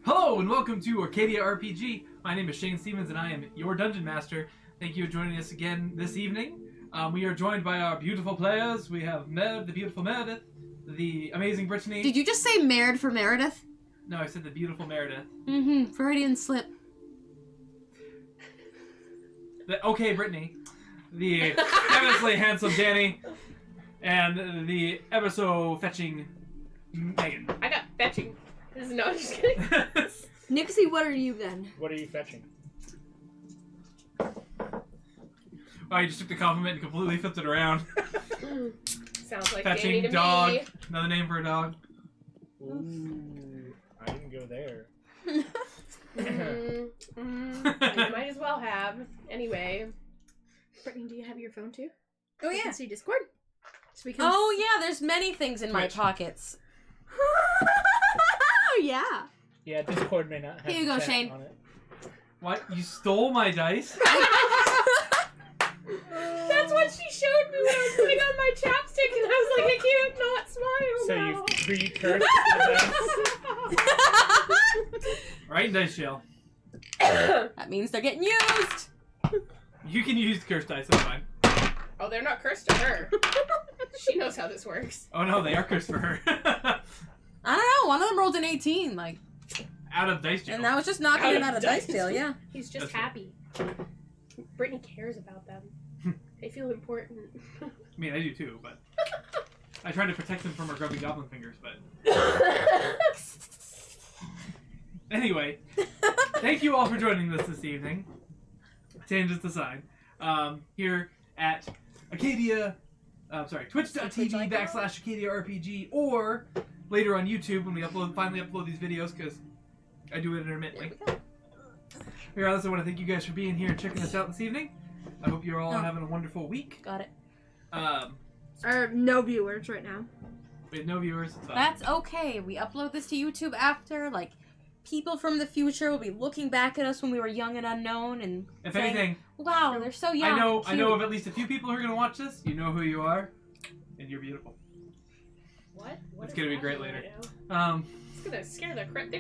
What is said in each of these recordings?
Hello and welcome to Arcadia RPG. My name is Shane Stevens and I am your Dungeon Master. Thank you for joining us again this evening. We are joined by our beautiful players. We have the beautiful Meredith, the amazing Brittany. Did you just say Mered for Meredith? No, I said the beautiful Meredith. Mm-hmm. Freudian slip. Okay, Brittany. The famously handsome Danny. And the ever so fetching Megan. I got fetching. No, I'm just kidding. Nixie, what are you then? What are you fetching? Oh, you just took the compliment and completely flipped it around. Sounds like Fetching Danny to dog. me. Another name for a dog. Ooh, I didn't go there. You might as well have. Anyway. Brittany, do you have your phone too? Oh We yeah. can see Discord. So we can Oh yeah, there's many things in my Twitch. pockets. Oh yeah. Yeah, Discord may not have Here you go, chat Shane. on it. What? You stole my dice? That's what she showed me when I was putting on my chapstick, and I was like, I can't not smile So now. you pre-cursed the dice? Right in dice jail. That means they're getting used. You can use cursed dice, that's fine. Oh, they're not cursed to her. She knows how this works. Oh no, they are cursed for her. I don't know. One of them rolled an 18, like, Out of dice jail. and that was just knocking Out it of out of dice. dice jail. Yeah. He's just That's right. happy. Brittany cares about them. They feel important. I mean, I do too, but I try to protect them from her grubby goblin fingers, but anyway, thank you all for joining us this evening. Tangents aside, here at Arcadia, twitch.tv/Arcadia RPG, or later on YouTube when we finally upload these videos, because I do it intermittently. Regardless, I want to thank you guys for being here and checking us out this evening. I hope you're all having a wonderful week. Got it. Or no viewers right now. We have no viewers. It's fine. That's okay. We upload this to YouTube after, like, people from the future will be looking back at us when we were young and unknown and If saying, anything, wow, they're so young. I know cute." of at least a few people who are going to watch this. You know who you are, and you're beautiful. What? It's is gonna be that great right later. now? Um, It's gonna scare the crap.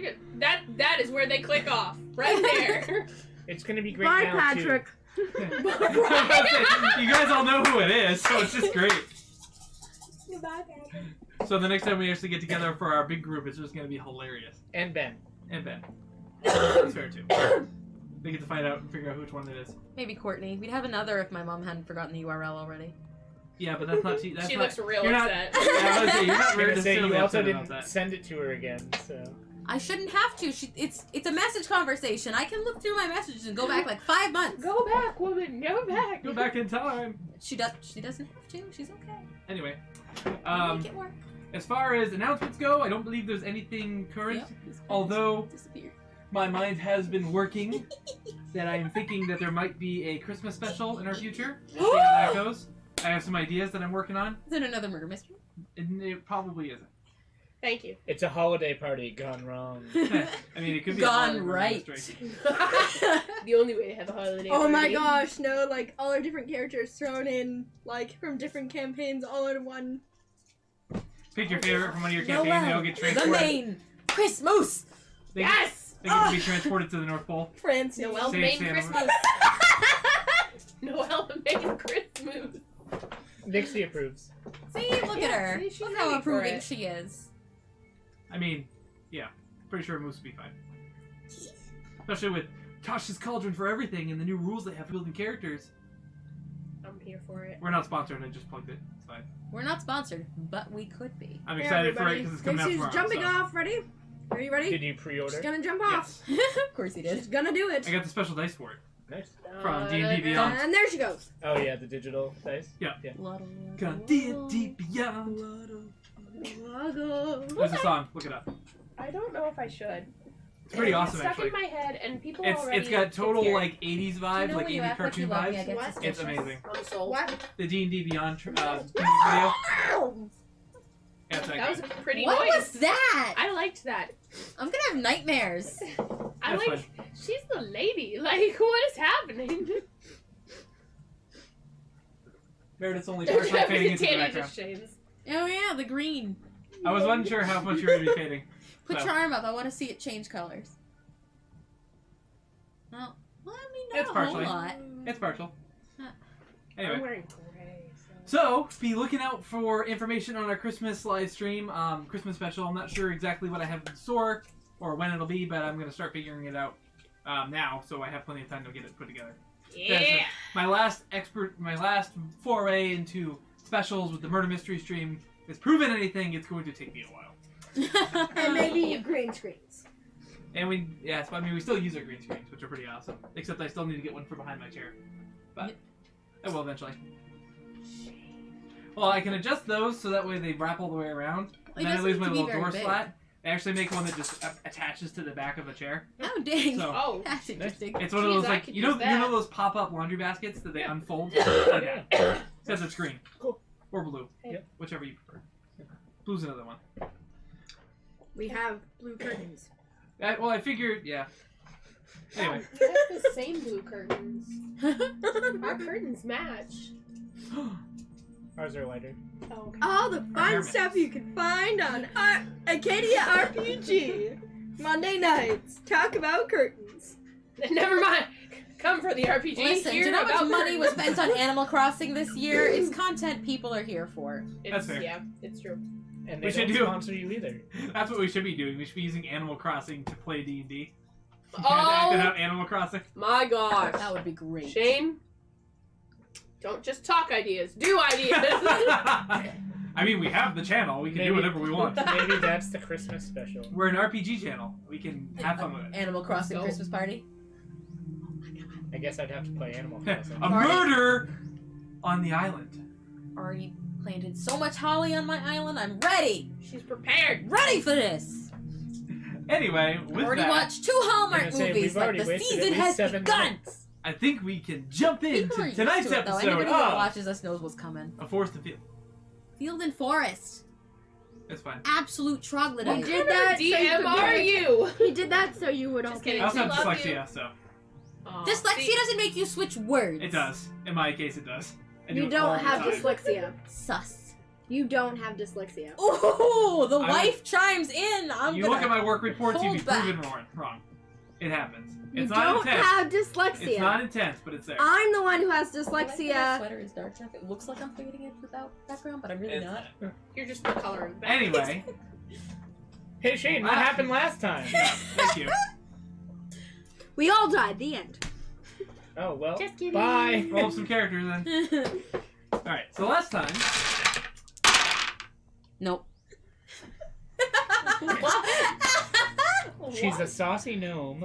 That is where they click off. Right there. It's gonna be great Bye, now, Patrick. you guys all know who it is, so it's just great. Goodbye, Patrick. So the next time we actually get together for our big group, it's just going to be hilarious. too. And Ben. And Ben. That's fair too. They get to find out and figure out which one it is. Maybe Courtney. We'd have another if my mom hadn't forgotten the URL already. Yeah, but that's not. That's She not, looks real you're not- upset. Yeah, I was gonna say, you're not I was very gonna say you necessarily also upset about didn't that. send it to her again, so. I shouldn't have to. It's a message conversation. I can look through my messages and go back like 5 months. Go back, woman. Go back. Go back in time. She doesn't have to. She's okay. Anyway, Make it work. as far as announcements go, I don't believe there's anything current. Yep, this Although disappeared. my mind has been working that I am thinking that there might be a Christmas special in our future. We'll see how that goes. I have some ideas that I'm working on. Is it another murder mystery? And it probably isn't. Thank you. It's a holiday party gone wrong. I mean, it could be Gone a horror right. mystery. The only way to have a holiday. Oh my party. gosh, no, like all our different characters thrown in, like from different campaigns all in one. Pick your favorite from one of your campaigns. They all get the transported. main Christmas. They Yes. They get to be transported to the North Pole. Francie. Noel Save Main Santa. Christmas. Noel Main Christmas. Nixie approves. See, look Yeah, at her. see, she's Look how ready for approving it. she is. I mean, yeah, pretty sure Moose will be fine. Especially with Tasha's Cauldron for everything and the new rules they have for building characters. I'm here for it. We're not sponsored. I just plugged it. It's fine. We're not sponsored, but we could be. I'm Hey, excited for it everybody. because it's coming out Nixi's tomorrow. jumping so. off. Ready? Are you ready? Did you pre-order? She's gonna jump off. Yes. Of course he did. She's gonna do it. I got the special dice for it. Nice. From D&D Beyond. And there she goes. Oh yeah, the digital dice? Got D&D Beyond. Waggle. There's a song. Look it up. I don't know if I should. It's pretty It's awesome, stuck actually. in my head, and people It's already. got total here. like 80s vibe, like 80s cartoon vibes. What? It's amazing. I'm sold. What? The D&D Beyond music video. Ow! Yeah, it's That was good. a pretty What noise. was that? I liked that. I'm gonna have nightmares. I That's like. She's the lady. Like, what is happening? Meredith's only partially fading into the Danny background. just shames. Oh yeah, the green. I was unsure how much you were going to be fading. Put So- your arm up. I want to see it change colors. Well, I mean, not It's a partially. whole lot. It's partial. Huh. Anyway. I'm wearing gray. So, be looking out for information on our Christmas live stream, Christmas special. I'm not sure exactly what I have in store or when it'll be, but I'm going to start figuring it out now, so I have plenty of time to get it put together. Yeah. My last foray into specials with the Murder Mystery stream is proven anything. It's going to take me a while. And maybe green screens. And we still use our green screens, which are pretty awesome. Except I still need to get one for behind my chair, but I will eventually. Well, I can adjust those so that way they wrap all the way around. It And then I doesn't lose my have to be little door very big. slat. I actually make one that just attaches to the back of a chair. Oh, dang. So Oh. That's interesting. it's one of Jeez, those I like could you know use that. those pop-up laundry baskets that they unfold. Like that. Except it's green. Cool. Or blue. Yep. Whichever you prefer. Blue's another one. We have blue curtains. I figured, yeah. Anyway. We have the same blue curtains. Our curtains match. Ours are lighter. Oh, okay. All the fun Hermits. stuff you can find on Acadia RPG. Monday nights. Talk about curtains. Never mind. Come for the RPG. Listen, do hear you know how much about money was curtains. spent on Animal Crossing this year? It's content people are here for. That's fair. Yeah, it's true. And We they should don't do- sponsor you either. That's what we should be doing. We should be using Animal Crossing to play D&D. Acting Oh out Animal Crossing. my gosh. That would be great. Shane, don't just talk ideas. Do ideas. I mean, we have the channel. We can do whatever we want. Maybe that's the Christmas special. We're an RPG channel. We can have fun with it. Animal Crossing Go. Christmas party. I guess I'd have to play Animal Crossing. A murder on the island. Already planted so much holly on my island. I'm ready. She's prepared. Ready for this. Anyway, I've with already that, watched 2 I'm Hallmark gonna say, movies. we've Like already the wasted season at least has 7 begun. minutes. I think we can jump People are into used tonight's to it, though. episode Anybody that of watches us knows what's coming. A Forest and Field. Field and Forest. It's fine. Absolute troglodyte. You did that. so you DM could are be- you? He did that so you would Just all kidding. I also have Love you. dyslexia, so Aw, Dyslexia see, doesn't make you switch words. it does. In my case, it does. I do You it all don't the have time. dyslexia. Sus. You don't have dyslexia. Ooh, the I wife chimes in. I'm You gonna look at my work reports, you'd be hold back. proven wrong. It happens. You It's not don't intense. have dyslexia. It's not intense, but it's there. I'm the one who has My dyslexia. sweater is dark enough. It looks like I'm fading it without background, but I'm really It's not. You're just the color of the back. Anyway, Hey Shane, what happened last time? yeah, thank you. We all died. The end. Oh well. Just kidding. Bye. Roll up some characters then. Alright, so last time, Nope. She's a saucy gnome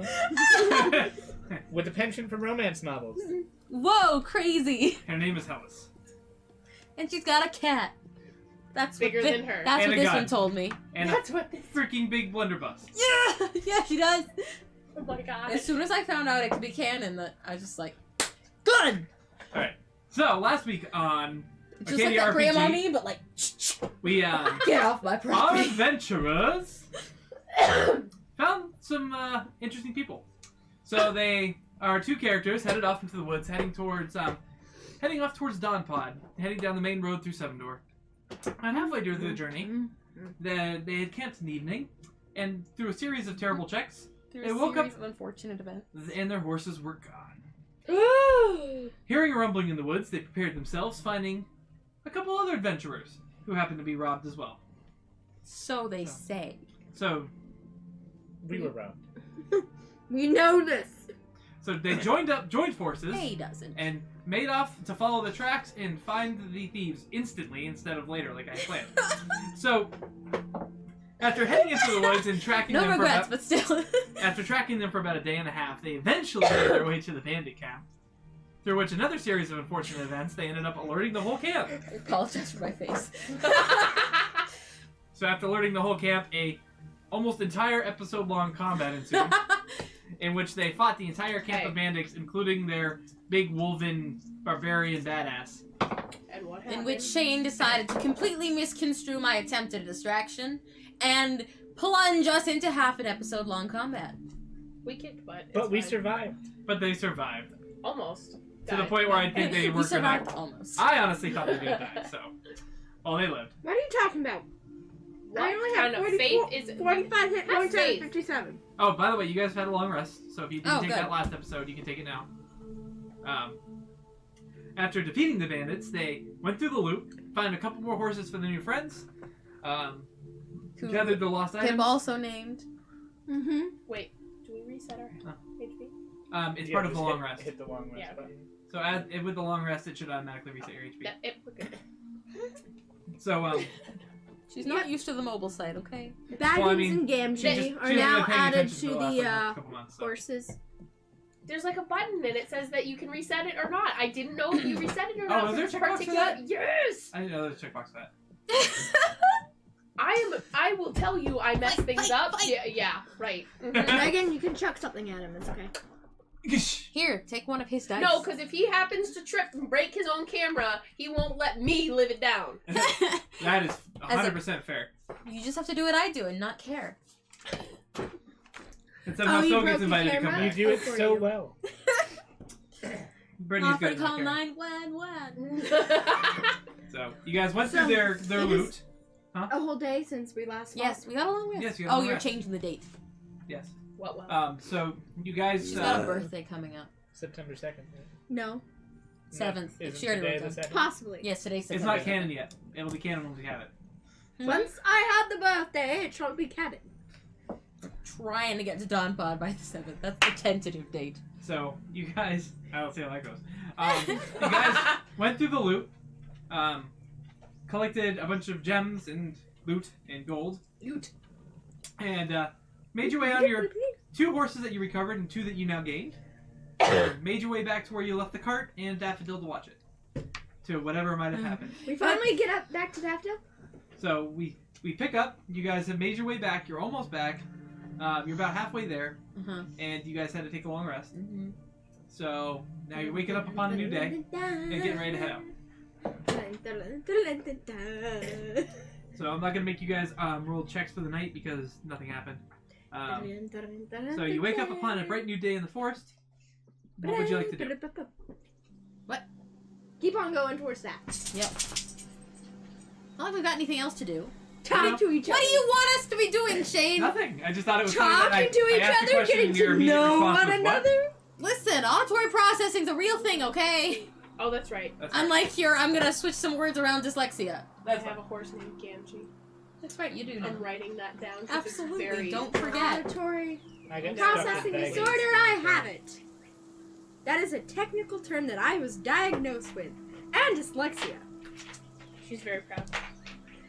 with a penchant for romance novels. Whoa, crazy. her name is Hellas. And she's got a cat. That's Bigger what than her. That's And what a this gun. one told me. And That's a what this. freaking big blunderbuss. Yeah, yeah, she does. Oh my god. As soon as I found out it could be canon, that I was just like, good. Alright, so last week on Just like Arcadia that grandma RPG, me, but like, we, get off my our property. adventurers found some interesting people. So our 2 characters headed off into the woods, heading off towards Dawnpod, heading down the main road through Sevendor. And halfway through the journey, they had camped in the evening, and through a series of terrible checks, Through They a woke series up- of unfortunate events. and their horses were gone. Hearing a rumbling in the woods, they prepared themselves, finding a couple other adventurers who happened to be robbed as well. So they say. So We were robbed. We know this. they joined forces He doesn't. and made off to follow the tracks and find the thieves instantly instead of later, like I had planned. So after heading into the woods and tracking No them regrets, for but still. after tracking them for about a day and a half, they eventually made their way to the bandit camp. Through which another series of unfortunate events, they ended up alerting the whole camp. I apologize for my face. So after alerting the whole camp, a almost entire episode-long combat ensued, in which they fought the entire camp of bandits, including their big wolven barbarian badass. And what In happened? which Shane decided to completely misconstrue my attempt at a distraction and plunge us into half an episode long combat. we kicked butt. It's But we fine. survived. But they survived. Almost. To the point where I think they we were survived gonna... almost. I honestly thought they were gonna die, so... Well, they lived. What are you talking about? What I only kind have of faith is 45 hit Have points out of faith. 57. Oh, by the way, you guys had a long rest, so if you didn't Oh, take good. that last episode, you can take it now. After defeating the bandits, they went through the loop, found a couple more horses for their new friends, Who gathered the lost Pip items. also named. Mm-hmm. Wait, do we reset our Huh. HP? It's Yeah, part of just the long hit- rest. Hit the long rest Yeah. button. So with the long rest, it should automatically reset your HP. Yeah, we're good. So, She's not used to the mobile site, okay? Baggins Well, I mean, and Gamgee she are hasn't now been paying added attention to the last, the like, couple months, so. horses. There's like a button and it says that you can reset it or not. I didn't know if you reset it or not. Oh, is there a for this checkbox for particular- that? Yes. I didn't know there was a checkbox for that. I will tell you I mess Fight, things fight, up. fight. Yeah, right. Mhm. Megan, you can chuck something at him. It's okay. Here, take one of his dice. No, because if he happens to trip and break his own camera, he won't let me live it down. That is 100% fair. You just have to do what I do and not care. And somehow you Phil broke gets the invited to come camera? You back. do it for so you. well. Brittany's Offer good to at call that. 911. So, you guys went through So, their it is- loot. A whole day since we last Yes, we got a long rest. Yes, you got a Oh, long you're rest. changing the date. Yes. What? So, you guys... She's got a birthday coming up. September 2nd. No, 7th. Isn't She already today wrote the down. 2nd? possibly. Yes, today's It's September not canon yet. It'll be canon when we have it. Once I have the birthday, it shall be canon. Trying to get to Dawn Pod by the 7th. That's the tentative date. So, you guys... I don't see how that goes. You guys went through the loot, collected a bunch of gems and loot and gold, and made your way on your 2 horses that you recovered and 2 that you now gained. Made your way back to where you left the cart and Daffodil to watch it. To whatever might have happened. We finally get up back to Daffodil. So we pick up. You guys have made your way back. You're almost back. You're about halfway there, Uh-huh. and you guys had to take a long rest. Mm-hmm. So now you're waking up upon a new day and getting ready to head out. So I'm not gonna make you guys roll checks for the night because nothing happened. So you wake up upon a bright new day in the forest. What would you like to do? What? Keep on going towards that. Yep. Not like we've got anything else to do. Talk to each other. What do you want us to be doing, Shane? Nothing. I just thought it was funny that Talking to I each asked the other, question getting and your to immediate know response one was, "What?" another. Listen, auditory processing's a real thing, okay? Oh, that's right. That's right. Unlike your, I'm gonna switch some words around dyslexia. I That's have a horse named Gamgee. That's right, you do know. I'm writing that down. 'cause it's Absolutely, very... don't forget. Auditory I got stuck with processing baggage. disorder. I have it. That is a technical term that I was diagnosed with, and dyslexia. She's very proud.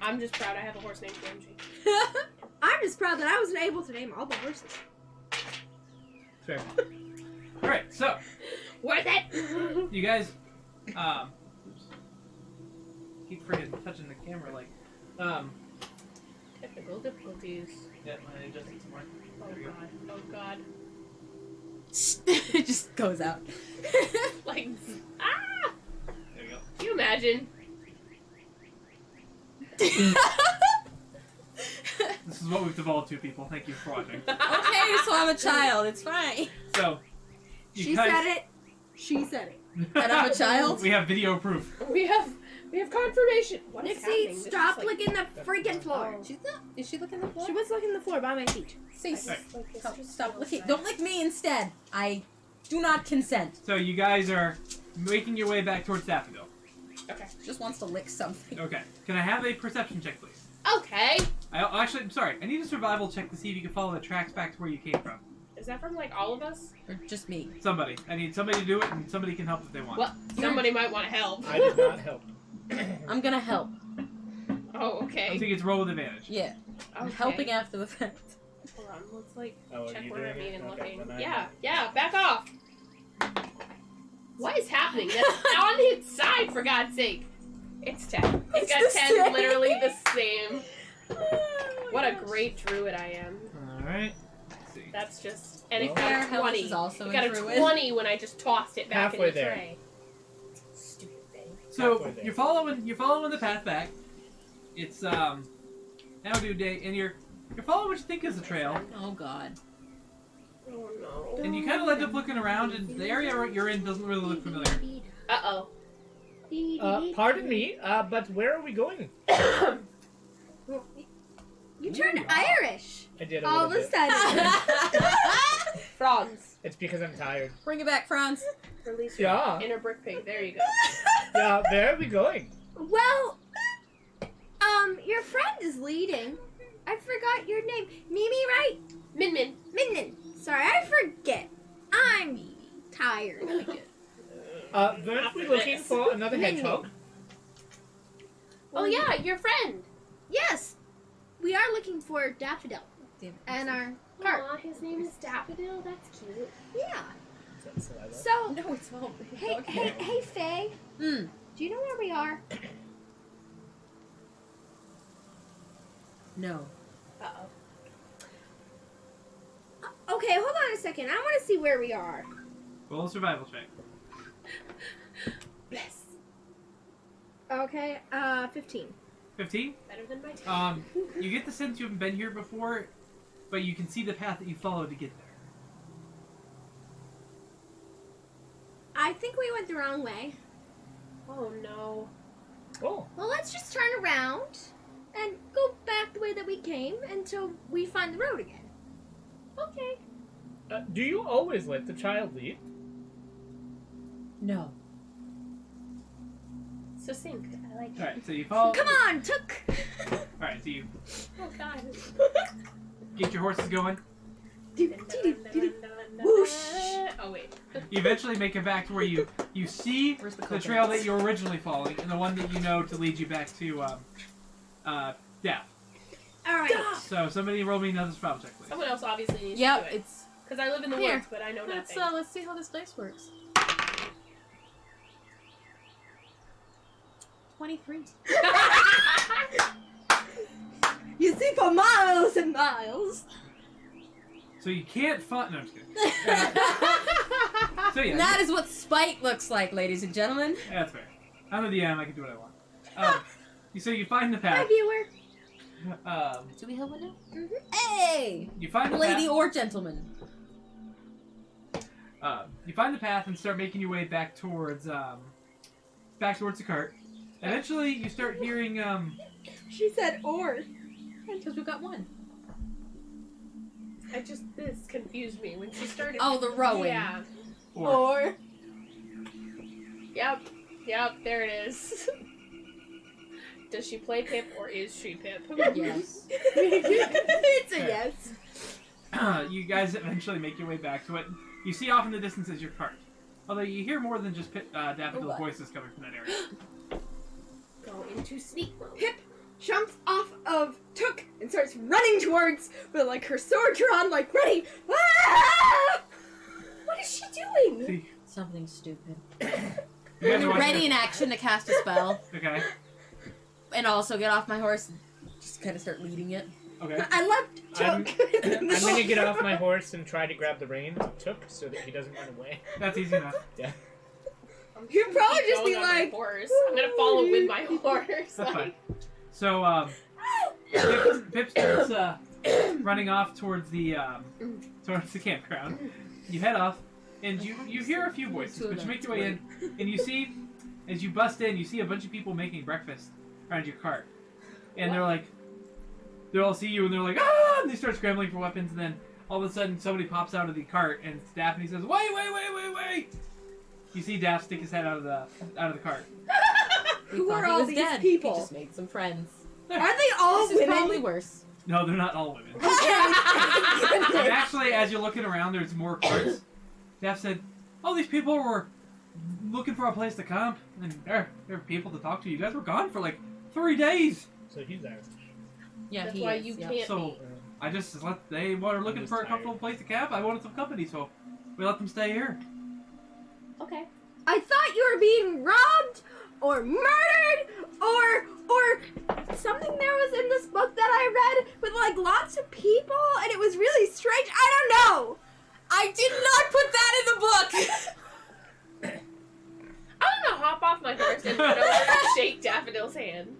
I'm just proud I have a horse named Gamgee. I'm just proud that I was able to name all the horses. fair. All right. So Worth it! you guys, oops. Keep freaking touching the camera like, Technical difficulties. yeah, I adjusted some more. Oh There we go. god. Oh god. It just goes out. Like, ah! There we go. Can you imagine? This is what we've devolved to, people. Thank you for watching. Okay, so I'm a child. It's fine. So, you She guys, said it. She said it. That I'm a child? We have video proof. We have confirmation. What is happening? Nixie, This is stop like- licking the freaking floor. Oh. She's not. Is she looking at the floor? She was licking the floor by my feet. Say, Hey. Like, it's stop, just stop so licking. sad. Don't lick me instead. I do not consent. So you guys are making your way back towards Daffodil. Okay. Just wants to lick something. Okay. Can I have a perception check, please? Okay. Actually, I'm sorry. I need a survival check to see if you can follow the tracks back to where you came from. Is that from like all of us? Or just me. Somebody. I need somebody to do it, and somebody can help if they want. Well, somebody might want to help. I did not help. I'm gonna help. Oh, So okay. you get to roll with advantage. Yeah. I'm Okay. helping after the fact. Hold on. Let's like Oh, are check you where I'm doing it? even Okay, looking. then I- Yeah. Back off. What is happening? That's on its side, for God's sake. It's 10. It's got It's the 10, same. literally the same. What a great druid I am. All right. Let's see. That's just, and it Well, got Fair a Hellas 20. is also It got a a druid. 20 when I just tossed it back Halfway in the there. tray. Stupid thing. So Halfway there. you're following the path back. It's now due day, and you're following what you think is a trail, Oh god. Oh no. and you kind of end up looking around, and the area you're in doesn't really look familiar. Uh Pardon me, but where are we going? oh. You turned Ooh, yeah. Irish I did a all little of a bit. sudden. Frogs. It's because I'm tired. Bring it back, Franz. Release your Yeah. inner brick pig. There you go. Yeah, where are we going? Well, your friend is leading. I forgot your name. Mimi, right? Min Min. Minden. Sorry, I forget. I'm tired. Weren't we looking for another hedgehog? Oh yeah, your friend. Yes, we are looking for Daffodil and our cart. Aw, his name is Daffodil. That's cute. Yeah. That's what I love. So, No, it's all. hey, Faye. Hmm. Do you know where we are? No. Uh-oh. Okay, hold on a second. I want to see where we are. Roll a survival check. Yes. Okay, 15. 15. Better than my time. You get the sense you haven't been here before, but you can see the path that you followed to get there. I think we went the wrong way. Oh no. Oh, Well, let's just turn around and go back the way that we came until we find the road again. Okay. do you always let the child lead? No. Succinct. I like All right, so you follow. Come on, Took. All right, so you Oh god. get your horses going. Whoosh. Oh wait. You eventually make it back to where you see Where's the the coconuts? trail that you were originally following, and the one that you know to lead you back to Death. All right. So somebody roll me another survival check, please. Someone else obviously needs Yep, to do it. it's. Because I live in the Here. woods, but I know Let's nothing. let's see how this dice works. 23. You see for miles and miles. So you can't find. No, I'm just kidding. So yeah, That is what spite looks like, ladies and gentlemen. that's fair. I'm the DM. I can do what I want. So you find the Hi, path. viewer. Do we have one now? Mhm. Hey! You find the Lady path. or gentleman. You find the path and start making your way back towards the cart. Eventually, you start hearing She said or. Because we've got one. This confused me when she started. Oh, the rowing. Yeah. or Yep, there it is. Does she play Pip or is she Pip? Yes. It's a yes. you guys eventually make your way back to it. You see off in the distance is your cart. Although you hear more than just Daffodil's what? voices coming from that area. Go into sneak mode. Pip jumps off of Took and starts running towards with like her sword drawn, like ready. Ah! What is she doing? See, Something stupid. you guys are watching Ready in action to cast a spell. Okay. And also get off my horse and just kind of start leading it. Okay. I left I'm Took. I'm gonna get off my horse and try to grab the reins of Took so that he doesn't run away. That's easy enough. Yeah. You'd probably Keep just be going on my like, horse. I'm gonna follow with my horse. That's fine. So Pip starts running off towards the campground. You head off, and you hear a few voices, but you make your way in, and you see, as you bust in, you see a bunch of people making breakfast around your cart, and they all see you, and they're like, ah! And they start scrambling for weapons, and then all of a sudden somebody pops out of the cart, and it's Daff, and he says, wait! You see Daff stick his head out of the cart. Who Thought are he all was these dead. people? He just made some friends. Are they all This is women? probably worse. No, they're not all women. Okay. And actually, as you're looking around, there's more carts. Daff said, "All these people were looking for a place to camp, and there are people to talk to. You guys were gone for like 3 days. So he's Irish. Yeah, That's he why is. you yeah. can't So be. I just they were looking just for a tired. comfortable place to camp. I wanted some company, so we let them stay here. Okay. I thought you were being robbed or murdered or something there was in this book that I read with like lots of people and it was really strange. I don't know. I did not put that in the book! I'm gonna hop off my horse and run over and shake Daffodil's hand.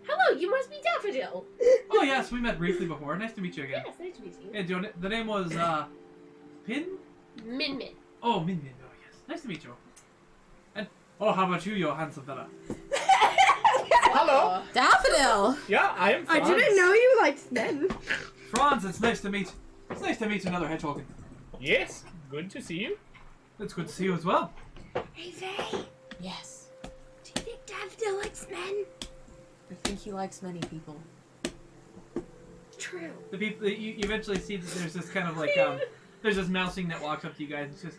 Hello, you must be Daffodil. Oh yes, we met briefly before. Nice to meet you again. Yes, nice to meet you. Yeah, the name was Pin. Min Min. Oh, Min Min. Oh yes, nice to meet you. And oh, how about you, handsome fella? hello. Daffodil! Yeah, I am I Franz. didn't know you liked men. Franz, it's nice to meet another hedgehog. Yes, good to see you. It's good to see you as well. Hey, Faye. Yes. Do you think Daffodil likes men? I think he likes many people. True. The people you eventually see that there's this kind of like there's this mousing that walks up to you guys and says,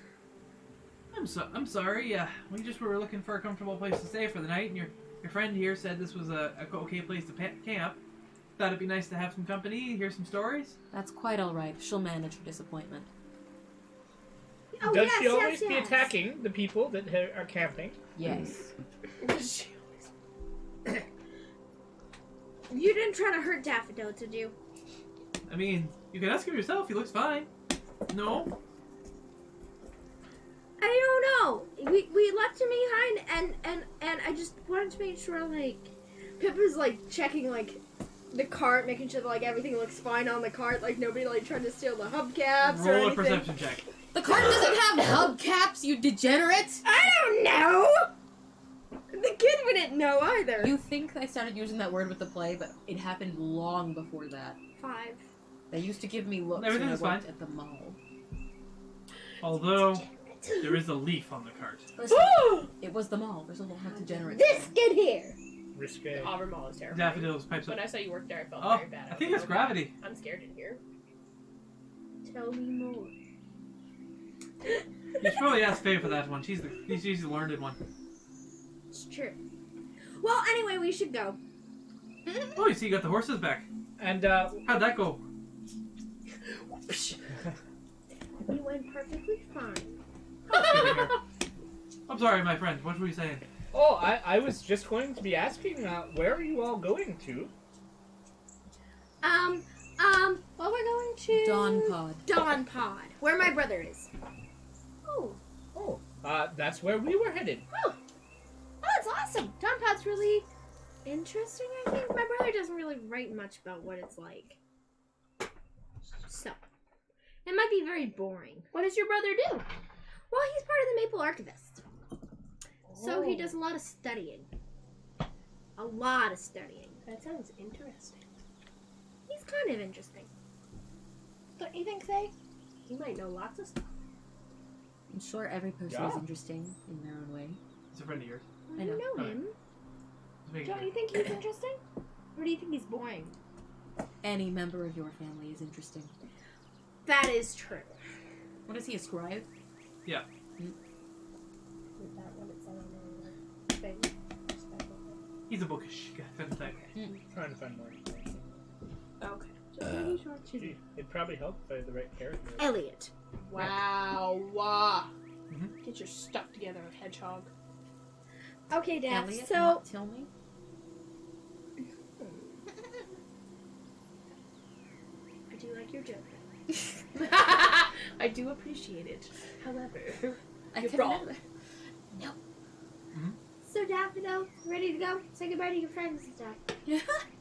I'm sorry. We just were looking for a comfortable place to stay for the night, and your friend here said this was a okay place to camp. Thought it'd be nice to have some company, hear some stories. That's quite alright. She'll manage her disappointment. Oh, Does yes, she always yes, be yes. attacking the people that are camping? Yes. You didn't try to hurt Daffodil, did you? I mean, you can ask him yourself. He looks fine. No. I don't know. We left him behind, and I just wanted to make sure, like, Pip was like checking like the cart, making sure that like everything looks fine on the cart, like nobody like tried to steal the hubcaps or Roll a anything. perception check. The cart doesn't have hubcaps, you degenerate! I don't know. The kid wouldn't know either. You think I started using that word with the play, but it happened long before that. 5. They used to give me looks when I Everything's worked fine. at the mall. Although there is a leaf on the cart. Listen, it was the mall. There's a lot of degenerates. This kid here. Risque. Auburn Mall is terrifying. Daffodils pipes up. When I saw you work there, I felt Oh, very bad. I think was it's like, oh, gravity. I'm scared in here. Tell me more. You should probably ask Faye for that one. She's the learned one. It's true. Well, anyway, we should go. Oh, you see, you got the horses back. And How'd that go? We went perfectly fine. I'm sorry, my friend. What were you saying? I was just going to be asking, where are you all going to? Well, we're going to Dawn Pod. Dawn Pod, where my brother is. Oh, Oh, that's where we were headed. that's awesome. Dawn Pod's really interesting. I think my brother doesn't really write much about what it's like, so it might be very boring. What does your brother do? Well, he's part of the Maple Archivist, so he does a lot of studying. A lot of studying. That sounds interesting. He's kind of interesting. Don't you think, Faye? He might know lots of stuff. I'm sure every person is Yeah. interesting in their own way. It's a friend of yours. I I know. know him. Just making Don't sure. you think he's interesting? Or do you think he's boring? Any member of your family is interesting. That is true. What is he, a scribe? Is that what it said on the thing? He's a bookish kind of type. Trying to find more information. Okay. Gee, it'd probably help if I had the right character. Elliot. Wow. Mhm. Get your stuff together, hedgehog. Okay, Dad. Elliot, So not Tilmy? I do like your joke. I do appreciate it. However, I You're can wrong. never- So Daffodil, ready to go? Say goodbye to your friends and stuff.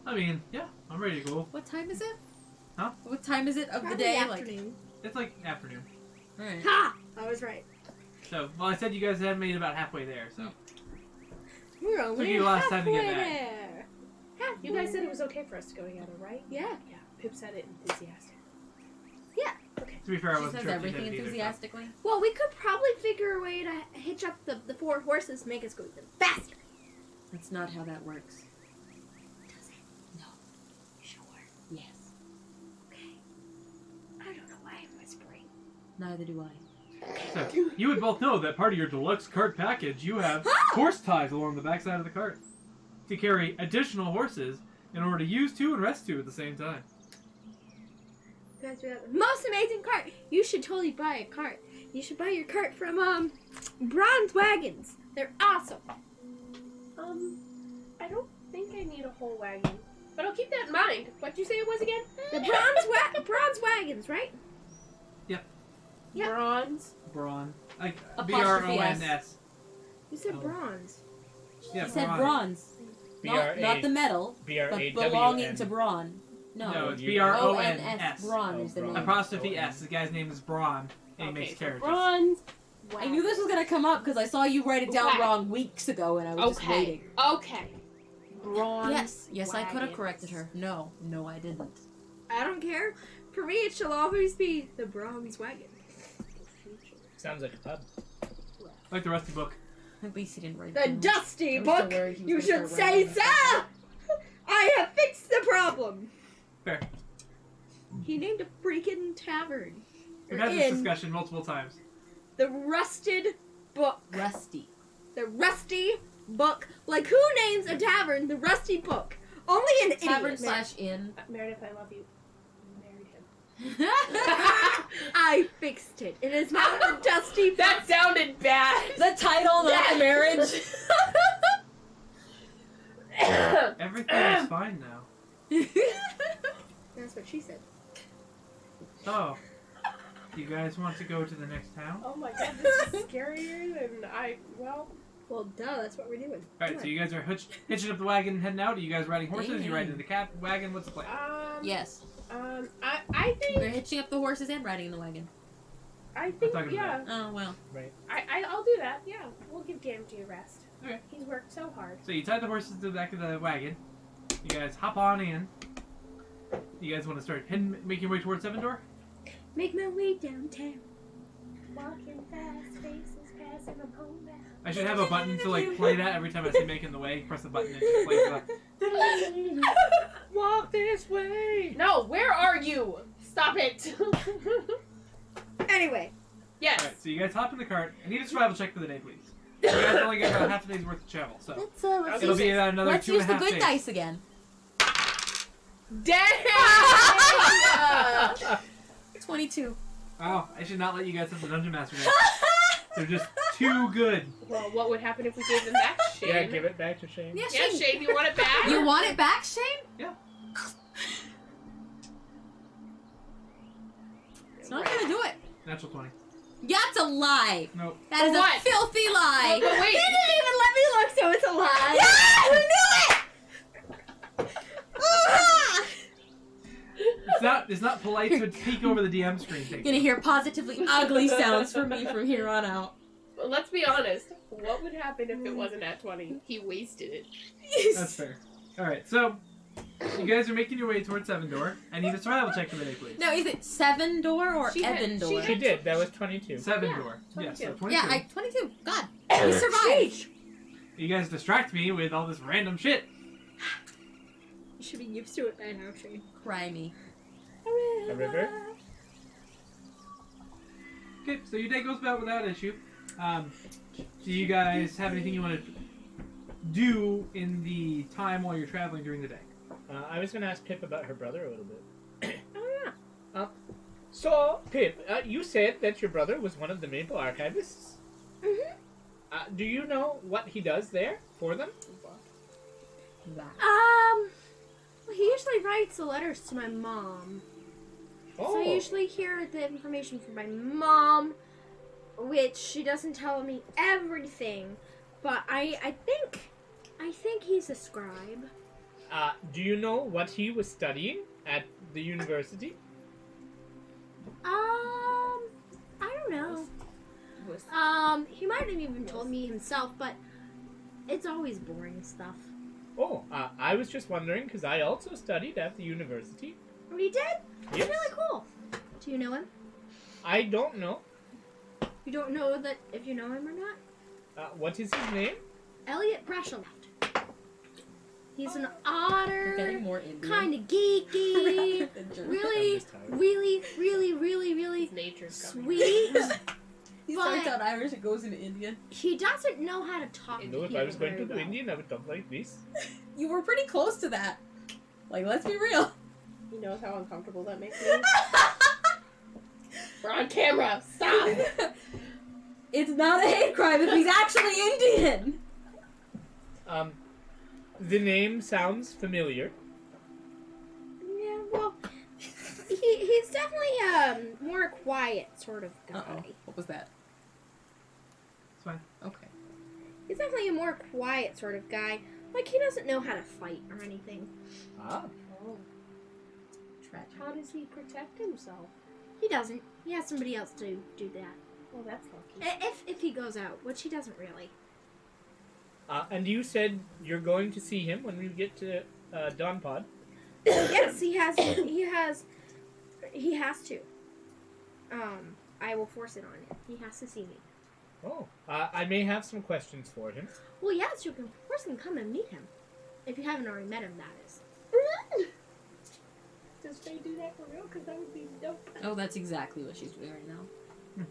I mean, yeah, I'm ready to go. What time is it? Huh? What time is it of Probably the day? afternoon. It's like afternoon. Like, alright. Ha! I was right. So, well, I said you guys had made about halfway there, so. We're only you lost time to get halfway back. there. you guys said it was okay for us to go together, right? Yeah. Yeah. Pip said it enthusiastic. To be fair, I She wasn't says sure if you everything did it either, so. enthusiastically. Well, we could probably figure a way to hitch up the 4 horses to make us go even faster. That's not how that works. Does it? No. Sure. Yes. Okay. I don't know why I'm whispering. Neither do I. So, you would both know that part of your deluxe cart package, you have horse ties along the backside of the cart to carry additional horses in order to use 2 and rest 2 at the same time. You guys, we have the most amazing cart. You should totally buy a cart. You should buy your cart from Bronze Wagons. They're awesome. I don't think I need a whole wagon, but I'll keep that in mind. What'd you say it was again? The Bronze Wagons, right? Yeah. Bronze. Brawn. Like, Apostrophe B-R-O-N-S. You said Oh. bronze. Yeah, He said brawn. bronze. Not the metal, but belonging to brawn. No, No. it's O-N-S. B-R-O-N-S. Brawn is the Oh, name. brawn. Apostrophe S. The guy's name is Braun, and he makes so carriages. bronze. I knew this was gonna come up because I saw you write it down Okay. wrong weeks ago and I was just Okay. waiting. Okay. bronze. Yes, I could have wagons. corrected her. No, I didn't. I don't care. For me, it shall always be the bronze wagon. Sounds like a pub. Like the Rusty Book. At least he didn't write The it. dusty I was so book. worried he was You gonna should start writing say, on the sir. I have fixed the problem. Fair. He named a freaking tavern. We've had this In discussion multiple times. the rusted book. Rusty. The rusty book. Like, who names a tavern the rusty book? Only an Tavern idiot. / inn. Meredith, I love you. Married him. I fixed it. It is now the dusty book. That sounded bad. The title, not Yes. the marriage. Everything is fine now. That's what she said. So, you guys want to go to the next town? Oh my god, this is scarier than Well, duh, that's what we're doing. Alright, so you guys are hitching up the wagon and heading out. Are you guys riding horses? You riding in the wagon? What's the plan? Yes. I think We're hitching up the horses and riding in the wagon. I think talking yeah. Oh, well. I'll do that. Yeah, we'll give Gamgee a rest. Okay. He's worked so hard. So you tie the horses to the back of the wagon. You guys hop on in. You guys want to start make your way towards Seven Door? Make my way downtown. Walking fast, faces passing, I'm home now. I should have a button to like play that every time I say making the way. Press the button and it plays that. Walk this way. No, where are you? Stop it. Anyway, Yes. Alright, so you guys hop in the cart. I need a survival check for the day, please. You guys only get about half a day's worth of travel, so Let's it'll be about another let's 2.5 use the good days. dice again. Dang! 22. Oh, I should not let you guys have the Dungeon Master dice. They're just too good. Well, what would happen if we gave them back, Shane? Yeah, give it back to Shane. Yeah, Yeah, Shane. Shane, you want it back? You want it back, Shane? Yeah. It's not gonna do it. Natural 20. That's a lie. Nope. That is What? a filthy lie. But wait, he didn't even let me look, so it's a lie. Yeah, who knew it? Ah! It's not polite to peek over the DM screen. You're gonna hear positively ugly sounds from me from here on out. well, let's be honest. What would happen if it wasn't at 20? He wasted it. That's fair. Alright, so you guys are making your way towards Seven Door. I need a survival check for the day, please. No, is it 7 door or She had- Evan she door? She did. That was 22. Seven Yeah, Door. Yes, so 22. 22. Yeah, 22. God, we survived. You guys distract me with all this random shit. You should be used to it by now, Shane. Cry me. A river? Okay, so your day goes about without issue. Do you guys have anything you want to do in the time while you're traveling during the day? I was going to ask Pip about her brother a little bit. Oh, yeah. So, Pip, you said that your brother was one of the Maple Archivists. Mm-hmm. Do you know what he does there for them? Well, he usually writes the letters to my mom. Oh, So I usually hear the information from my mom, which she doesn't tell me everything, but I think he's a scribe. do you know what he was studying at the university? I don't know. He might have even told me himself, but it's always boring stuff. Oh, I was just wondering because I also studied at the university. Oh, he did? Yes. That's really cool. Do you know him? I don't know. You don't know that if you know him or not? What is his name? Elliot Brashloft. He's an We're otter, getting more Indian. kind of geeky, really, I'm just tired. really His nature's coming. sweet. He But- starts out Irish and goes into Indian. He doesn't know how to talk You to know, if people I was going very to do well. Indian, I would talk like this. You were pretty close to that. Like, let's be real. He knows how uncomfortable that makes me. We're on camera. Stop. It's not a hate crime if he's actually Indian. The name sounds familiar. Yeah, well, he's definitely more quiet sort of guy. Uh-oh. What was that? It's fine. Okay. He's definitely a more quiet sort of guy. Like, he doesn't know how to fight or anything. Ah. Oh, Tragic. how does he protect himself? He doesn't. He has somebody else to do that. Well, that's lucky. If he goes out, which he doesn't really. And you said you're going to see him when we get to Dawn Pod. Yes, he has to. I will force it on him. He has to see me. Oh, I may have some questions for him. Well, yes, you can, of course, can come and meet him. If you haven't already met him, that is. Does Faye do that for real? Because that would be dope. Oh, that's exactly what she's doing right now.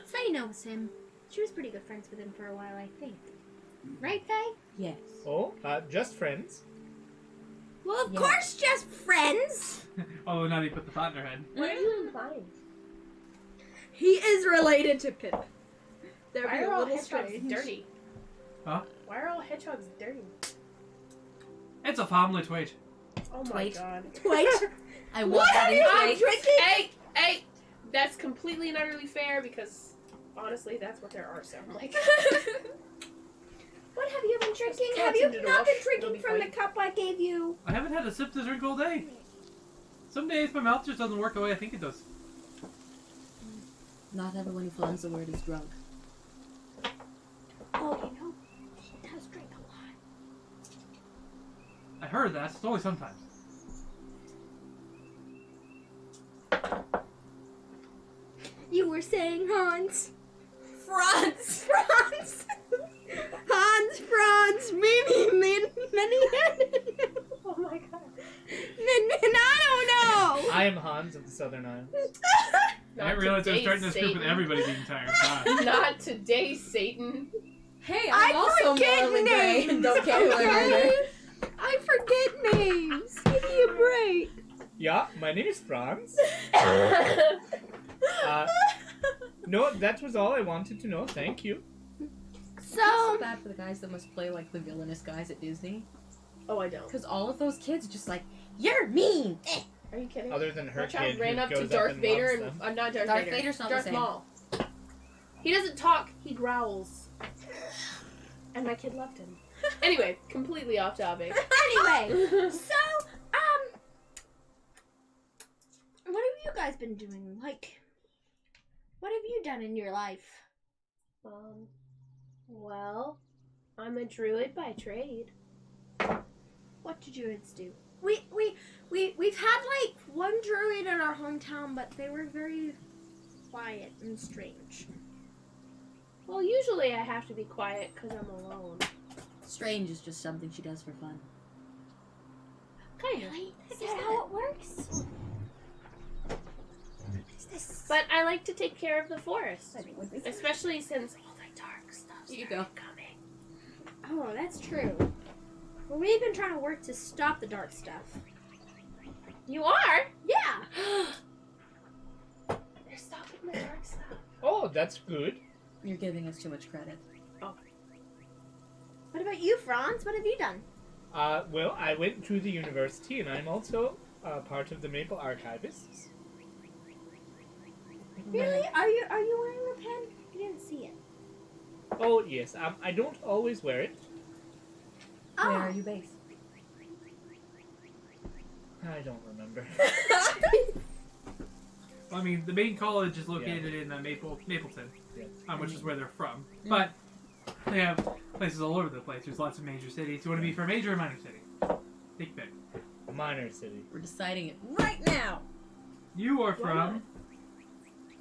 Faye knows him. She was pretty good friends with him for a while, I think. Right, Faye? Yes. Oh, just friends. Well, of Yeah. course, just friends. Oh, now they put the thought in her head. What are you implying? He is related to Pip. They're Why a are all little hedgehogs strange. dirty? Huh? Why are all hedgehogs dirty? It's a family trait. Oh my Wait. god. Wait. I What want that have in you been place. drinking? Hey! That's completely and utterly fair because honestly, that's what their art sound like. What have you been drinking? Just Have you catch it not off. been It'll drinking be from the fine. cup I gave you? I haven't had a sip to drink all day. Some days my mouth just doesn't work the way I think it does. Not everyone who finds the word is drunk. Oh, you know, he does drink a lot. I heard that. It's only sometimes. You were saying Hans. Franz! Franz! Hans, Franz, many. Oh my god. I don't know. I am Hans of the Southern Isles. I didn't realize I was starting this group with Satan. everybody the entire time. Not today, Satan. Hey, I I'm also forget morally gray and names, don't care who I murder. okay? I forget names. Give me a break. Yeah, my name is Franz. No, that was all I wanted to know. Thank you. It's So, so bad for the guys that must play like the villainous guys at Disney. Oh, I don't. Because all of those kids are just like, you're mean! Are you kidding? Other than her My child kid ran who up to goes Darth and Vader loves and them. not Darth Darth Vader. Vader's not the Darth same. Maul. He doesn't talk. He growls. And my kid loved him. Anyway, completely off topic. anyway, so, what have you guys been doing? Like, what have you done in your life? Well, I'm a druid by trade. What do druids do? We've had like one druid in our hometown, but they were very quiet and strange. Well, usually I have to be quiet because I'm alone. Strange is just something she does for fun. Kind of. Is that how it works? Is this? But I like to take care of the forest. Especially since all the dark stuff's Here you go. coming. Oh, that's true. Well, we've been trying to work to stop the dark stuff. You are? Yeah. You're stopping the dark stuff. Oh, that's good. You're giving us too much credit. What about you, Franz? What have you done? Well, I went to the university, and I'm also part of the Maple Archivists. Really? Are you wearing a pen? I didn't see it. Oh, yes. I don't always wear it. Where Oh. are you based? I don't remember. Well, I mean, the main college is located in Mapleton, Yeah. which is where they're from. But they have places all over the place. There's lots of major cities. You want to be from a major or minor city? Take pick. Minor city. We're deciding it right now! You are from.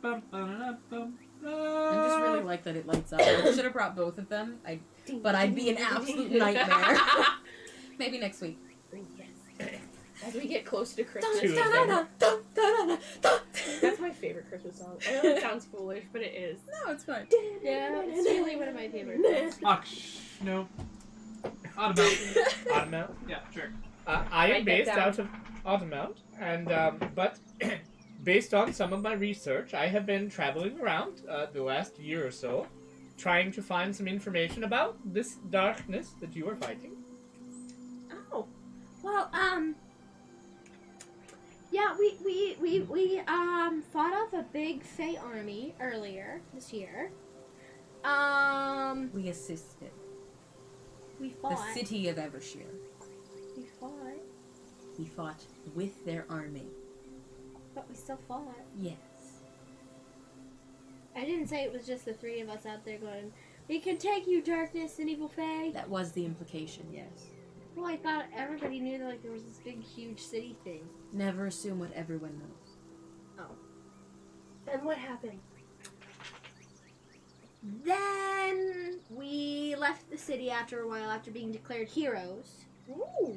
Bum, I just really like that it lights up. I should have brought both of them, but I'd be an absolute nightmare. Maybe next week. As we get closer to Christmas. Two of them. That's my favorite Christmas song. I know it sounds foolish, but it is. No, it's fine. Yeah, it's really one of my favorites. no. Automount. Automount. Yeah, sure. I Write am that based down. out of Automount, and but based on some of my research, I have been traveling around the last year or so, trying to find some information about this darkness that you are fighting. Oh. Well, yeah, we fought off a big Fey army earlier this year. We assisted. We The fought. city of Evershire. We fought, We fought with their army. but we still fought. Yes. I didn't say it was just the three of us out there going, It can take you, darkness and evil fae. That was the implication, yes. Well, I thought everybody knew that like there was this big, huge city thing. Never assume what everyone knows. And what happened? Then we left the city after a while after being declared heroes. Ooh.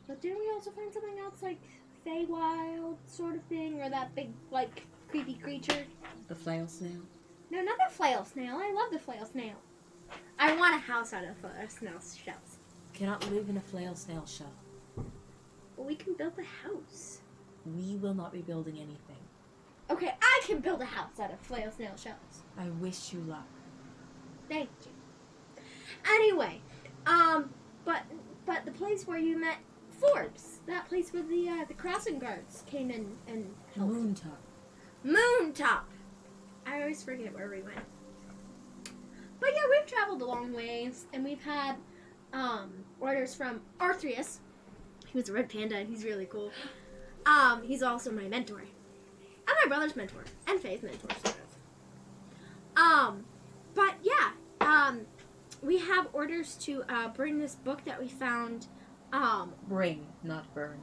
But didn't we also find something else like Feywild sort of thing, or that big like creepy creature? The flail snail. No, not the flail snail. I love the flail snail. I want a house out of snail shells. Cannot live in a flail snail shell. But we can build a house. We will not be building anything. Okay, I can build a house out of flail snail shells. I wish you luck. Thank you. Anyway, but the place where you met Forbes, that place where the crossing guards came in and helped. Moontop. Moontop. I always forget where we went. But yeah, we've traveled a long ways, and we've had orders from Arthreus. He was a red panda, and he's really cool. He's also my mentor. And my brother's mentor. And Faye's mentor, sort of. But yeah, we have orders to bring this book that we found. Bring, not burn.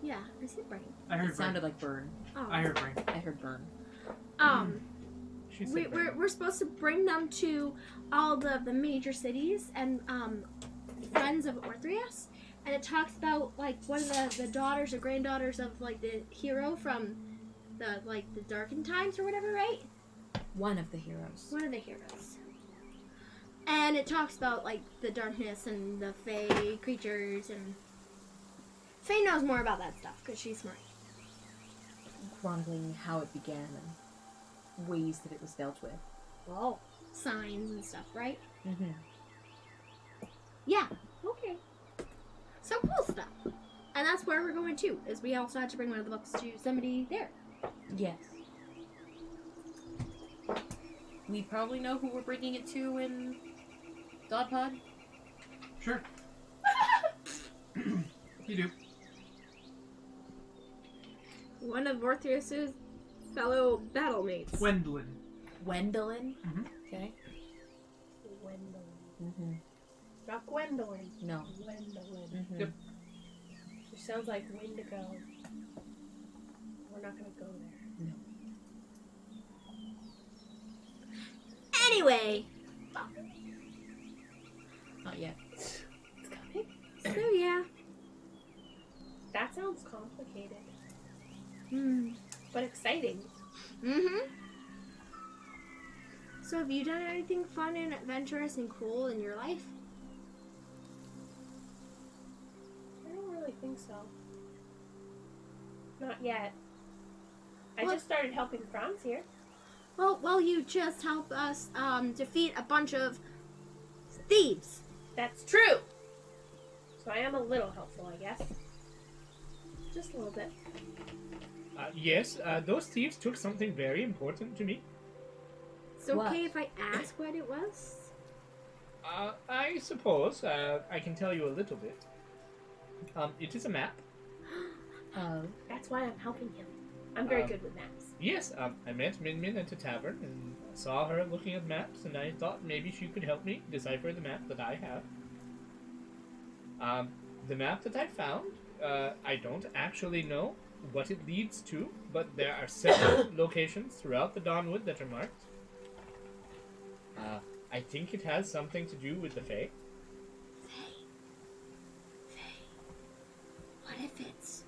Yeah, I said bring. I heard It sounded like burn. Oh. I heard bring. I heard burn. She said We're supposed to bring them to all the major cities and friends of Orthreus, and it talks about like one of the daughters or granddaughters of like the hero from the Darkened Times or whatever, right? One of the heroes. One of the heroes. And it talks about like the darkness and the Fae creatures, and Faye knows more about that stuff because she's smart. Chronicling how it began and ways that it was dealt with. Well, signs and stuff, right? Mm-hmm. Yeah. Okay. So cool stuff. And that's where we're going to, is we also had to bring one of the books to somebody there. Yes. We probably know who we're bringing it to in Dodpod. Sure. You do. One of Orthreus's fellow battle mates. Gwendolyn. Wendelin. Mhm. Okay. Gwendolyn. Mm-hmm. Not Gwendolyn. No. Gwendolyn. Mm-hmm. Yep. Which sounds like Wendigo. We're not gonna go there. No. Anyway, Not yet. It's coming. so yeah. That sounds complicated, Mm. but exciting. Mm-hmm. So have you done anything fun and adventurous and cool in your life? I don't really think so. Not yet. I What? just started helping Franz here. Well, you just helped us defeat a bunch of thieves. That's true. So I am a little helpful, I guess. Just a little bit. Yes, those thieves took something very important to me. It's What? okay if I ask what it was? I suppose I can tell you a little bit. It is a map. That's why I'm helping him. I'm very Um, good with maps. Yes, I met Min Min at a tavern and saw her looking at maps, and I thought maybe she could help me decipher the map that I have. The map that I found, I don't actually know what it leads to, but there are several locations throughout the Dawnwood that are marked. I think it has something to do with the Fae. Faye. What if it's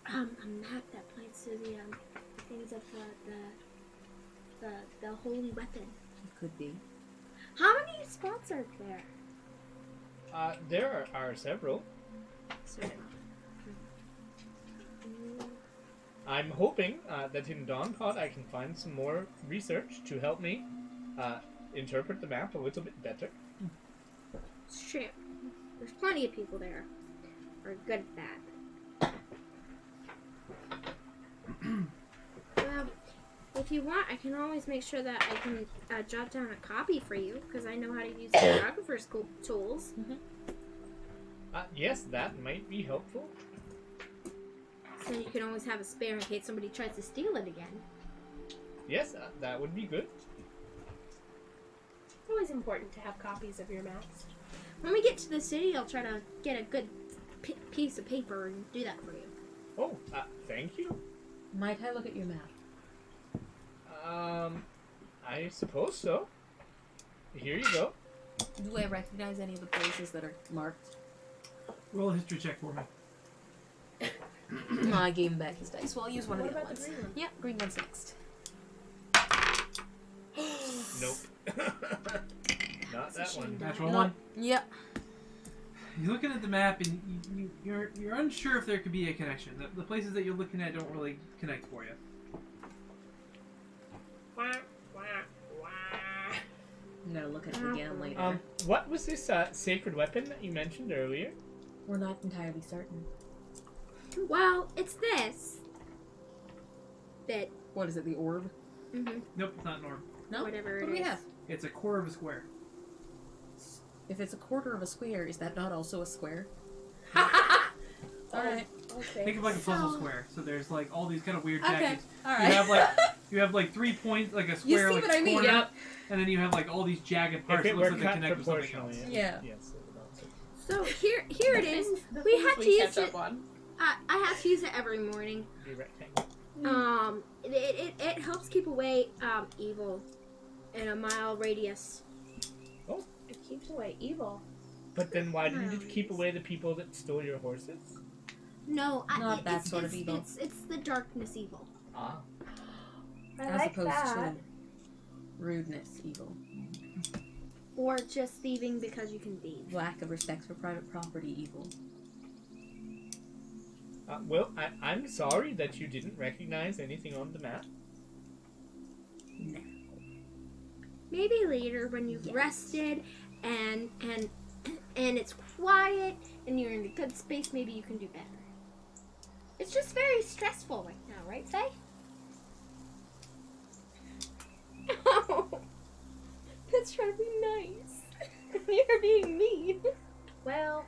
a map that points to the things of the holy weapon? It could be. How many spots are there? There are several. I'm hoping that in Dawnpod I can find some more research to help me interpret the map a little bit better. It's true. There's plenty of people there. Are good at that. Well, if you want, I can always make sure that I can jot down a copy for you, because I know how to use photographer's tools. Yes, that might be helpful. So you can always have a spare in case somebody tries to steal it again. Yes, that would be good. always important to have copies of your maps. When we get to the city, I'll try to get a good piece of paper and do that for you. Oh, thank you. Might I look at your map? I suppose so. Here you go. Do I recognize any of the places that are marked? Roll a history check for me. I gave him back his dice. Well, I'll use one What of the about other the ones. green one? Yeah, green one's next. Nope. Not that one. Natural No. one. Yep. You're looking at the map and you're unsure if there could be a connection. The places that you're looking at don't really connect for you. Wah, wah, wah. I'm gonna look at it again later. What was this sacred weapon that you mentioned earlier? We're not entirely certain. Well, it's this. That. What is it, the orb? Mm-hmm. Nope, it's not an orb. No? Whatever What it do we is. have? It's a quarter of a square. If it's a quarter of a square, is that not also a square? Alright. Okay. Think of like a puzzle So- square. So there's like all these kind of weird Okay. jagged. Alright. You have like 3 points, like a You square, see like what I mean? corner, Yep. and then you have like all these jagged parts If that it looks were like they cut connect with something proportionally. else. Yeah. Yes. It would also. So here it is. The We things have to use catch it. up on. I have to use it every morning. Be rectangle. It helps keep away evil in a mile radius. It keeps away evil. But then why didn't you keep away the people that stole your horses? No, Not that it's, sort of it's- evil. It's the darkness evil. Ah. I As like opposed that. to rudeness, evil. Or just thieving because you can thieve. Lack of respect for private property, evil. Well, I'm sorry that you didn't recognize anything on the map. No. Maybe later when you've Yes. rested and it's quiet and you're in a good space, maybe you can do better. It's just very stressful right now, right, Faye? Oh, that's trying to be nice. You're being mean. Well.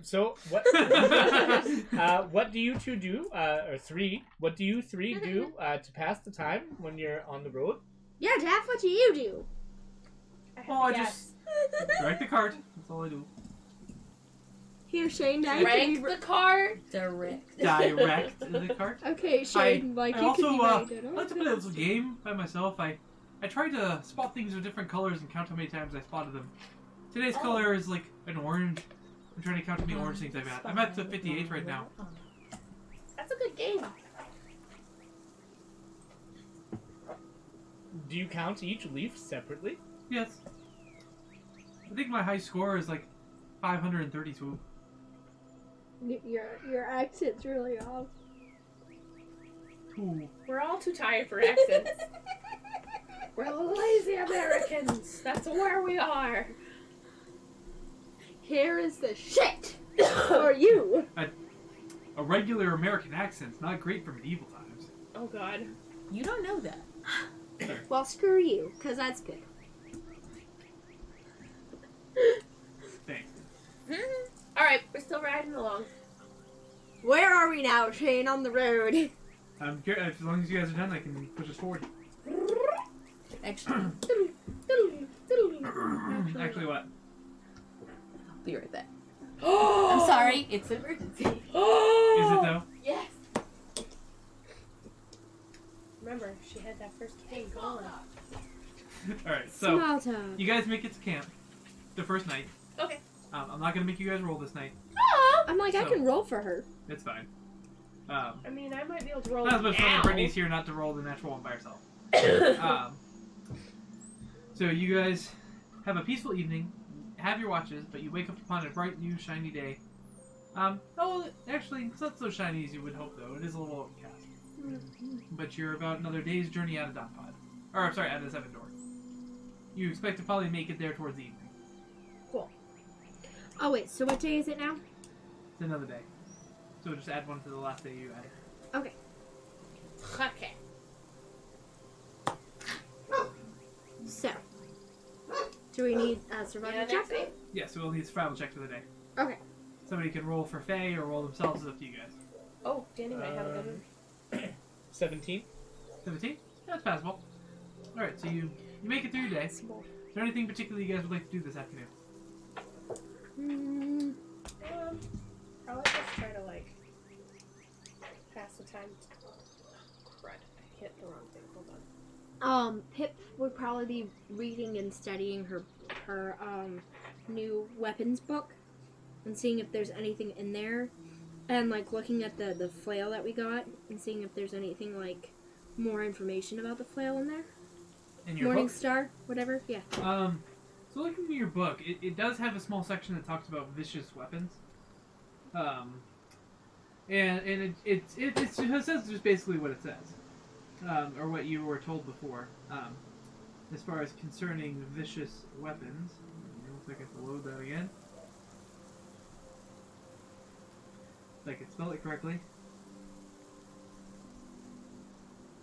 So what? What do you two do? Or three? What do you three do to pass the time when you're on the road? Yeah, Daff, what do you do? Oh, I just direct the cart. That's all I do. Here, Shane, now you can Rank be the card. Direct. Direct the cart. Okay, Shane, like I you also can be rated. I like to play a little game by myself. I try to spot things with different colors and count how many times I spotted them. Today's color is like an orange. I'm trying to count how many orange things I've had. I'm at the 58 right now. That's a good game. Do you count each leaf separately? Yes. I think my high score is like 532. Your accent's really off. Ooh. We're all too tired for accents. We're lazy Americans. That's where we are. Here is the shit for you. A regular American accent's not great for medieval times. Oh God. You don't know that. Well, screw you, because that's good. Thanks. All right, we're still riding along. Where are we now, Shane, on the road? As long as you guys are done, I can push us forward. Actually, Actually, what? I'll be right back. I'm sorry, it's an emergency. Is it though? Yes. Remember, she had that first game going. Alright, so Small talk. you guys make it to camp the first night. Okay. I'm not gonna make you guys roll this night. I'm like, I So- can roll for her. It's fine. I mean, I might be able to roll Not as much fun now. as Brittany's here not to roll the natural one by herself. So you guys have a peaceful evening, have your watches, but you wake up upon a bright, new, shiny day. Actually, it's not so shiny as you would hope, though. It is a little overcast. But you're about another day's journey out of Donpod. Or, I'm sorry, out of Seven Door. You expect to probably make it there towards the evening. Oh, wait, so what day is it now? It's another day. So just add one to the last day you added. Okay. Okay. So, do we need a survival Yeah, check? next day. Yeah, so we'll need a survival check for the day. Okay. Somebody can roll for Faye or roll themselves. It's up to you guys. Oh, Danny might have a good one. 17. 17? That's passable. Alright, so you make it through your day. Is there anything particular you guys would like to do this afternoon? Probably just try to like pass the time. Crud! I hit the wrong thing. Hold on. Pip would probably be reading and studying her new weapons book and seeing if there's anything in there, and like looking at the flail that we got and seeing if there's anything like more information about the flail in there. In your book? Morningstar, whatever. Yeah. So looking at your book, it does have a small section that talks about vicious weapons. And it says just basically what it says. Or what you were told before. As far as concerning vicious weapons. Looks like I have to load that again. If I can spell it correctly.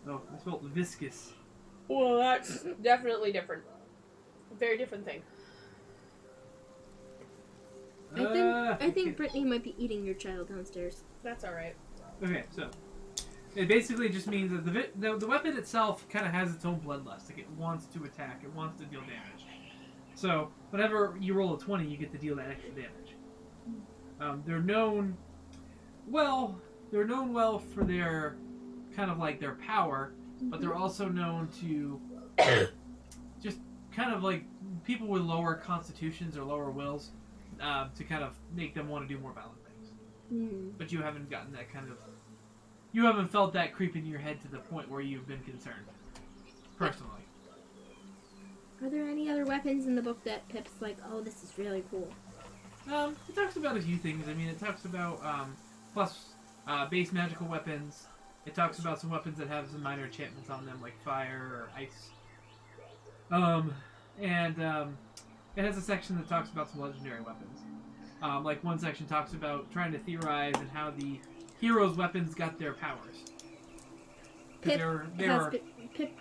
Oh, I spelled viscous. Well, that's definitely different. Very different thing. I think Brittany might be eating your child downstairs. That's all right. Okay, so it basically just means that the weapon itself kind of has its own bloodlust. Like it wants to attack, it wants to deal damage. So whenever you roll a 20, you get to deal that extra damage. They're known well for their kind of like their power, but they're also known to just kind of like people with lower constitutions or lower wills to kind of make them want to do more violent things. But you haven't gotten that kind of... You haven't felt that creep in your head to the point where you've been concerned. Personally. Are there any other weapons in the book that Pip's like, oh, this is really cool? It talks about a few things. I mean, it talks about base magical weapons. It talks about some weapons that have some minor enchantments on them, like fire or ice. It has a section that talks about some legendary weapons. Like one section talks about trying to theorize and how the heroes' weapons got their powers. Pip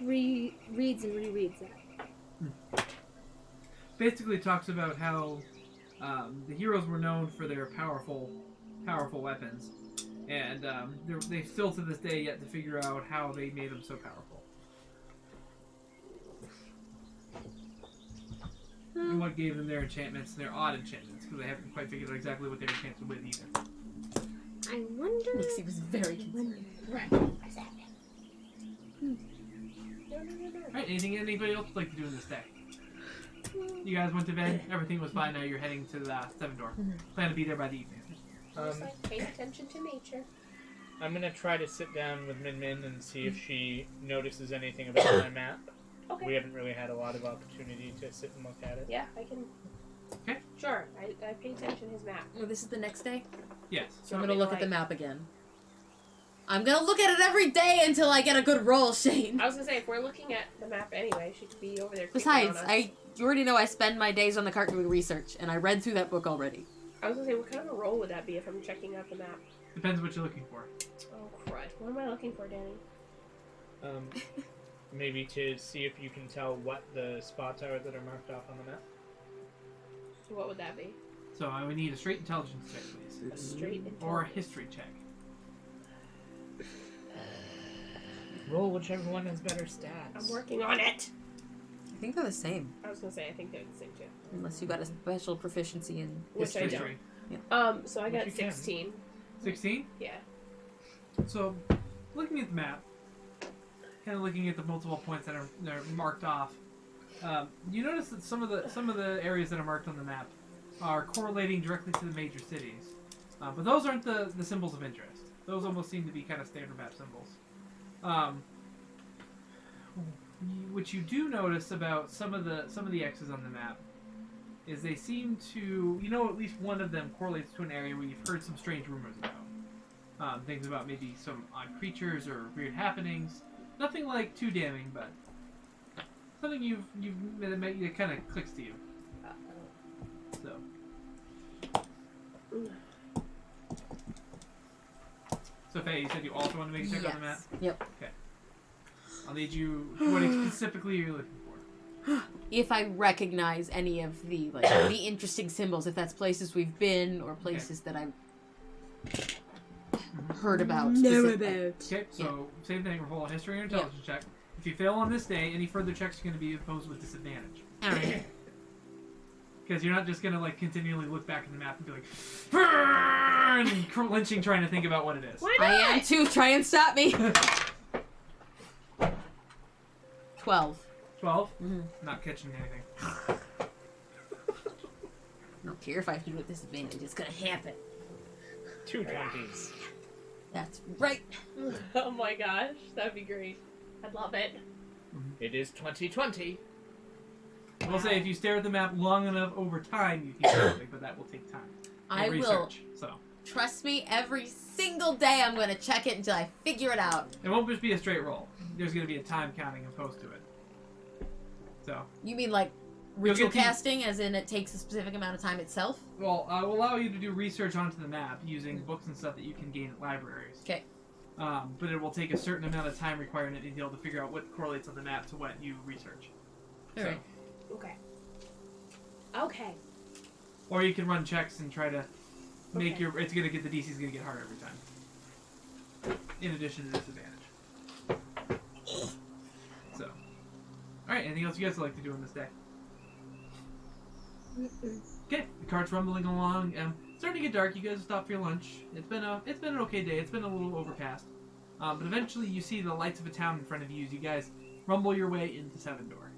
reads and rereads that. Basically talks about how the heroes were known for their powerful weapons. And they still to this day yet to figure out how they made them so powerful. And what gave them their enchantments and their odd enchantments, because they haven't quite figured out exactly what they're enchanted with either. I wonder... Nixie was very concerned. Right. Alright, anything anybody else would like to do in this day? You guys went to bed, everything was fine, now you're heading to the 7th door. Plan to be there by the evening. Just like pay attention to nature. I'm gonna try to sit down with Min Min and see if she notices anything about my map. Okay. We haven't really had a lot of opportunity to sit and look at it. Yeah, I can. Okay. Sure, I pay attention to his map. Oh, this is the next day? Yes. So I'm want gonna me to, look at the like- map again. I'm gonna look at it every day until I get a good roll, Shane. I was gonna say, if we're looking at the map anyway, she could be over there. creeping Besides, on us. you already know I spend my days on the cart doing research, and I read through that book already. I was gonna say, what kind of a roll would that be if I'm checking out the map? Depends what you're looking for. Oh crud! What am I looking for, Danny? Maybe to see if you can tell what the spots are that are marked off on the map. What would that be? So I would need a straight intelligence check, please. A straight Or a history check. Roll whichever one has better stats. I'm working on it. I think they're the same, I was gonna say, I think they're the same too. unless you got a special proficiency in... Which I don't. History. So I got Which you can. 16. 16? Yeah. So, looking at the map, kind of looking at the multiple points that are marked off, you notice that some of the areas that are marked on the map are correlating directly to the major cities, but those aren't the symbols of interest. Those almost seem to be kind of standard map symbols. What you do notice about some of the X's on the map is they seem to, at least one of them correlates to an area where you've heard some strange rumors about. Things about maybe some odd creatures or weird happenings. Nothing like too damning, but something that kind of clicks to you. So Faye, you said you also want to make a check on the map? Yep. Okay. I'll need you. What specifically are you looking for? If I recognize any of the the interesting symbols, if that's places we've been or places that I've heard about. Know specifically. about. Okay, so same thing. Roll a history or intelligence check. If you fail on this day, any further checks are going to be imposed with disadvantage. All right. Because you're not just going to like continually look back at the map and be like, and clenching trying to think about what it is. Why I not? am too. Try and stop me. 12. 12? Mhm. Not catching anything. I don't care if I do it with disadvantage. It's gonna happen. 2 20s. That's right. Oh my gosh, that'd be great. I'd love it. It is 2020. I will say if you stare at the map long enough over time, you can do something, but that will take time. And I will. research. So Trust me, every single day I'm gonna check it until I figure it out. it won't just be a straight roll. There's going to be a time counting opposed to it. So, You mean like You'll ritual get to- casting, as in it takes a specific amount of time itself? well, I will allow you to do research onto the map using books and stuff that you can gain at libraries. Okay. But it will take a certain amount of time requiring it to be able to figure out what correlates on the map to what you research. All right. Okay. Okay. Or you can run checks and try to make Okay. your. It's gonna get the DC's gonna get harder every time. In addition to disadvantage. So, all right. Anything else you guys would like to do on this day? Okay, the cart's rumbling along. It's starting to get dark. You guys stop for your lunch. It's been an okay day. It's been a little overcast, but eventually you see the lights of a town in front of you as you guys rumble your way into Seven Door.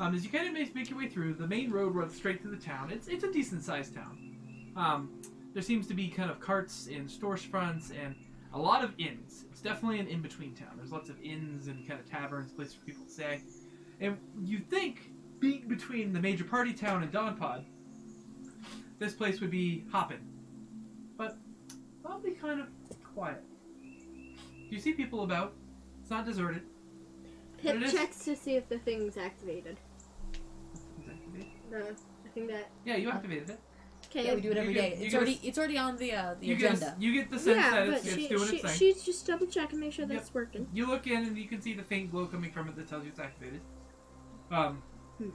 As you kind of make your way through, the main road runs straight through the town. It's a decent sized town. There seems to be kind of carts and storefronts and a lot of inns. It's definitely an in-between town. There's lots of inns and kind of taverns, places for people to stay. And you think, being between the major party town and Dawnpod, this place would be hopping. But probably kind of quiet. You see people about. It's not deserted. Pip But it is- checks to see if the thing's activated. I think that. Yeah, you activated it. Okay. Yeah, we do it every You day. get- you It's get a already it's already on the You agenda. get the sense Yeah, that but it's doing its thing. she's just double checking, make sure that Yep. it's working. You look in and you can see the faint glow coming from it that tells you it's activated.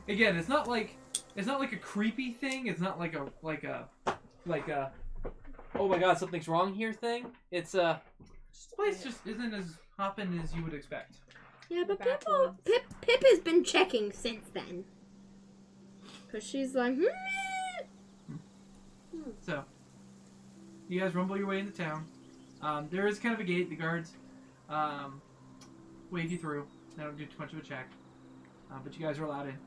Again, it's not like a creepy thing. It's not like a oh my god, something's wrong here thing. It's this place just isn't as hopping as you would expect. Yeah, but Backwoods. Pip has been checking since then. Cause she's like, So, you guys rumble your way into town. There is kind of a gate. The guards wave you through. They don't do too much of a check, but you guys are allowed in.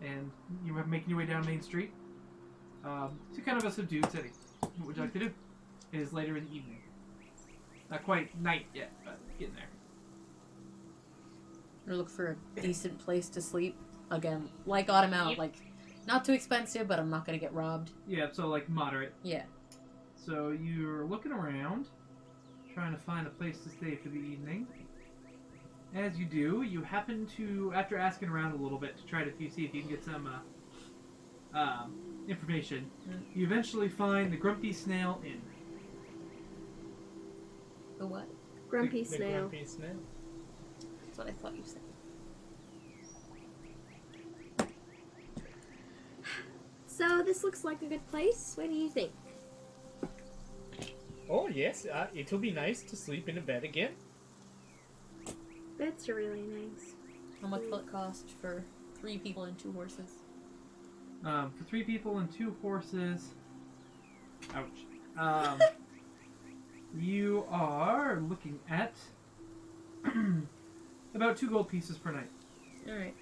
And you're making your way down Main Street to kind of a subdued city. What would you like to do? It is later in the evening. Not quite night yet, but getting there. Or look for a decent place to sleep. Again, like Autumn Out, like not too expensive, but I'm not gonna get robbed. Yeah, so like moderate. Yeah. So you're looking around, trying to find a place to stay for the evening. As you do, you happen to, after asking around a little bit to try to see if you can get some information, you eventually find the Grumpy Snail Inn. The what? grumpy The snail. grumpy snail. That's what I thought you said. So this looks like a good place. What do you think? Oh yes, it'll be nice to sleep in a bed again. Beds are really nice. How much will it cost for 3 people and 2 horses? For 3 people and 2 horses, ouch. You are looking at about 2 gold pieces per night. Alright.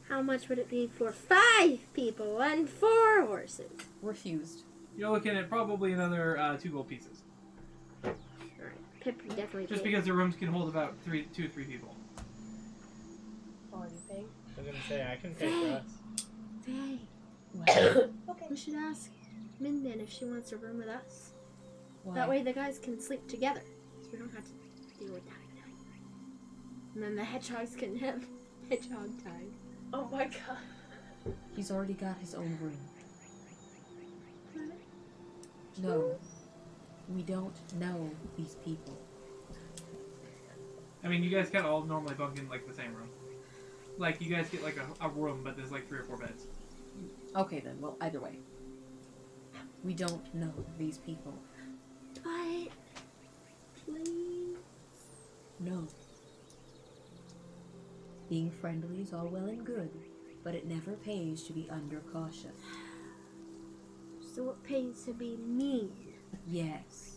How much would it be for 5 people and 4 horses? Refused. You're looking at probably another 2 gold pieces. Alright, Pip would definitely Just pay. because the rooms can hold about 2 or 3 people. Oh, are you paying? I was gonna say I can pay for us. Hey, Okay. we should ask Minden if she wants a room with us. Why? That way the guys can sleep together. So we don't have to deal with that at night. And then the hedgehogs can have hedgehog time. Oh my god. He's already got his own room. No. We don't know these people. I mean, you guys can all normally bunk in like the same room. Like you guys get like a room, but there's like 3 or 4 beds. Okay then, well, either way. We don't know these people. No. Being friendly is all well and good, but it never pays to be undercautious. So it pays to be mean. Yes.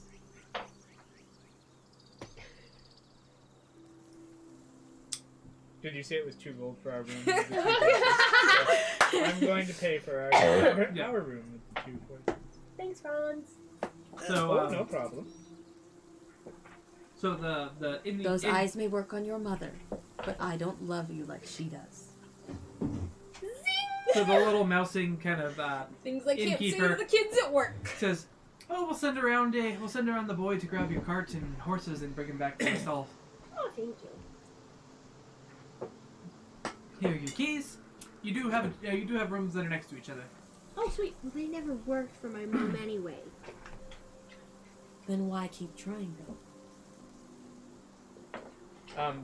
Did you say it was 2 gold for our room? I'm going to pay for our room with the 2 points. Thanks, Franz. So, no problem. So the in the Those in, eyes may work on your mother, but I don't love you like she does. so the little mousing kind of Things I can't say Innkeeper. to the kids at work. says, "Oh, we'll send around the boy to grab your carts and horses and bring him back to the stall. Oh, thank you. Here are your keys. You do have rooms that are next to each other. Oh, sweet. Well, they never worked for my mom anyway. Then why keep trying though?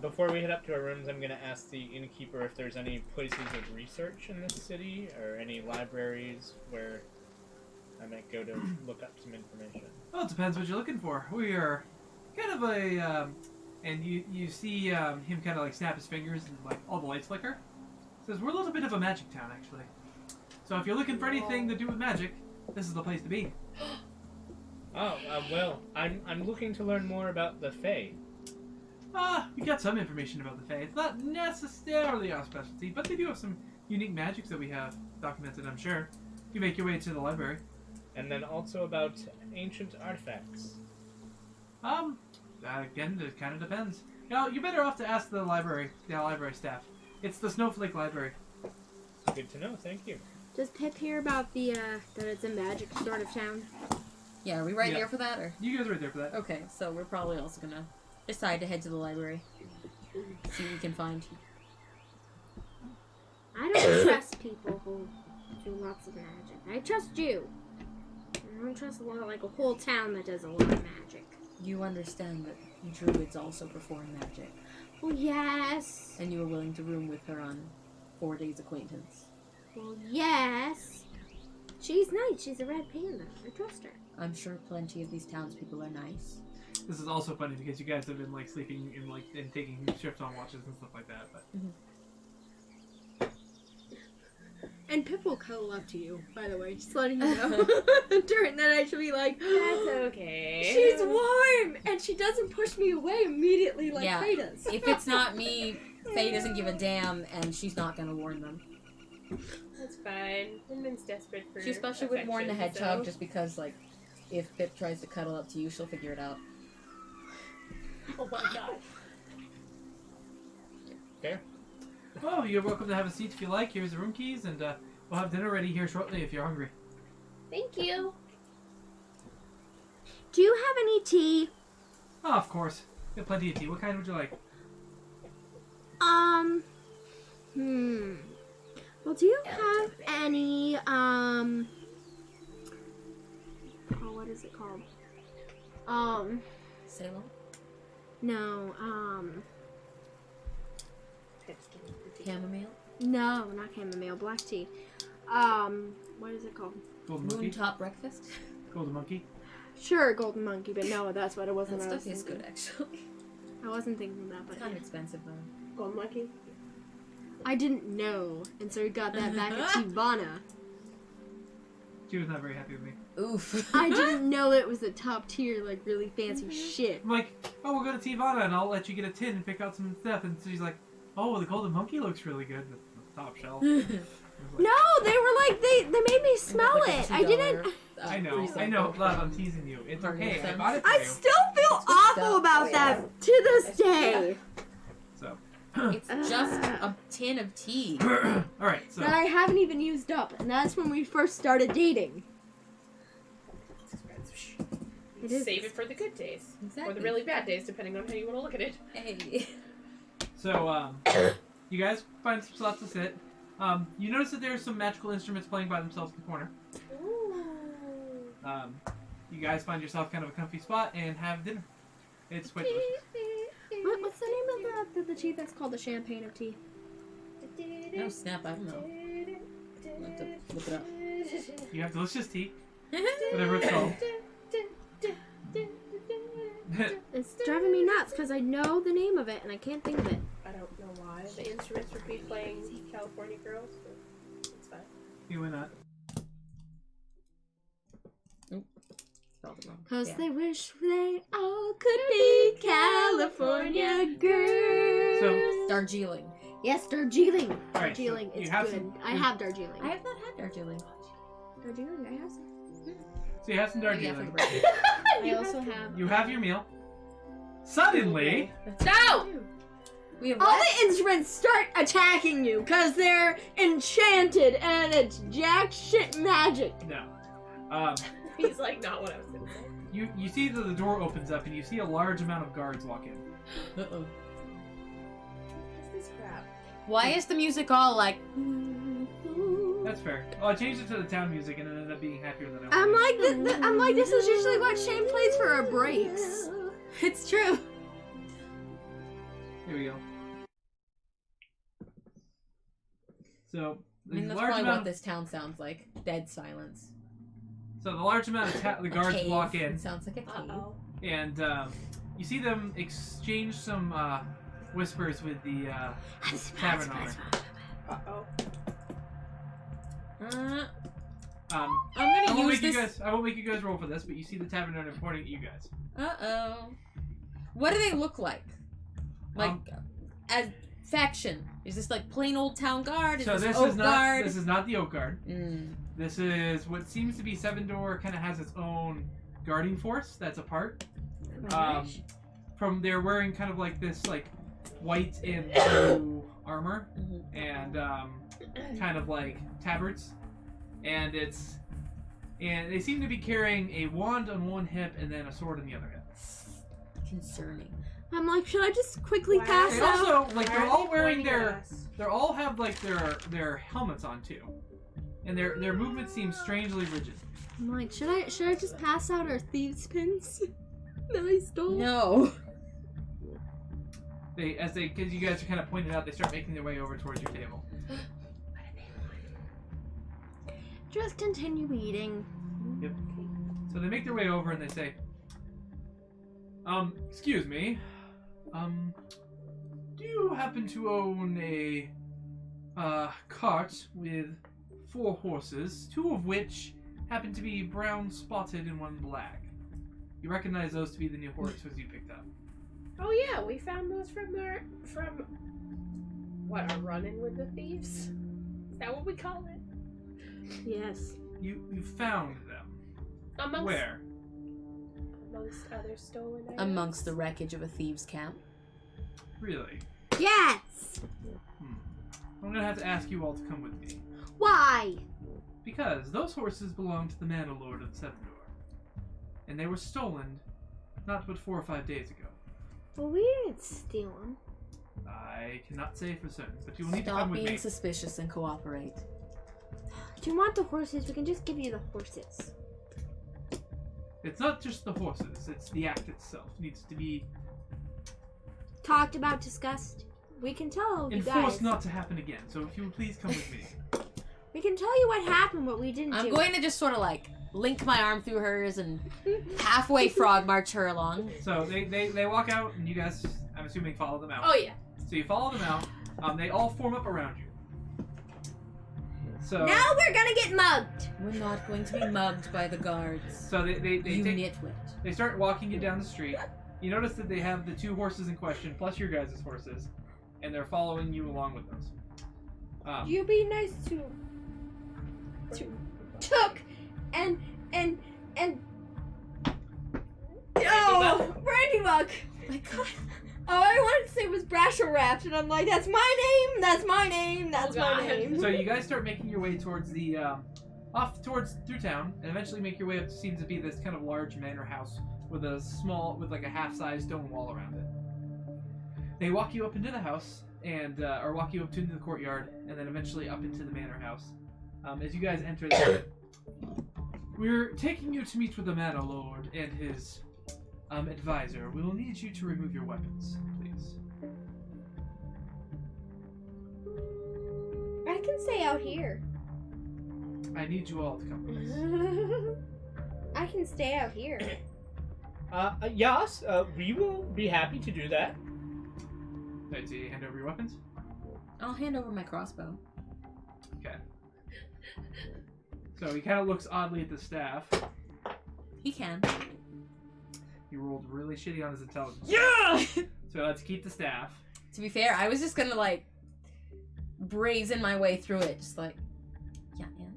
Before we head up to our rooms, I'm going to ask the innkeeper if there's any places of research in this city or any libraries where I might go to look up some information. Well, it depends what you're looking for. We are kind of a and you see him kind of like snap his fingers and like all the lights flicker. Says we're a little bit of a magic town actually. So if you're looking for anything to do with magic, this is the place to be. Oh, well, I'm looking to learn more about the Fae. We got some information about the Fae. It's not necessarily our specialty, but they do have some unique magics that we have documented, I'm sure. You make your way to the library. And then also about ancient artifacts. Again, it kind of depends. You know, you're better off to ask the library staff. It's the Snowflake Library. Good to know, thank you. Does Pip hear about the, that it's a magic sort of town? Yeah, are we right Yeah. there for that, or? You guys are right there for that. Okay, so we're probably also gonna decide to head to the library. See what we can find. I don't trust people who do lots of magic. I trust you. I don't trust like a whole town that does a lot of magic. You understand that druids also perform magic, Well, yes. and you were willing to room with her on 4 days acquaintance. Well, yes. She's nice. She's a red panda. I trust her. I'm sure plenty of these townspeople are nice. This is also funny because you guys have been like sleeping in like and taking shifts on watches and stuff like that. But And Pip will cuddle up to you, by the way. Just letting you know. During that, I should be like, That's okay. she's warm! And she doesn't push me away immediately like Yeah. Faye does. If it's not me, Faye doesn't give a damn, and she's not gonna warn them. That's fine. Woman's desperate for She especially would warn the affection, hedgehog so- just because, like, if Pip tries to cuddle up to you, she'll figure it out. Oh my god. Fair? oh, you're welcome to have a seat if you like. Here's the room keys, and we'll have dinner ready here shortly if you're hungry. Thank you. Do you have any tea? Oh, of course. We have plenty of tea. What kind would you like? Well, do you have any, what is it called? Salem? No, Chamomile? no, not chamomile, black tea. What is it called? Golden monkey. Moontop breakfast? Golden monkey. Sure, golden monkey, but no, that's what it wasn't. That I was stuff is thinking. good, actually. I wasn't thinking of that, but Kind of expensive, though. Golden monkey. I didn't know, and so we got that back at Tivana. She was not very happy with me. Oof. I didn't know it was a top tier, like really fancy shit. I'm like, oh, we'll go to Tivana and I'll let you get a tin and pick out some stuff. And she's like, oh, the golden monkey looks really good. The top shelf. I was like, No, they were like they made me smell Like a it. I didn't. $2, I know, free I know, sample love, from- I'm teasing you. It's Party okay. I Sense. bought it for I you. still feel It's good awful stuff. about that to this day. So, It's just a tin of tea. all right. So, That I haven't even used up, and that's when we first started dating. It's expensive. It is. Save it for the good days. Exactly. Or the really bad days, depending on how you want to look at it. Hey. you guys find some spots to sit. You notice that there's some magical instruments playing by themselves in the corner. Ooh. You guys find yourself kind of a comfy spot and have dinner. It's quite delicious. What's the name of the tea that's called the champagne of tea? No, snap, I don't know. I'll have to look it up. You have delicious tea, whatever it's called. It's driving me nuts because I know the name of it and I can't think of it. I don't know why. The instruments would be playing California Girls, but it's fine. You went not. Spelled it wrong. Because Yeah. they wish they all could be California girls. So- Darjeeling. Yes, Darjeeling. All right, so Darjeeling, you it's have good. some- I have Darjeeling. I have not had Darjeeling. Darjeeling, I have some. So you have some Maybe after Darjeeling. the break. I also have. You have your meal. Suddenly, No! We have All what? the instruments start attacking you because they're enchanted and it's jack shit magic. no. Um, He's like, not what I was gonna say. you see that the door opens up and you see a large amount of guards walk in. Uh-oh. What's this crap? Why is the music all like? That's fair. Well, I changed it to the town music and it ended up being happier than I I'm wanted. like, this is usually what Shane plays for our breaks. It's true. Here we go. So I mean, the that's large probably amount. what this town sounds like. Dead silence. So the large amount of the guards Cave. walk in, It sounds like a cave. Uh-oh. and you see them exchange some whispers with the tavern owner. Uh-oh. I'm I gonna won't use make this. I won't make you guys roll for this, but you see the tavern owner pointing at you guys. Uh-oh. What do they look like? Like, as faction? Is this like plain old town guard? Is So this this Oak is not Guard? this is not the Oak Guard. Mm. This is what seems to be Seven Door. Kind of has its own guarding force that's apart. From they're wearing kind of like this like white and blue armor Mhm. and kind of like tabards, and they seem to be carrying a wand on one hip and then a sword on the other hip. Concerning. I'm like, should I just quickly Wow. pass They out? also like Why they're are all they wearing pointing at their us? they all have like their helmets on too, and their movement seems strangely rigid. I'm like, should I just pass out our thieves' pins that I stole? No. Because you guys are kind of pointed out, they start making their way over towards your table. Just continue eating. So they make their way over and they say, excuse me, do you happen to own a, cart with 4 horses, 2 of which happen to be brown spotted and 1 black? You recognize those to be the new horses you picked up. Oh yeah, we found those from what, a run-in with the thieves? Is that what we call it? Yes. You found them. Amongst Where? Amongst other stolen items. Amongst the wreckage of a thieves' camp. Really? Yes. I'm gonna have to ask you all to come with me. Why? Because those horses belong to the Manor Lord of Seven Door. And they were stolen not but 4 or 5 days ago. Well, we didn't steal them. I cannot say for certain, but you will need to Stop come with being me. suspicious and cooperate. Do you want the horses? We can just give you the horses. It's not just the horses, it's the act itself. It needs to be Talked about, discussed. We can tell you enforced guys. not to happen again. So if you would please come with me. We can tell you what happened, what we didn't I'm do. going to just sort of like link my arm through hers and halfway frog march her along. So they walk out and you guys, I'm assuming, follow them out. Oh yeah. So you follow them out. They all form up around you. So Now we're gonna get mugged. We're not going to be mugged by the guards. so they You take, nitwit. they start walking you down the street. You notice that they have the 2 horses in question, plus your guys' horses, and they're following you along with those. You be nice to Took and Brandy Buck. My God. All I wanted to say was Brasher Wrapped, and I'm like, that's my name, that's my name, that's Oh, my God. name. So you guys start making your way towards the off towards through town, and eventually make your way up to seems to be this kind of large manor house with like a half-sized stone wall around it. They walk you up into the house and or walk you up into the courtyard, and then eventually up into the manor house. As you guys enter, we're taking you to meet with the manor lord and his advisor. We will need you to remove your weapons, please. I can stay out here. I need you all to come with us. I can stay out here. Yes, we will be happy to do that. Right, so you hand over your weapons? I'll hand over my crossbow. Okay. So he kind of looks oddly at the staff. He can. He rolled really shitty on his intelligence. Yeah! So let's keep the staff. To be fair, I was just gonna, like, brazen my way through it. Just like, yeah, and?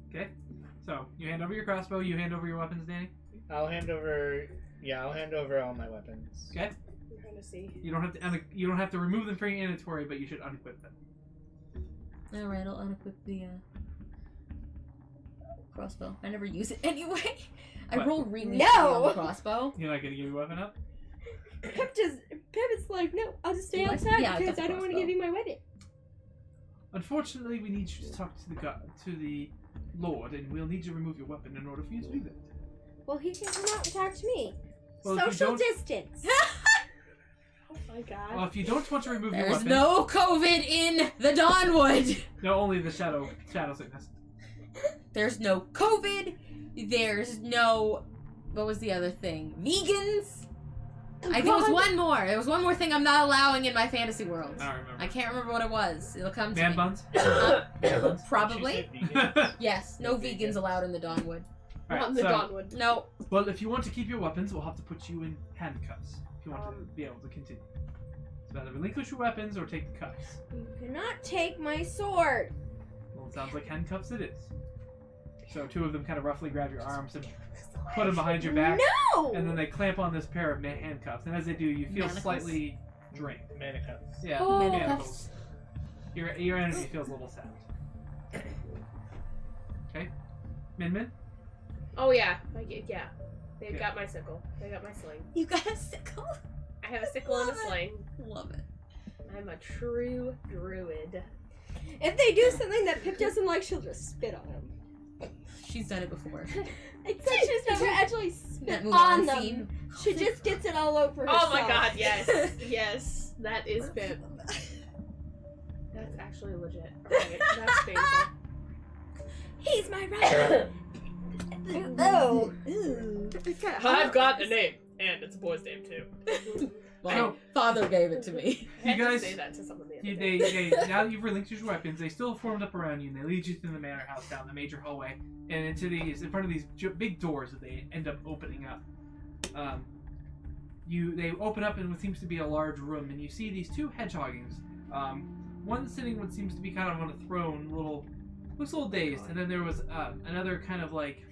Okay. So you hand over your crossbow. You hand over your weapons, Danny. I'll hand over all my weapons. Okay. I'm trying to see. You don't have to remove them from your inventory, but you should unequip them. Alright, I'll unequip the, crossbow. I never use it anyway. I What? roll really No! shitty on the crossbow. You're not gonna give your weapon up? Pip is like, no, I'll just stay Yeah, outside yeah, I because got I the don't want to crossbow. give you my weapon. Unfortunately, we need you to talk to the Lord, and we'll need you to remove your weapon in order for you to do that. Well, he can come out and talk to me. Well, if you Social don't- distance. Oh my god. Well, if you don't want to remove your There's weapon, no COVID in the Dawnwood! no, only the shadow sickness. There's no COVID. There's no... What was the other thing? Vegans? I think it was one more. There was one more thing I'm not allowing in my fantasy world. I don't remember. I can't remember what it was. It'll come to Man me. buns. Uh, Man buns. Probably. Did she say vegan? Yes. No vegans allowed in the Dawnwood. Not in Alright, the so, Dawnwood. No. well, if you want to keep your weapons, we'll have to put you in handcuffs if you want to be able to continue. So either relinquish your weapons or take the cuffs. You cannot take my sword. Well, it sounds like handcuffs it is. So two of them kind of roughly grab your arms and put them behind your back, No! and then they clamp on this pair of handcuffs. And as they do, you feel Manacles? slightly drained. Manacles. Yeah, Oh. manacles. Your enemy feels a little sad. Okay, Min Min. Oh yeah. Yeah. They've Yeah. got my sickle. They got my sling. You got a sickle? I have a sickle and a Love it. sling. Love it. I'm a true druid. If they do something that Pip doesn't like, she'll just spit on them. She's done it before. Except she's never actually That spit Mulan on them. scene. She just gets it all over herself. Oh my god, yes. Yes. That is Pip. That's actually legit. Alright, that's painful. He's my right. Oh. I've got a name. And it's a boy's name too. My So- father gave it to me. I had You to guys- say that to someone the other You, day. they now that you've relinquished your weapons, they still formed up around you, and they lead you through the manor house down the major hallway and into these in front of these big doors that they end up opening up. They open up in what seems to be a large room, and you see these two hedgehoggings. One sitting what seems to be kind of on a throne, looks a little dazed, and then there was another kind of like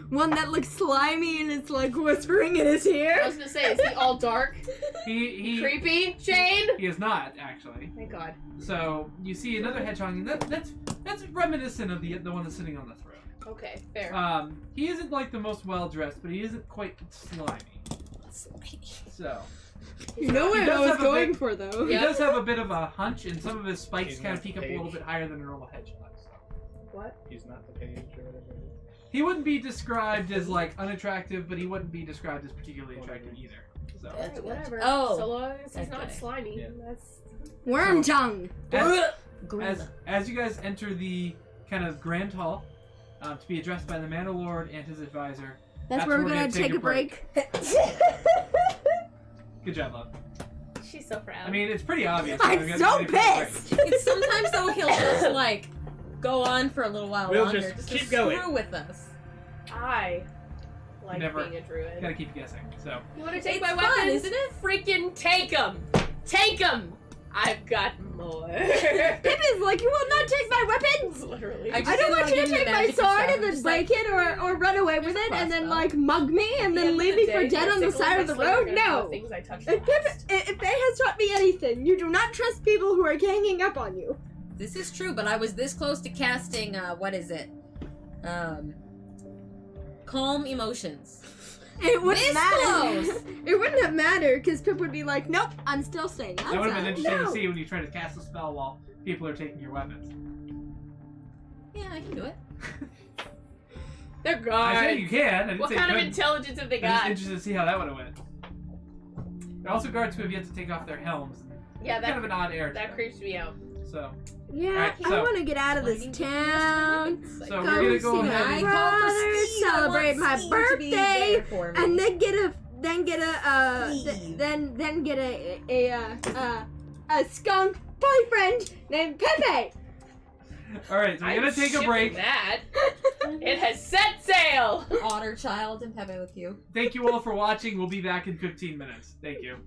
One that looks slimy and it's like whispering in his ear. I was gonna say, is he all dark? he Creepy? Shane? he is not actually. Thank god. So you see another hedgehog, and that's reminiscent of the one that's sitting on the throne. Okay, fair. He isn't like the most well dressed, but he isn't quite slimy. So You know He what does I was have a going bit- for though. he Yeah. does have a bit of a hunch, and some of his spikes He's kind of not peek up a little page. bit higher than a normal hedgehog. So. What? He's not the page or whatever. He wouldn't be described as like unattractive, but he wouldn't be described as particularly attractive either. So Alright, whatever. Oh. So long as he's not Okay. slimy, Yeah. that's... Worm tongue. as you guys enter the kind of grand hall to be addressed by the Manor Lord and his advisor. That's where we're gonna take a break. Good job, love. She's so proud. I mean, it's pretty obvious. I'm We're so gonna take a break. pissed. It's sometimes though he'll just like go on for a little while We'll longer just to keep going. screw with us. I like Never- being a druid. Gotta keep guessing. So You want to take It's my fun, weapons? isn't it? Freaking take them! Take them! I've got more. Pip is like, you will not take my weapons. Literally. I I don't want you to Just take my magic sword stuff. and then Just break like, it or run away with here's it a and then crossbow. like mug me and At then the leave end me the for day, dead my on the sickle side and of the my sling are road. gonna No. be the Things I touch If Faye has taught me anything, you do not trust people who are ganging up on you. This is true, but I was this close to casting what is it? Calm emotions. It wouldn't This matter. close. It wouldn't have mattered because Pip would be like, nope, I'm still staying that would have been outside. interesting No. to see when you try to cast a spell while people are taking your weapons. Yeah, I can do it. They're I guards. said you can. I didn't What say kind of couldn't. intelligence have they I'm just got? interested to see how that would have went. They're also guards who have yet to take off their helms. Yeah, Kind of that an odd air. to that them. creeps me out. So, Yeah, Alright, I so- want to get out of this town. so Go we're gonna see go my ahead. I And, call for brothers, Steve. I celebrate want my Steve to be birthday, there for me. and then get a Steve. then get a skunk boyfriend named Pepe. all right, so we're gonna take a break. That it has set sail. Otter child and Pepe with you. Thank you all for watching. We'll be back in 15 minutes. Thank you.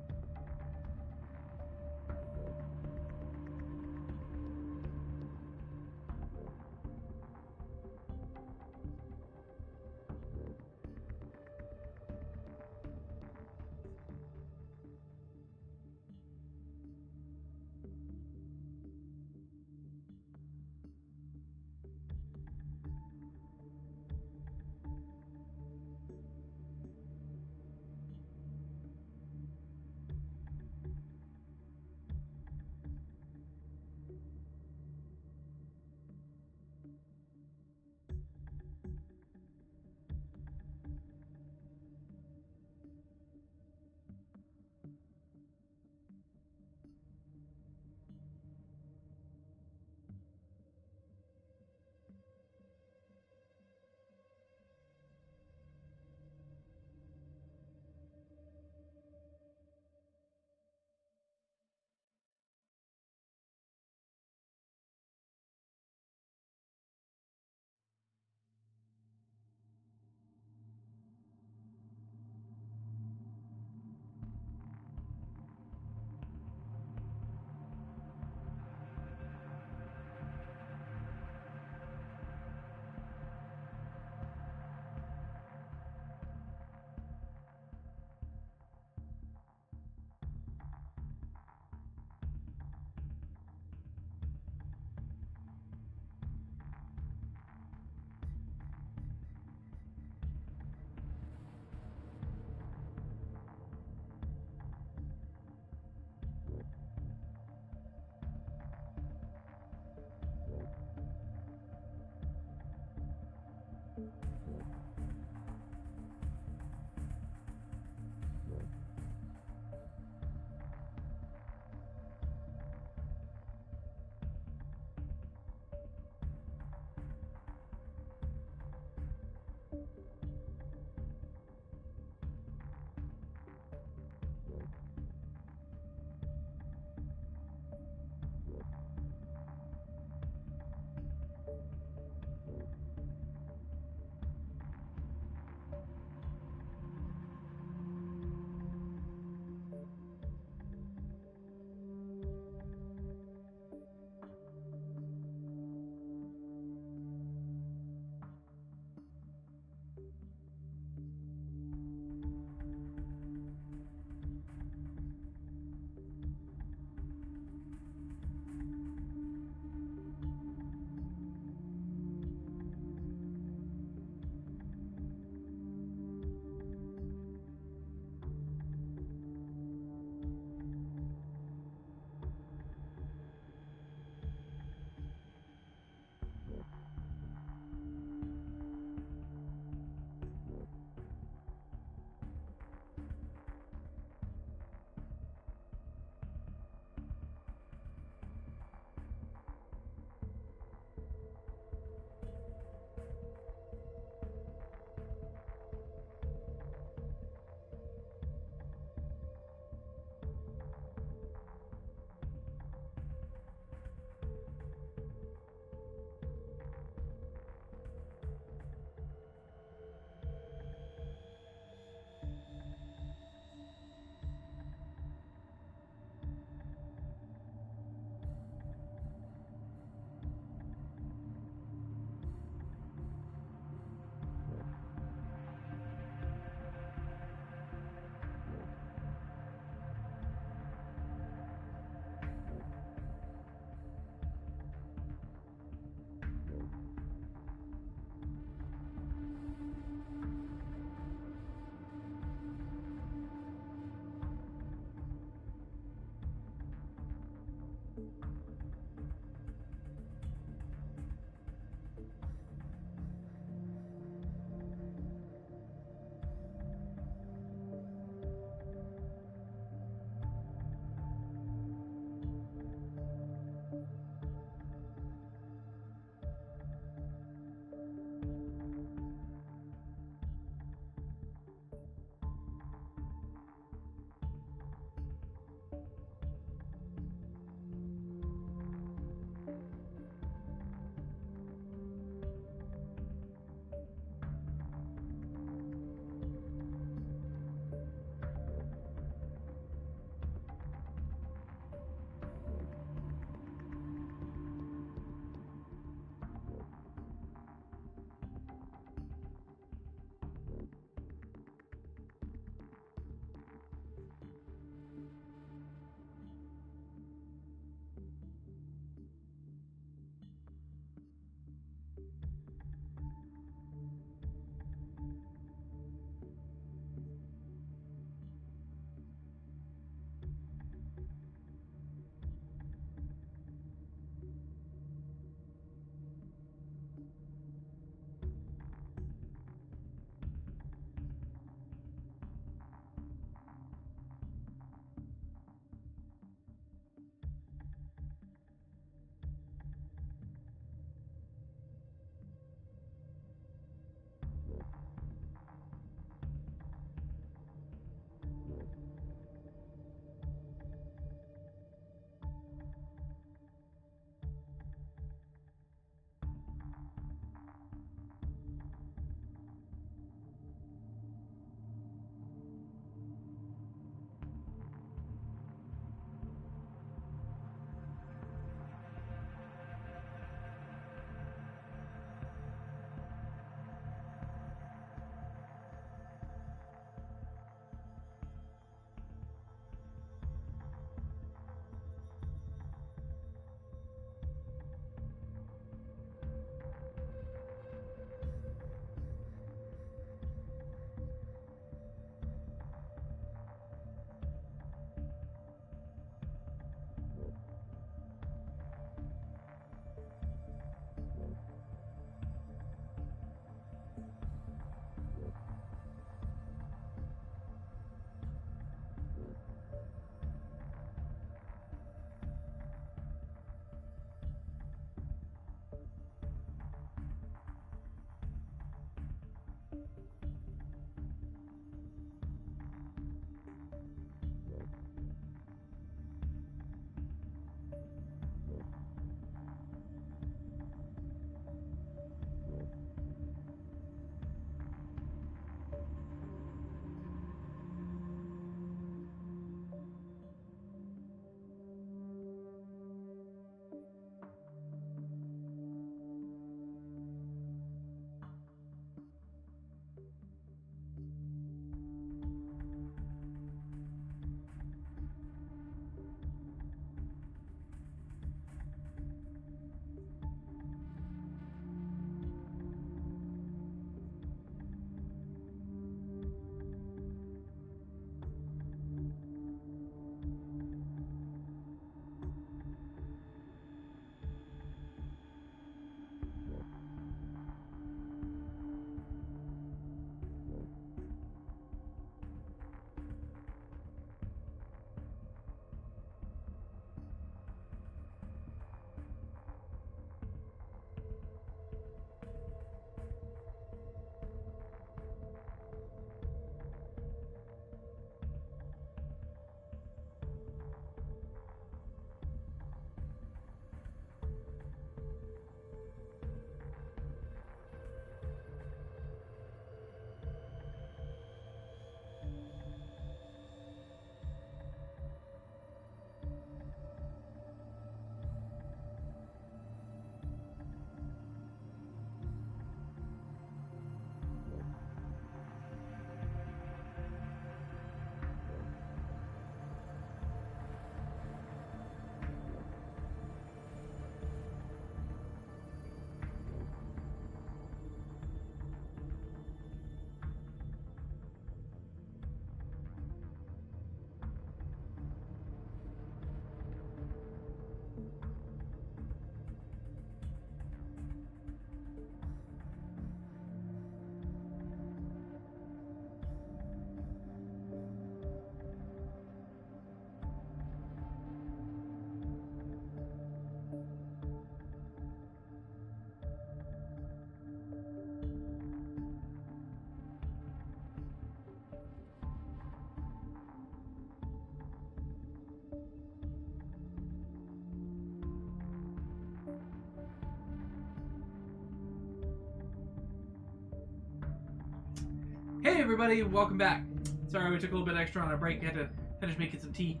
Hey everybody, welcome back. Sorry we took a little bit extra on our break. Had to finish making some tea.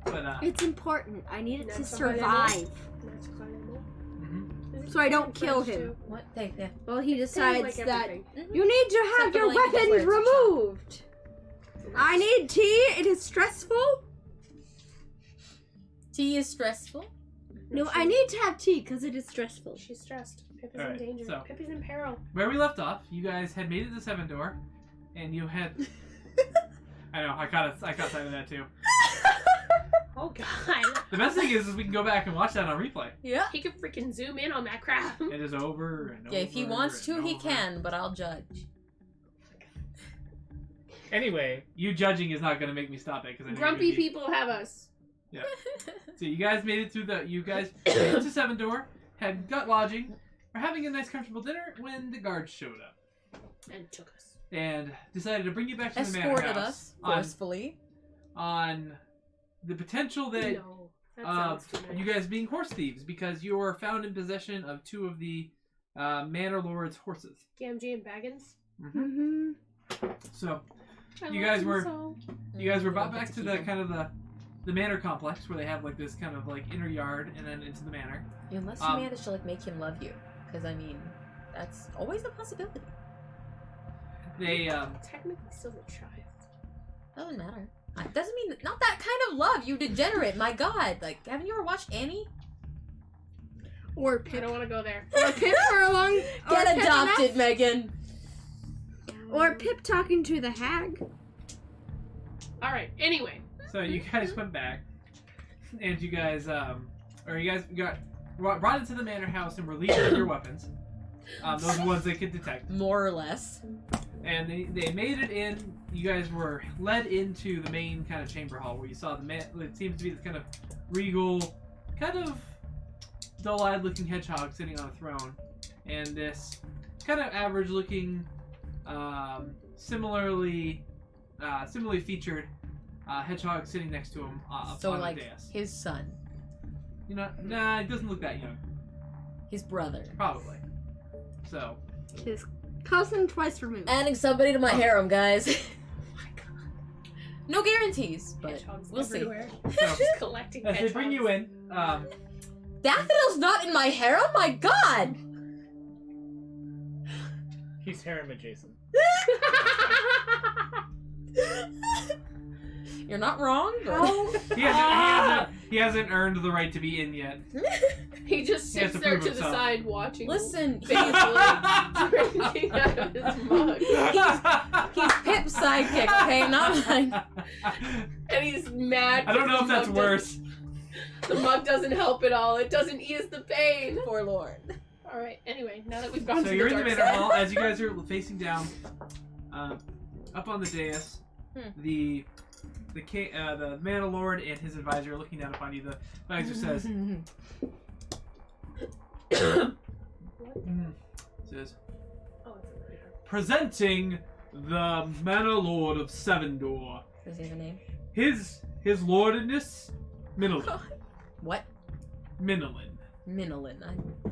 But It's important. I need it to Next survive. So I don't kill him. What? Take that. Well, he decides Like that everything. you need to have Except your for language weapons words, removed. I need tea. It is stressful. Tea is stressful. No, I need to have tea because it is stressful. She's stressed. Pip is Alright, in danger. so- Pip is in peril. where we left off, you guys had made it to Seven Door, and you had. I know, I caught sight of that too. Oh god. The best thing is we can go back and watch that on replay. Yeah. He could freaking zoom in on that crap. It is over and over. Yeah, if he wants to, and he over. can, but I'll judge. Anyway, You judging is not going to make me stop it because Grumpy people have us. So you guys made it through the. You guys made it to Seven Door, had got lodging, were having a nice, comfortable dinner when the guards showed up And took us. and decided to bring you back to the manor Escorted house us forcefully. on the potential that No. That sounds too nice. you guys being horse thieves because you were found in possession of two of the manor lord's horses. Gamgee and Baggins. Mm-hmm. Mm-hmm. So I You love guys them were- so. you guys were Mm, brought don't back get to keep the them. kind of the manor complex where they have like this kind of like inner yard and then into the manor. Unless you manage to like make him love you, because I mean, that's always a possibility. They Technically still a child. Doesn't matter. Doesn't mean not that kind of love. You degenerate. My God, like, haven't you ever watched Annie? Or I Pip. don't want to go there. Or Pip for a long. or Get Pip adopted, enough- Megan. Or Pip talking to the hag. Alright, anyway. So you guys went back, and you guys got brought into the manor house and were leaving with your weapons. Those are ones they could detect. More or less. And they made it in. You guys were led into the main kind of chamber hall where you saw the man. It seems to be this kind of regal, kind of dull-eyed looking hedgehog sitting on a throne, and this kind of average-looking, similarly featured hedgehog sitting next to him So, on like, the dais. his son, You know, nah, it doesn't look that young. his brother. Probably. So, His cousin twice removed. Adding somebody to my harem, guys. No guarantees, but Hedgehogs we'll see. everywhere. so Just collecting as they bring you in, Daffodil's not in my harem? My God! he's harem adjacent. You're not wrong, but... he hasn't earned the right to be in yet. He just He has sits to there prove to the himself. side watching. Listen, Basically drinking out of his mug. he's Pip's sidekick, okay? Not mine. And he's mad. I don't know if because that's the mug worse. The mug doesn't help at all. It doesn't ease the pain. Forlorn. Alright, anyway, now that we've gone So to you're the in the dark manor side. hall as you guys are facing down, up on the dais. The manor lord and his advisor are looking down upon you. The advisor says, says, Oh, it's over here. presenting the manor lord of Seven Door. Does he have a name? His lordiness, Minolin. What? Minolin, Minolin.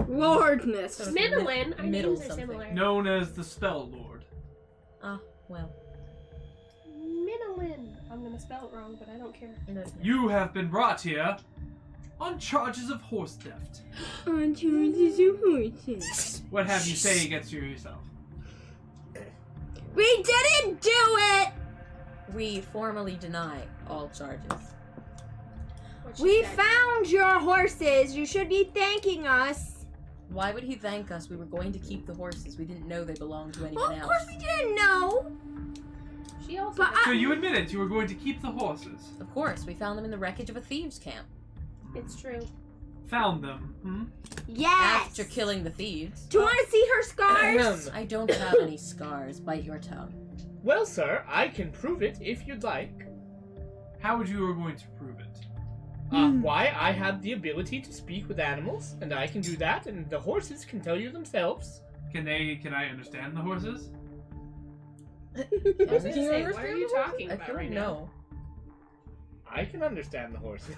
Lordness. So- Minolin. Our Middle names are something. similar. known as the Spell Lord. Well. Minolin. I'm gonna spell it wrong, but I don't care. No. You have been brought here on charges of horse theft. On charges of horses. What have you say against yourself? We didn't do it! We formally deny all charges. What she We said. found your horses. You should be thanking us. Why would he thank us? We were going to keep the horses. We didn't know they belonged to Well, anyone of else. course we didn't know. She also. But So you admitted you were going to keep the horses. Of course, we found them in the wreckage of a thieves' camp. It's true. Found them. Hmm? Yes. After killing the thieves. Do you want to see her scars? I don't have any scars. Bite your tongue. Well, sir, I can prove it if you'd like. How would you were going to prove it? Why? I have the ability to speak with animals, and I can do that, and the horses can tell you themselves. Can I understand the horses? I was gonna Can you say, what are understand you the horse? talking I about feel right like now? no. I can understand the horses.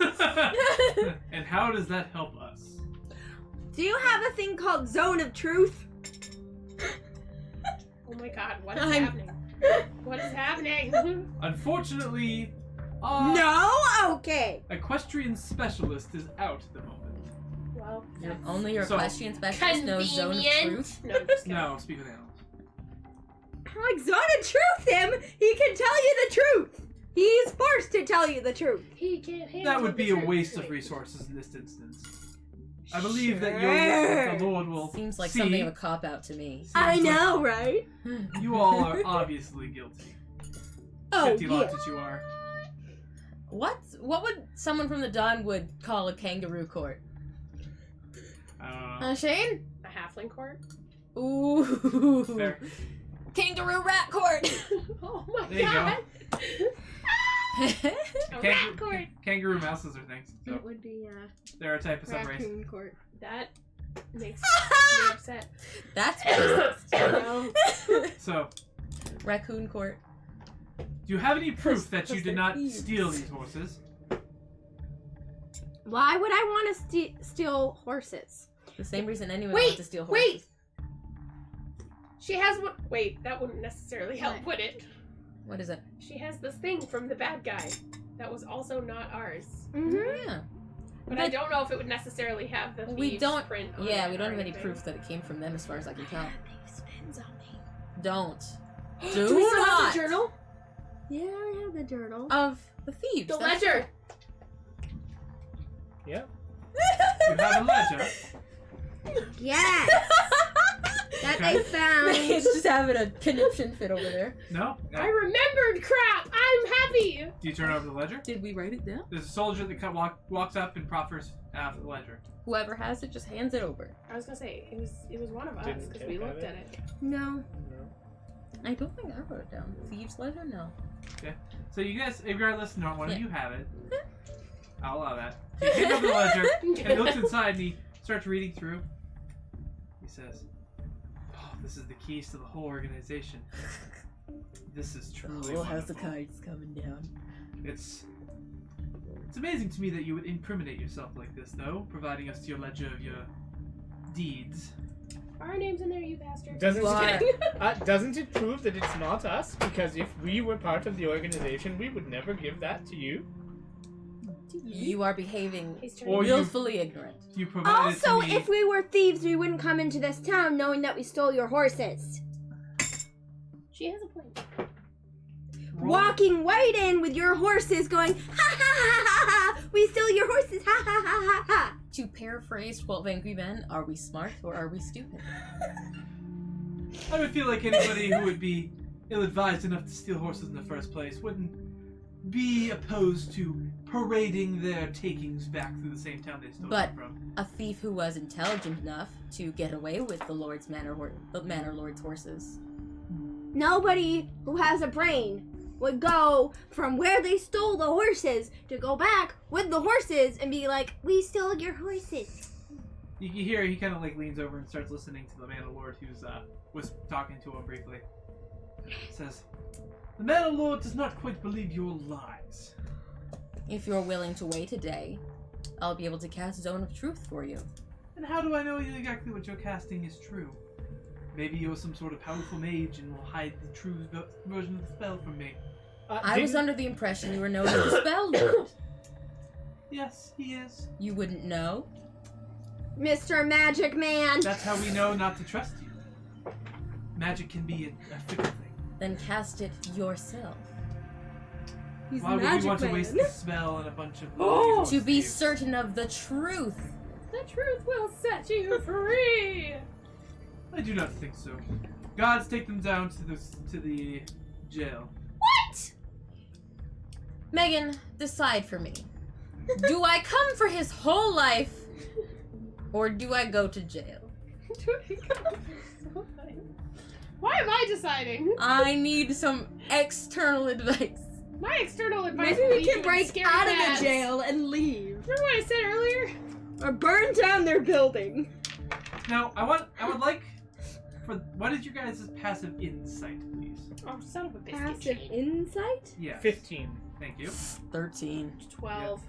And how does that help us? Do you have a thing called Zone of Truth? Oh my god, what is I'm- happening? What is happening? Unfortunately, No? Okay. equestrian specialist is out at the moment. Well, Only your So- equestrian specialist knows Zone of Truth. No, I'm just kidding. No, speak with animals. Like Zone of Truth him, he can tell you the truth. He's forced to tell you the truth. He can't handle That would be the a truth. waste of Wait. resources in this instance. I believe that Sure. the Lord will Seems like see. something of a cop out to me. I Seems like know, right? You all are obviously guilty. Oh, 50 yeah. lots that you are. What would someone from the Dawnwood call a kangaroo court? Shane? A halfling court? Ooh. Fair. Kangaroo rat court. Oh my There you go. god! A Kangaroo- rat court! Kangaroo mouses are things. So It would be they're a type of subrace. raccoon court. That makes me upset. That's racist. So, Raccoon court. do you have any proof that you Because did they're not thieves. steal these horses? Why would I want to steal horses? The same reason anyone Wait, wants to steal horses. wait! She has one. Wait, that wouldn't necessarily help, What? would it? What is it? She has this thing from the bad guy that was also not ours. Mm-hmm. Yeah. But I don't know if it would necessarily have the We thieves' don't- print on Yeah, it we don't or have any anything. proof that it came from them as far as I can tell. Spins on me. Don't. Do we still have not. the journal? Yeah, I have the journal. Of the thieves. The that's ledger! Yeah. You have a ledger. Yes! That Okay. they found. He's just having a conniption fit over there. No? I remembered! Crap! I'm happy! Do you turn over the ledger? Did we write it down? There's a soldier that walks up and proffers the ledger. Whoever has it just hands it over. I was gonna say, it was one of us, Didn't because Kay we have looked it? at it. No. I don't think I wrote it down. Thieves ledger? No. So you guys, regardless, not one Yeah. of you have it. I'll allow that. So you pick up the ledger, and he looks inside and he starts reading through. He says, "Oh, this is the keys to the whole organization. This is truly wonderful. cards coming down. It's amazing to me that you would incriminate yourself like this, though, providing us your ledger of your deeds. Our name's in there, you bastard. Doesn't You are. doesn't it prove that it's not us? Because if we were part of the organization, we would never give that to you. You are behaving He's turning. Or you- willfully ignorant. You provided Also, to me. if we were thieves, we wouldn't come into this town knowing that we stole your horses. She has a point. roll- Walking right in with your horses going, ha ha ha ha ha, we stole your horses, ha ha ha ha ha. To paraphrase 12 Angry Men, are we smart or are we stupid? I would feel like anybody who would be ill-advised enough to steal horses in the first place wouldn't be opposed to parading their takings back through the same town they stole But- them from. A thief who was intelligent enough to get away with the Lord's Manor Lord's horses. Nobody who has a brain would go from where they stole the horses to go back with the horses and be like, we stole your horses. You hear he kind of like leans over and starts listening to the man of Lord who's was talking to him briefly. Says, "The man of Lord does not quite believe your lies." If you're willing to wait a day, I'll be able to cast Zone of Truth for you. And how do I know exactly what you're casting is true? Maybe you're some sort of powerful mage and will hide the true version of the spell from me. I was under the impression you were known as the Spell Lord. Yes, he is. You wouldn't know? Mr. Magic Man. That's how we know not to trust you. Magic can be a fickle thing. Then cast it yourself. He's Why would Magic you want Man. to waste the spell on a bunch of... Oh! To be thieves? certain of the truth. The truth will set you free! I do not think so. Gods, take them down to the jail. What? Megan, decide for me. Do I come for his whole life, or do I go to jail? Why am I deciding? I need some external advice. My external advice Maybe would we be can to break scare out cats. of the jail and leave. Remember what I said earlier? Or burn down their building. Now, I would like... What is your guys' passive insight, please? Oh, son of a biscuit. Passive chain. insight? Yeah. 15. Thank you. 13. 12.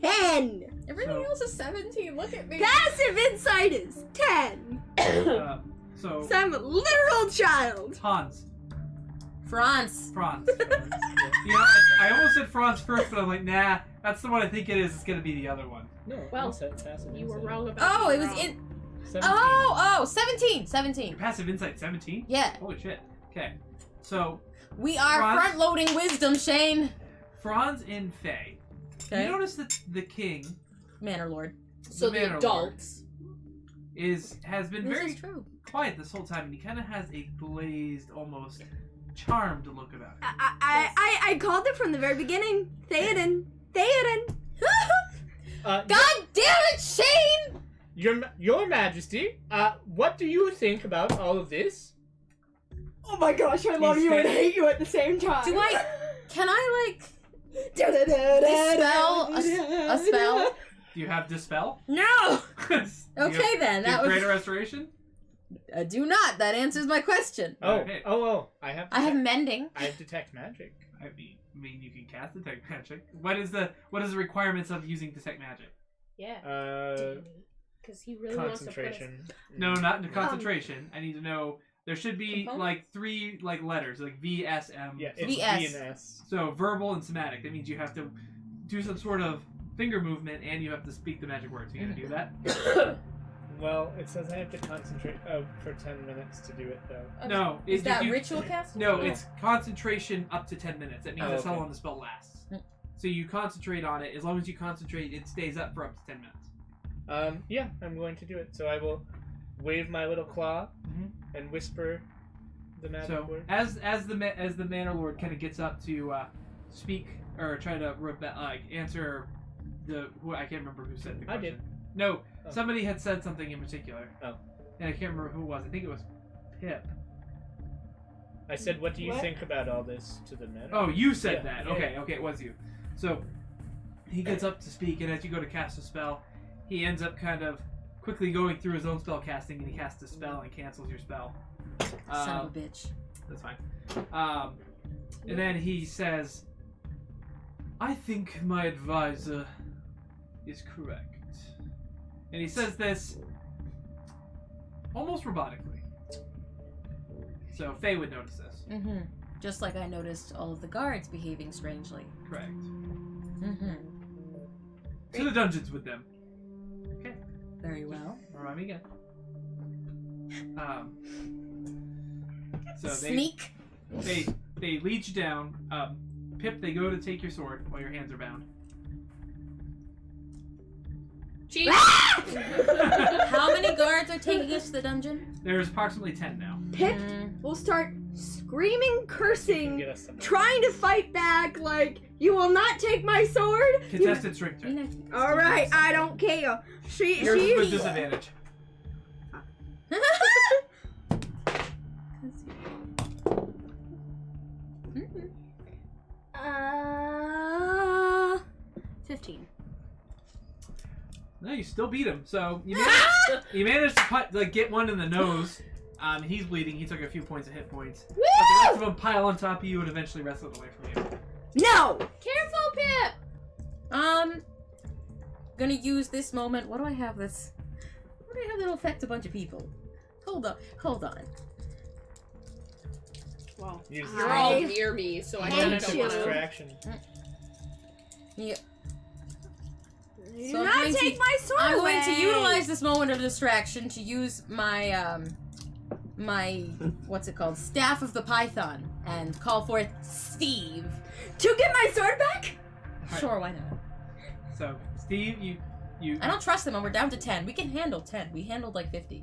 10. Everything So- else is 17. Look at me. Passive insight is 10. So, So I'm a literal child. Hans, France. Franz. I almost said Franz first, but I'm like, nah, that's the one I think it is. It's gonna be the other one. No, Well, passive You were insight. wrong about Oh, being it was wrong. in. 17. Oh, 17. Your 17. passive insight 17. Yeah. Holy shit. Okay, so We are France. front loading wisdom, Shane. Franz and Faye. You Okay. notice that the king Manor Lord. So Manor the Lord adults. has been This very is true. quiet this whole time, and he kind of has a glazed, almost charmed look about him. I called it from the very beginning. Theoden. Theoden. God damn it, Shane! Your Majesty, what do you think about all of this? Oh my gosh, I love you and hate you at the same time. Do I? Can I like dispel dispel a spell? Do you have dispel? No. Do you Okay then. have That was. greater restoration. I do not. That answers my question. Okay. Oh! I have. I have mending. I have detect magic. I mean, you can cast detect magic. What is the requirements of using detect magic? Yeah. Because he really wants to put us... Concentration. No, not into concentration. I need to know. There should be Components? like 3 like letters, like V, S, M. Yeah, So- it's VS. V and S. So verbal and somatic. That means you have to do some sort of finger movement, and you have to speak the magic words. You gonna do that? Well, it says I have to concentrate for 10 minutes to do it, though. No. Is if that you- ritual cast? No, it's concentration up to 10 minutes. That means Oh, that's how okay. long the spell lasts. Mm. So you concentrate on it. As long as you concentrate, it stays up for up to 10 minutes. Yeah, I'm going to do it. So I will wave my little claw Mhm. and whisper the magic So word. as the Manor Lord kind of gets up to speak or try to answer who I can't remember who said the I question. did. No, Oh. somebody had said something in particular. Oh. And I can't remember who it was. I think it was Pip. I said, what do you What? think about all this to the men? Oh, you said Yeah, that. yeah, Okay, yeah. okay, it was you. So he gets up to speak, and as you go to cast a spell, he ends up kind of quickly going through his own spell casting, and he casts a spell and cancels your spell. Son of a bitch. That's fine. And then he says, I think my advisor is correct. And he says this almost robotically. So Faye would notice this. Mm-hmm. Just like I noticed all of the guards behaving strangely. Correct. Mm-hmm. To the dungeons with them. Very well. Remind me again. So Sneak. they lead you down. Pip, they go to take your sword while your hands are bound. Cheat. How many guards are taking us to the dungeon? There's approximately 10 now. Pip Mm, will start screaming, You can cursing, get us some. trying to fight back, like, you will not take my sword. Contested strength you check. know. All right, I don't care. Yours is with She. disadvantage. Mhm. 15. No, you still beat him. So you managed to get one in the nose. He's bleeding. He took a few points of hit points. But the rest of them pile on top of you and eventually wrestle it away from you. No. Careful, Pip. Gonna use this moment. What do I have this? What do I have that'll affect a bunch of people? Hold on. Well, Use You're I all near me, so I hate kind of Bonus don't you. want to. distraction. Yeah. Do So I'm not going to- take my sword I'm away. going to utilize this moment of distraction to use my my what's it called? Staff of the Python and call forth Steve. to get my sword back. Alright. Sure, why not? So Steve, you I don't trust them and we're down to 10. We can handle 10. We handled like 50.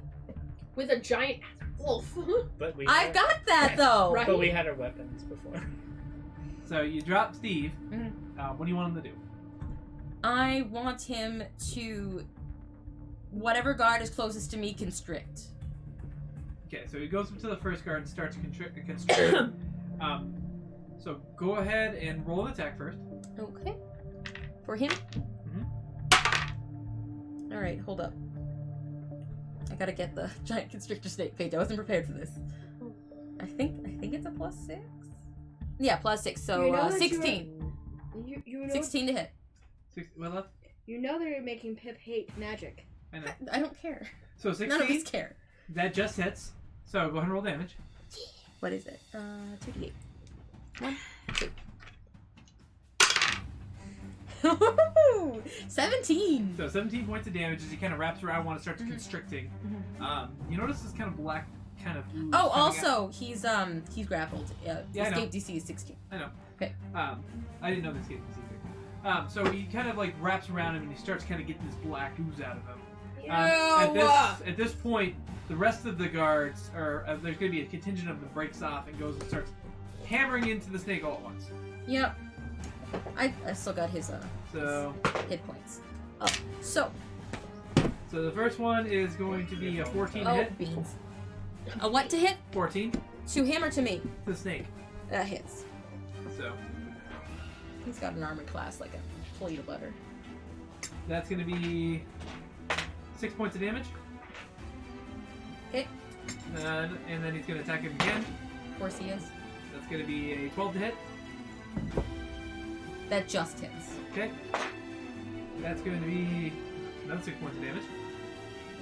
With a giant wolf. But we I've got that though. Right. But we had our weapons before. so you drop Steve. Mhm. What do you want him to do? I want him to whatever guard is closest to me constrict. Okay, so he goes up to the first guard and starts constricting. So go ahead and roll an attack first. Okay. For him? Mhm. Alright, hold up. I gotta get the giant constrictor snake page. I wasn't prepared for this. I think it's a +6? Yeah, +6. So You know that you 16. You know 16 to hit. What left? you know they're making Pip hate magic. I know. I don't care. So None of us 16. care. That just hits. So go ahead and roll damage. What is it? 2d8. 1, 2. 17. So 17 points of damage as he kind of wraps around one and starts constricting. You notice this kind of black kind of. ooze Oh, coming also he's grappled. Yeah, I know. Escape DC is 16. I know. Okay. I didn't know this game was either. So he kind of like wraps around him and he starts kind of getting this black ooze out of him. At this point, the rest of the guards are there's going to be a contingent of them breaks off and goes and starts hammering into the snake all at once. Yep. I still got his So hit points. Oh, so the first one is going to be a 14 to hit. beans. A what to hit? 14 To him or to me? to the snake. That hits. So He's got an armor class like a plate of butter. that's going to be 6 points of damage. Okay. And then he's going to attack him again. Of course he is. That's going to be a 12 to hit. That just hits. Okay. That's going to be another 6 points of damage.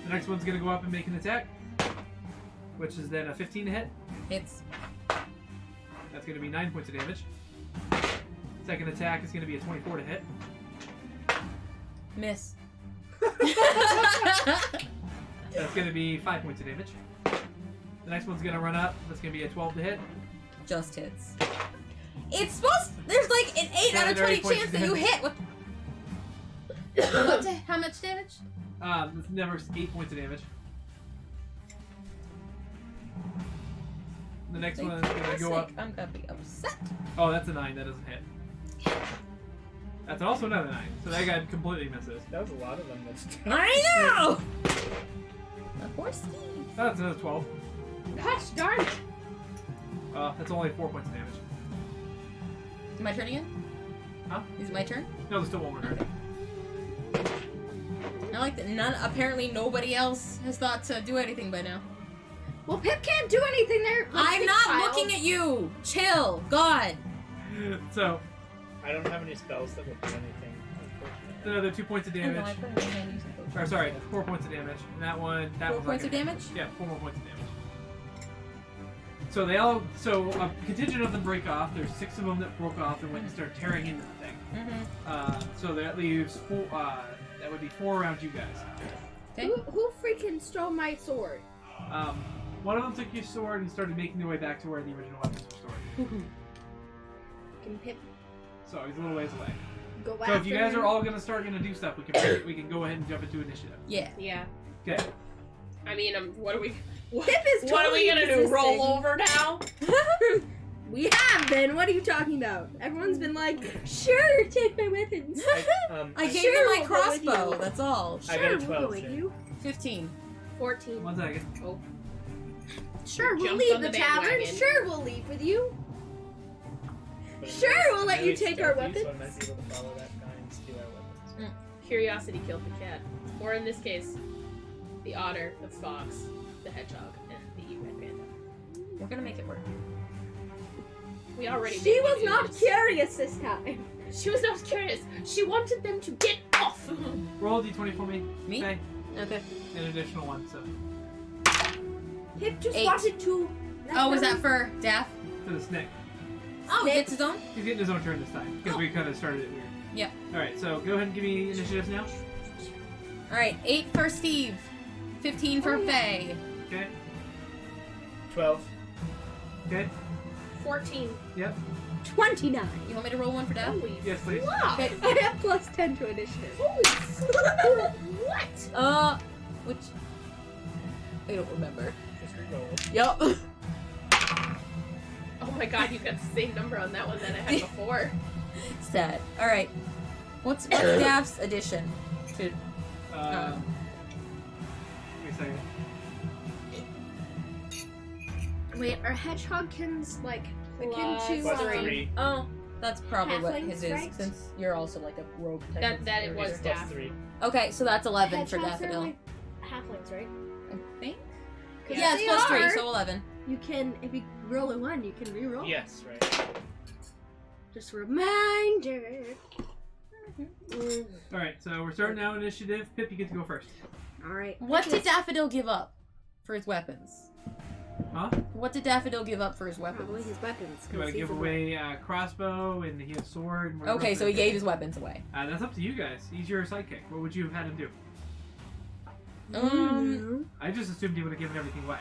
The next one's going to go up and make an attack, which is then a 15 to hit. Hits. That's going to be 9 points of damage. Second attack is going to be a 24 to hit. Miss. That's going to be 5 points of damage. The next one's going to run up. That's going to be a 12 to hit. Just hits. It's supposed. There's like an 8 out of 20 points chance of that you damage. hit. How much damage? This number's 8 points of damage. The next one is going to go up. I'm gonna be upset. Oh, that's a 9. That doesn't hit. That's also another 9. So that guy completely misses. That was a lot of them this time. I know. Of course, Steve. Oh, that's another 12. Gosh darn it. That's only 4 points of damage. My turn again? Huh? Is it my turn? No, there's still one more turn. I like that. Apparently, nobody else has thought to do anything by now. Well, Pip can't do anything there. I'm not looking at you. Chill. God. So, I don't have any spells that will do anything, unfortunately. another 2 points of damage. Or, sorry, 4 points of damage. And that one, 4 one's points not of gonna- damage? Yeah, 4 more points of damage. So a contingent of them break off. There's 6 of them that broke off and went and started tearing into the thing. Mm-hmm. So that leaves 4. That would be 4 around you guys. Okay. Who freaking stole my sword? One of them took your sword and started making their way back to where the original weapons were stored. Can Pip So he's a little ways away. go So after if you guys him? are all gonna start gonna do stuff, we can go ahead and jump into initiative. Yeah. Yeah. Okay. I mean, what are we? What, Pip is what are we totally gonna do? resisting. Roll over now? We have been. What are you talking about? Everyone's been like, sure, take my weapons. I gave Sure, you my we'll go with crossbow. you. That's all. I got a Sure, we'll 12 go with too. you. 15. 14. 1 second. Sure, we'll Jumped leave on the the tavern. bandwagon. Sure, we'll leave with you. But Sure, we'll let you really take our stealthy, So I weapons. might be able to follow that guy and steal our weapons. Curiosity killed the cat, or in this case, the otter, the fox, the hedgehog, and the red panda. We're gonna make it work. We already. She made was you not this. curious this time. She was not curious. She wanted them to get off. Roll a d20 for me. Me? Okay. Okay. An additional 1. So Pip just 8. wanted to. Oh, was that for Daff? for the snake. Oh, he gets his own? He's getting his own turn this time because Oh. we kind of started it weird. Yep. All right. So go ahead and give me initiatives now. Alright, 8 for Steve. 15 for Faye. Okay. 12. Okay. 14. Yep. 29. You want me to roll one for Daff? Holy Yes, please. wow. Okay. I have plus 10 to initiative. What? Which... I don't remember. Just reroll. Yup. Oh my god, you got the same number on that one that I had before. Sad. Alright. What's Daff's addition? To... Give me a second. Wait, are hedgehogkins like akin Plus to Plus 3. Oh, that's probably what Halflings, his is, right? since you're also like a rogue type of That it was warrior. Plus Daff. 3. Okay, so that's 11 for hedgehogs are Daffodil. like halflings, right? I think? Cause Yeah, it's they plus 3, are. so 11. You can, if you roll a 1, you can reroll. Yes, right. Just a reminder. All right. So we're starting now initiative. Pip, you get to go first. Alright. What did Daffodil give up for his weapons? Huh? What did Daffodil give up for his Probably weapons? his weapons. You want to give away a crossbow and he has sword. And whatever Okay, else so he they- gave his weapons away. That's up to you guys. He's your sidekick. What would you have had him do? I just assumed he would have given everything away.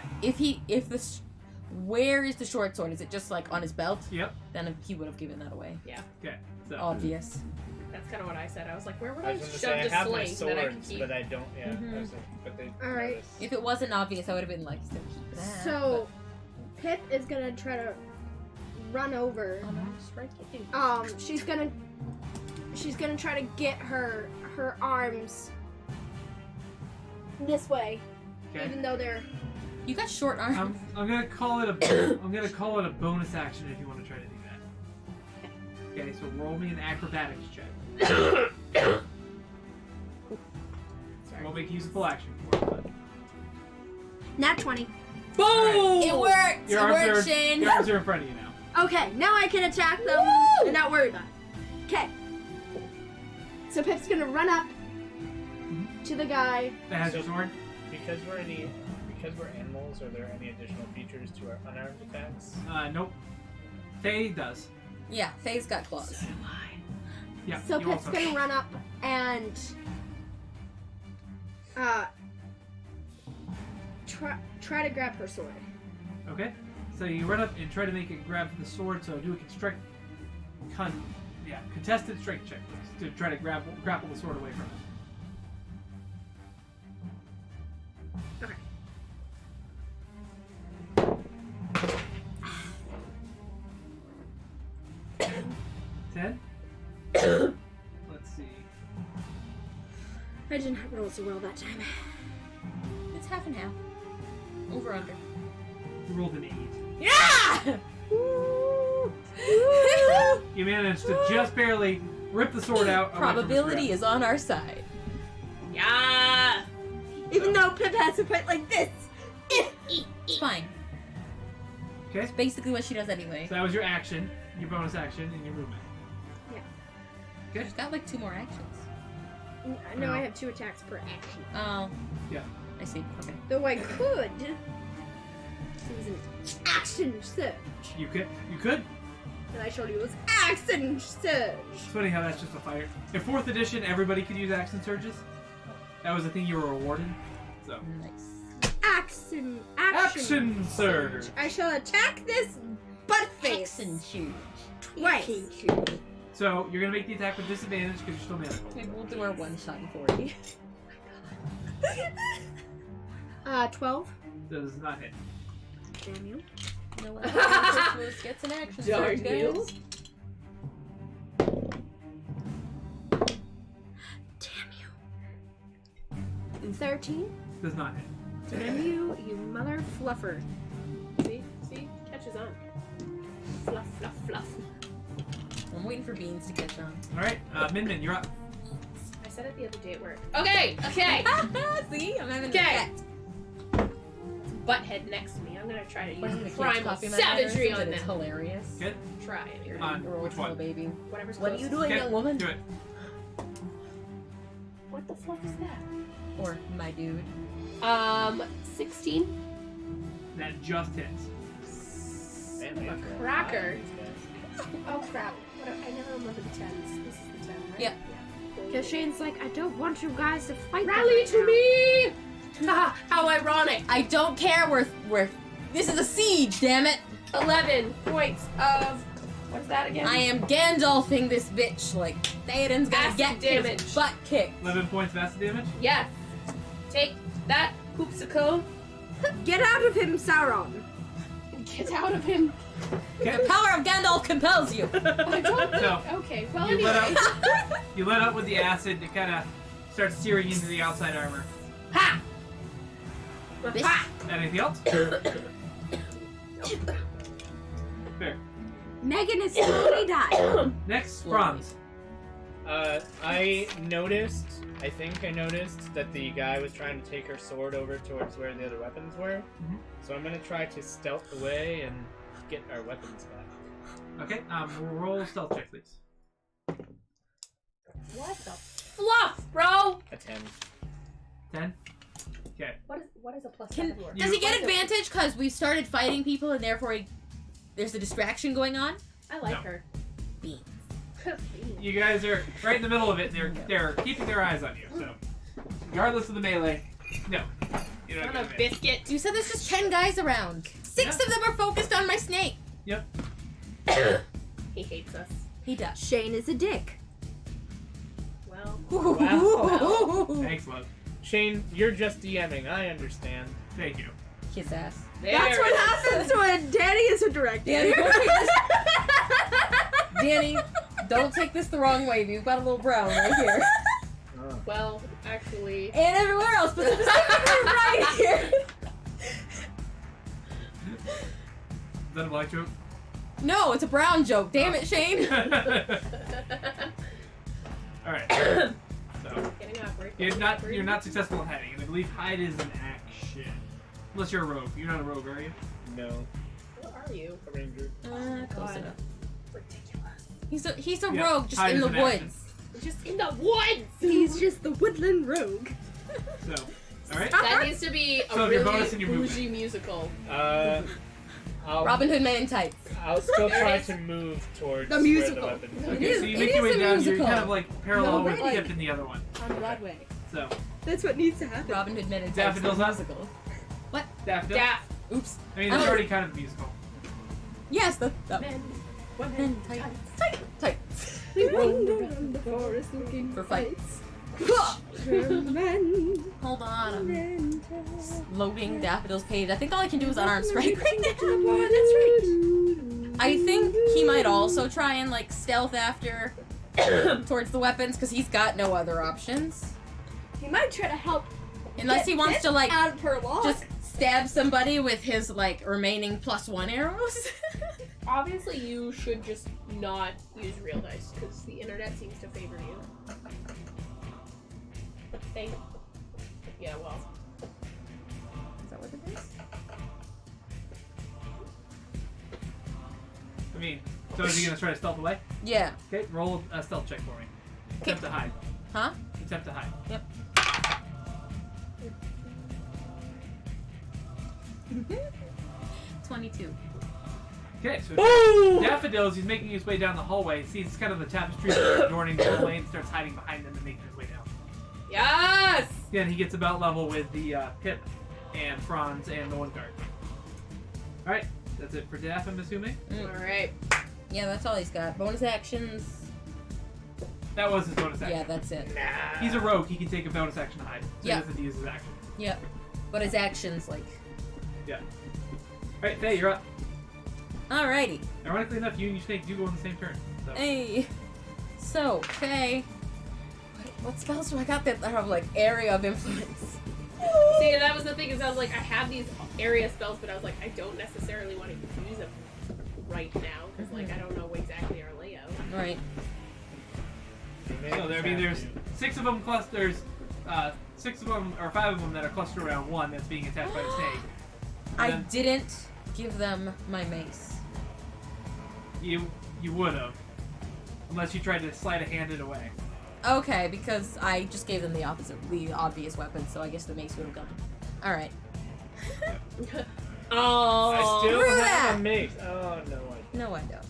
Where is the short sword? Is it just like on his belt? Yep. Then he would have given that away. Okay. So. Obvious. That's kind of what I said. I was like, where would I I was going to shove say, I the have my sling that I can swords, keep? but I don't, yeah. Mhm. I was like, but they Alright. noticed. If it wasn't obvious, I would have been like, still keep that. So, Pip is gonna try to run over. but- I'm not striking. She's gonna try to get her arms this way, Okay. even though they're. You got short arms. I'm gonna call it a bonus action if you want to try to do that. Okay, so roll me an acrobatics check. Sorry. Won't make use of full action for it, but Nat 20. Boom! It worked! Your It arms worked, Shane! Your arms are in front of you now. Okay, now I can attack them Woo! and not worry about it. Okay. So Pip's gonna run up to the guy. That has your sword. Because we're animals, are there any additional features to our unarmed attacks? Nope. Faye does. Yeah, Faye's got claws. Yeah. So you Pip's also- gonna run up and try to grab her sword. Okay. So you run up and try to make it grab for the sword. So do a contested strength check, please, to try to grapple the sword away from it. Okay. 10? Let's see. I did not roll so well that time. It's half and half. Over under. You rolled an 8. Yeah! You managed to just barely rip the sword out. Probability is on our side. Yeah. Even though Pip has to fight like this. It's fine. Okay. It's basically what she does anyway. So that was your action, your bonus action, and your movement. She's got like 2 more actions. No, I have 2 attacks per action. Oh. Yeah. I see. Okay. Though I could use an action surge. You could. And I showed you it was action surge. It's funny how that's just a fire. In 4th edition, everybody could use action surges. That was the thing you were awarded. So. Nice. Action surge. I shall attack this butt face Action shoot. twice. So you're gonna make the attack with disadvantage because you're still magical. Maybe we'll do our one shot in 40. 12. Does not hit. Damn you. No one Christmas gets an action Darn surge, you. guys. Damn you. 13. Does not hit. Damn you, you mother fluffer. See? Catches on. Fluff, fluff, fluff. I'm waiting for Beans to catch on. All right, Min Min, you're up. I said it the other day at work. Okay. See? I'm having Okay. a Butthead next to me. I'm gonna try to What use is it, primal copy my savagery letters? on It's them. hilarious. Good. Try it. Here. On Roll which to the one? baby. Whatever's What are you closest. doing, Okay, young woman? do it. What the fluff is that? Or my dude. 16. That just hits. Man, they have to roll Cracker. high, these guys. Oh crap. I never remember the 10s. This is the 10, right? Yep. Because Shane's like, I don't want you guys to fight. Rally to me! Ha! How ironic. I don't care. We're. This is a siege. Damn it! 11 points of. What's that again? I am Gandalfing this bitch. Like Theoden's gonna Acid get damage. his butt kicked. 11 points of acid damage. Yes. Take that, Hoopsicle. Get out of him, Sauron. Get out of him. Okay. The power of Gandalf compels you. I don't know. So, Okay, well, you let anyway. up. You let up with the acid. It kind of starts searing into the outside armor. Ha! This- Ha! Anything else? Fair. Megan is slowly dying. Next, Franz. I think I noticed that the guy was trying to take her sword over towards where the other weapons were. Mhm. So I'm gonna try to stealth away and get our weapons back. Okay, roll stealth check, please. What the fluff, bro? A 10. 10. Okay. What What is a plus Can- 7 work? Does he get advantage because we started fighting people and therefore there's a distraction going on? I like No. her. Beans. You guys are right in the middle of it. They're keeping their eyes on you. So, regardless of the melee, no. You don't Son get of advantage. biscuit. You said there's just 10 guys around. 6 of them are focused on my snake. Yep. He hates us. He does. Shane is a dick. Well, Wow. Thanks, love. Shane, you're just DMing. I understand. Thank you. Kiss ass. That's what happens when Danny is a director. Danny, don't take this. Danny, don't take this the wrong way. You've got a little brown right here. well, actually, And everywhere else, but specifically right here. Is that a black joke? No, it's a brown joke. Damn it, Shane. Alright. So, getting awkward. you're not successful in hiding, and I believe hide is an action. Unless you're a rogue. You're not a rogue, are you? No. What are you? A ranger. Close God. enough. Ridiculous. He's a Yeah, rogue just hide in is the an action. woods. Just in the woods. He's just the woodland rogue. So, alright. That needs to be a So your bonus and really your bougie musical. Robin Hood Men in Tights. I'll still try to move towards The where musical. the weapons are. It Okay, is- so you it make your is way a down. musical. You're kind of like parallel No, with right. Skip in the other one. On Broadway. So, That's what needs to happen. Robin Hood Men in Tights. Daffodils the up? musical. Daffodil. Daft. Oops. I mean, it's Oh. already kind of a musical. Yes, the Men. Men Women. Tights. Tights. We wander around the forest looking For fights. Men, Hold on. I'm men, loading Daffodil's page. I think all I can do is unarmed strike right now. That's right. I think he might also try and like stealth after towards the weapons because he's got no other options. He might try to help. Unless he wants to like out of her lock. just stab somebody with his like remaining +1 arrows. Obviously, you should just not use real dice because the internet seems to favor you. They. Yeah, well. Is that what it is? I mean, so is he gonna try to stealth away? Yeah. Okay, roll a stealth check for me. Attempt to hide. Huh? Attempt to hide. Yep. 22. Okay, so Boom! Daffodils, he's making his way down the hallway, sees kind of the tapestry adorning the hallway, and starts hiding behind them and making his way down. Yes! Then he gets about level with the Pip and Franz and the one guard. Alright, that's it for Daff, I'm assuming. Alright. Yeah, that's all he's got. Bonus actions. That was his bonus action. Yeah, that's it. Nah. He's a rogue, he can take a bonus action to hide. So Yeah. he doesn't use his action. Yep. But his actions, like. Alright, Faye, you're up. Alrighty. Ironically enough, you and your snake do go on the same turn. So. Hey. So, Faye. What spells do I got that have, like, area of influence? See, that was the thing is I was like, I have these area spells, but I was like, I don't necessarily want to use them right now because like I don't know exactly our layout. Right. So there, I mean, there's 6 of them clusters, 6 of them, or 5 of them that are clustered around one that's being attacked by the snake. I then- didn't give them my mace. You would have. Unless you tried to sleight of hand it away. Okay, because I just gave them the obvious weapon, so I guess the mace would have gone. Alright. Oh, I still Screw have that! a mace. Oh no, I No, I don't.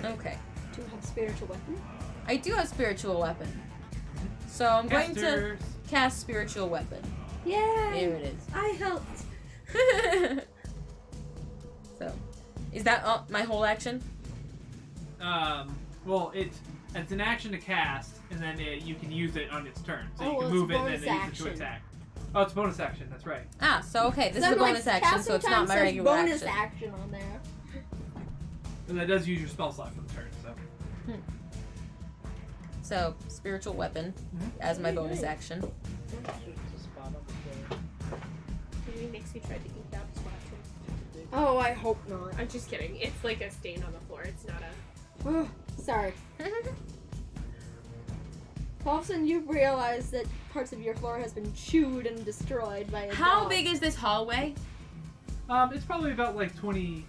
Okay. Do you have spiritual weapon? I do have spiritual weapon. So I'm going to Casters. cast spiritual weapon. Yeah. There it I helped. is. So, is that my whole action? Well, it's an action to cast, and then you can use it on its turn. So Oh, you well, can it's move it and then bonus use it to action. attack. Oh, it's bonus action, that's right. Ah, so okay, this is a Then, like, bonus action, so it's not casting my time regular says bonus action. action on there. And that does use your spell slot for the turn, so. So, spiritual weapon as my bonus action. It's a spot on the floor. maybe Nixie tried to eat that spot too. Oh, I hope not. I'm just kidding. It's like a stain on the floor. It's not a. Oh, sorry. Paulson, you've realized that parts of your floor has been chewed and destroyed by a How dog. big is this hallway? It's probably about like 20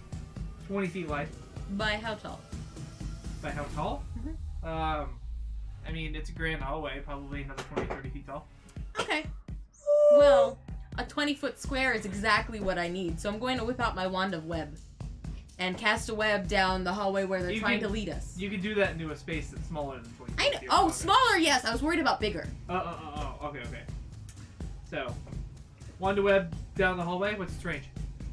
feet wide. By how tall? By how tall? I mean, it's a grand hallway, probably another 20, 30 feet tall. Okay. Well, a 20-foot square is exactly what I need, so I'm going to whip out my wand of web and cast a web down the hallway where they're trying to lead us. You can do that into a space that's smaller than 20 I know. feet. Oh, Okay. smaller, yes. I was worried about bigger. Okay. So, wand of web down the hallway. What's its range?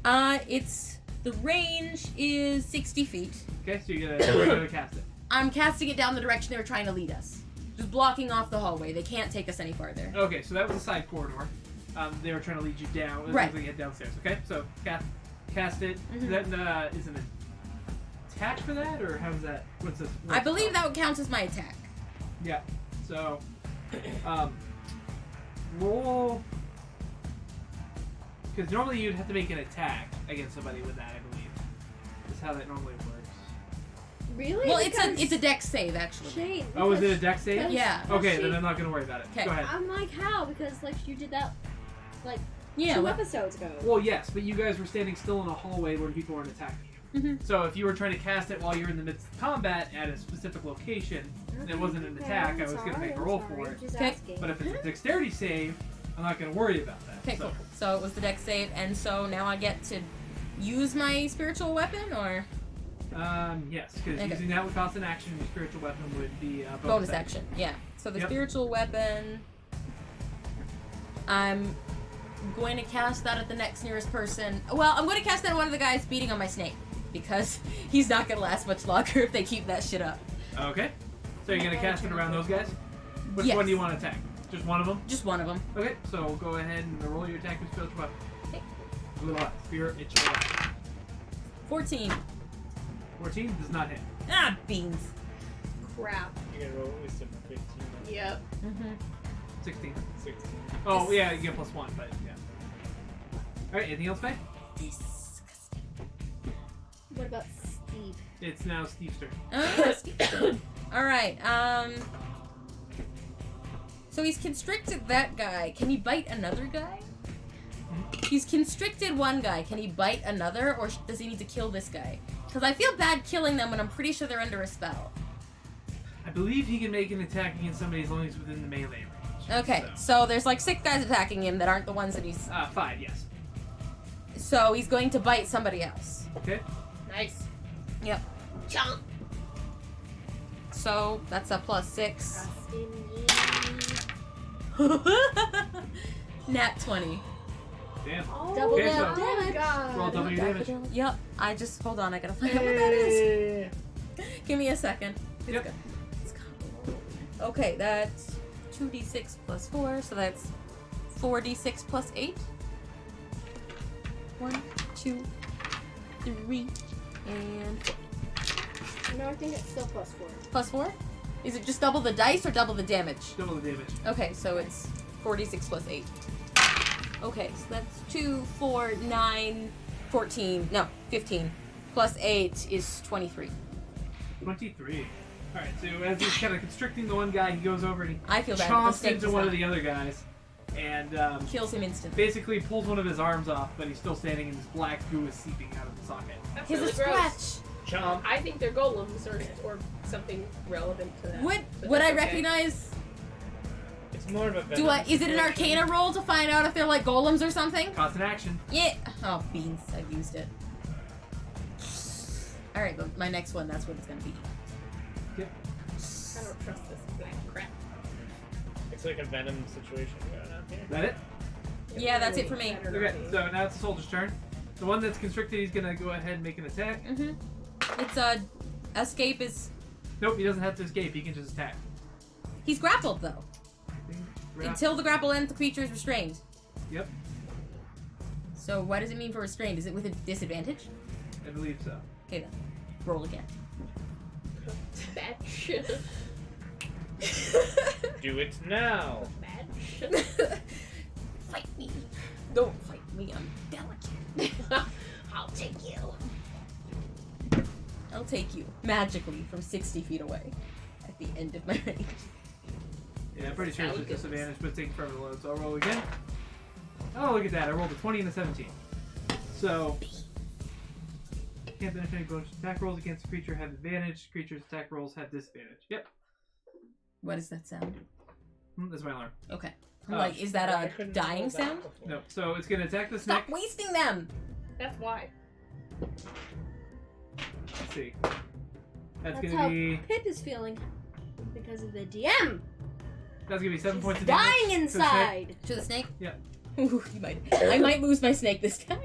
The range is 60 feet. Okay, so you're gonna cast it. I'm casting it down the direction they were trying to lead us. Just blocking off the hallway. They can't take us any farther. Okay, so that was a side corridor. They were trying to lead you down. Right. You head downstairs. Okay, so cast it. Mhm. That is an attack for that, or how does that? What's this? I believe that would count as my attack. Yeah. So, roll. Because normally you'd have to make an attack against somebody with that. I believe. That's how that normally works. Really? Well, Because it's a dex save actually. Shane, Oh, is it a because dex save? Yeah. Okay, she- then I'm not gonna worry about it. 'Kay. Go ahead. I'm like, how? Because like you did that like Yeah. 2 well- episodes ago. Well, yes, but you guys were standing still in a hallway where people weren't attacking you. Mhm. So if you were trying to cast it while you're in the midst of combat at a specific location, and it wasn't an attack, I was going to make a roll for it. Okay. But if it's a dexterity save, I'm not going to worry about that. Okay, cool. So it was the dex save, and so now I get to use my spiritual weapon, or Yes, because Okay. using that would cost an action, and your spiritual weapon would be a bonus action. Yeah. So the Yep. spiritual weapon, I'm going to cast that at the next nearest person. Well, I'm going to cast that at one of the guys beating on my snake, because he's not going to last much longer if they keep that shit up. Okay. So you're going to cast it around those guys? Which Yes. one do you want to attack? Just one of them? Just one of them. Okay, so go ahead and roll your attack with spiritual weapon. Okay. Spiritual weapon. 14. 14 does not hit. Ah, beans. Crap. You can roll wisdom of 15. Yep. Mm-hmm. 16. 16. Oh, yeah, you get +1, but yeah. Alright, anything else, Faye? Disgusting. What about Steve? It's now Steve's turn. All right. So he's constricted that guy. Can he bite another guy? He's constricted one guy. Can he bite another, or does he need to kill this guy? Because I feel bad killing them when I'm pretty sure they're under a spell. I believe he can make an attack against somebody as long as he's within the melee range. Okay, so there's like 6 guys attacking him that aren't the ones that he's. 5, yes. So he's going to bite somebody else. Okay. Nice. Yep. Chomp. So that's a +6. Nat 20. Damn. Oh, Double Okay, damage. so Oh my god. roll double your damage. Yep. I just hold on. I gotta find out what that is. Give me a second. It's Yep. good. It's good. Okay, that's 2d6 plus 4, so that's 4d6 plus 8. 1, 2, 3, and 4. No, I think it's still +4. Plus 4? Is it just double the dice or double the damage? Double the damage. Okay, so it's 4d6 plus 8. Okay, so that's 2, 4, 9, 14. No, 15. Plus 8 is 23. 23. Alright, so as he's kind of constricting the one guy, he goes over and he I feel bad. but the chomps snake into does one of not. the other guys and Kills him instantly. basically pulls one of his arms off, but he's still standing and this black goo is seeping out of the socket. That's He's really a gross. scratch. Chomp. I think they're golems or something relevant to that. Would but would I that's okay. recognize? It's more of a Do I? venom Is it an situation. Arcana roll to find out if they're like golems or something? Cost an action. Yeah. Oh, beans! I've used it. All right, but my next one. That's what it's gonna be. I don't trust this black crap. It's like a venom situation going on here. Is that it? Yeah, that's it for me. Okay, so now it's the soldier's turn. The one that's constricted, he's gonna go ahead and make an attack. Mm-hmm. It's escape is. Nope, he doesn't have to escape, he can just attack. He's grappled though. Right. Until the grapple ends, the creature is restrained. Yep, So what does it mean for restrained? Is it with a disadvantage? I believe so. Okay then. Roll again. Bad shit. Do it now. Bad shit. Fight me. Don't fight me. I'm delicate. I'll take you. I'll take you magically from 60 feet away at the end of my range. Yeah, I'm pretty sure it's Sound just good. disadvantage, but it's taking forever to load, so I'll roll again. Oh, look at that, I rolled a 20 and a 17. So, can't benefit any bonus attack rolls against a creature have advantage. Creature's attack rolls have disadvantage. Yep, What does that sound? that's my alarm. Okay. Like, is that I a couldn't dying hold that sound? before. No. So it's gonna attack the snake. Stop wasting them! That's why. Let's see. That's That's gonna how be Pip is feeling because of the DM. that's gonna be 7 points of Dying damage. to the snake. inside. To the snake? Yeah. Ooh, I might lose my snake this time.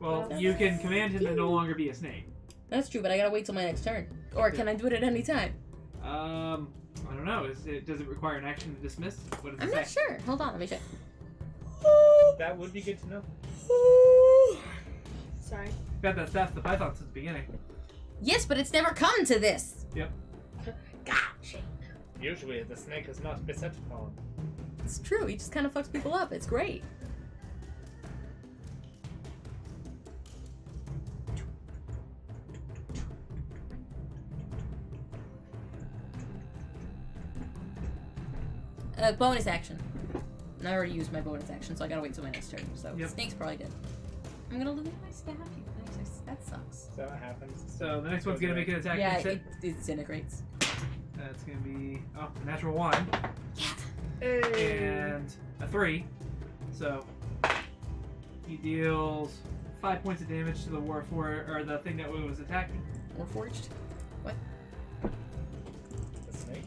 Well, you can command him to no longer be a snake. That's true, but I gotta wait till my next turn. Or can I do it at any time? I don't know. Does it require an action to dismiss? What does I'm it not say? sure. Hold on, let me check. That would be good to know. Sorry. Got that staff the python since the beginning. Yes, but it's never come to this. Gotcha. Usually the snake is not beset upon. It's true. He just kind of fucks people up. It's great. Bonus action. And I already used my bonus action, so I gotta wait till my next turn. So Yep. snake's probably good. I'm gonna lose my staff. You guys. That sucks. So that happens. So the next one's gonna make an attack. Yeah, against it it. disintegrates. That's gonna be a natural 1 and a 3. So he deals 5 points of damage to the Warforged, or the thing that was attacking. Or forged. The snake.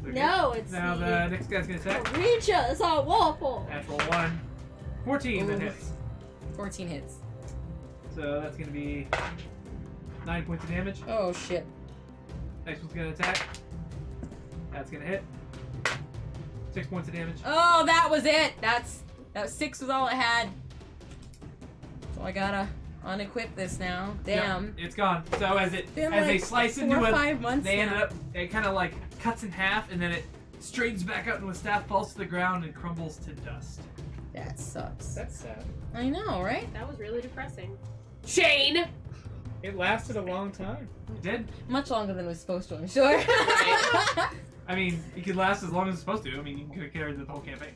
Okay. No, it's Now the next guy's gonna attack. Reach us on waffle. Natural 1. 14 that Ooh. hits. 14 hits. So that's gonna be 9 points of damage. Oh shit. Next one's gonna attack. That's gonna hit. 6 points of damage. Oh, that was it. That was 6 was all it had. So I gotta unequip this now. Damn. Yep, it's gone. So as Been they like slice 4 into or it, 5 months they now. ended up, it kind of like cuts in half, and then it straightens back out into a staff, falls to the ground, and crumbles to dust. That sucks. That's sad. I know, right? That was really depressing. Shane! It lasted a long time. It did. Much longer than it was supposed to, I'm sure. I mean, it could last as long as it's supposed to. I mean, you could have carried the whole campaign.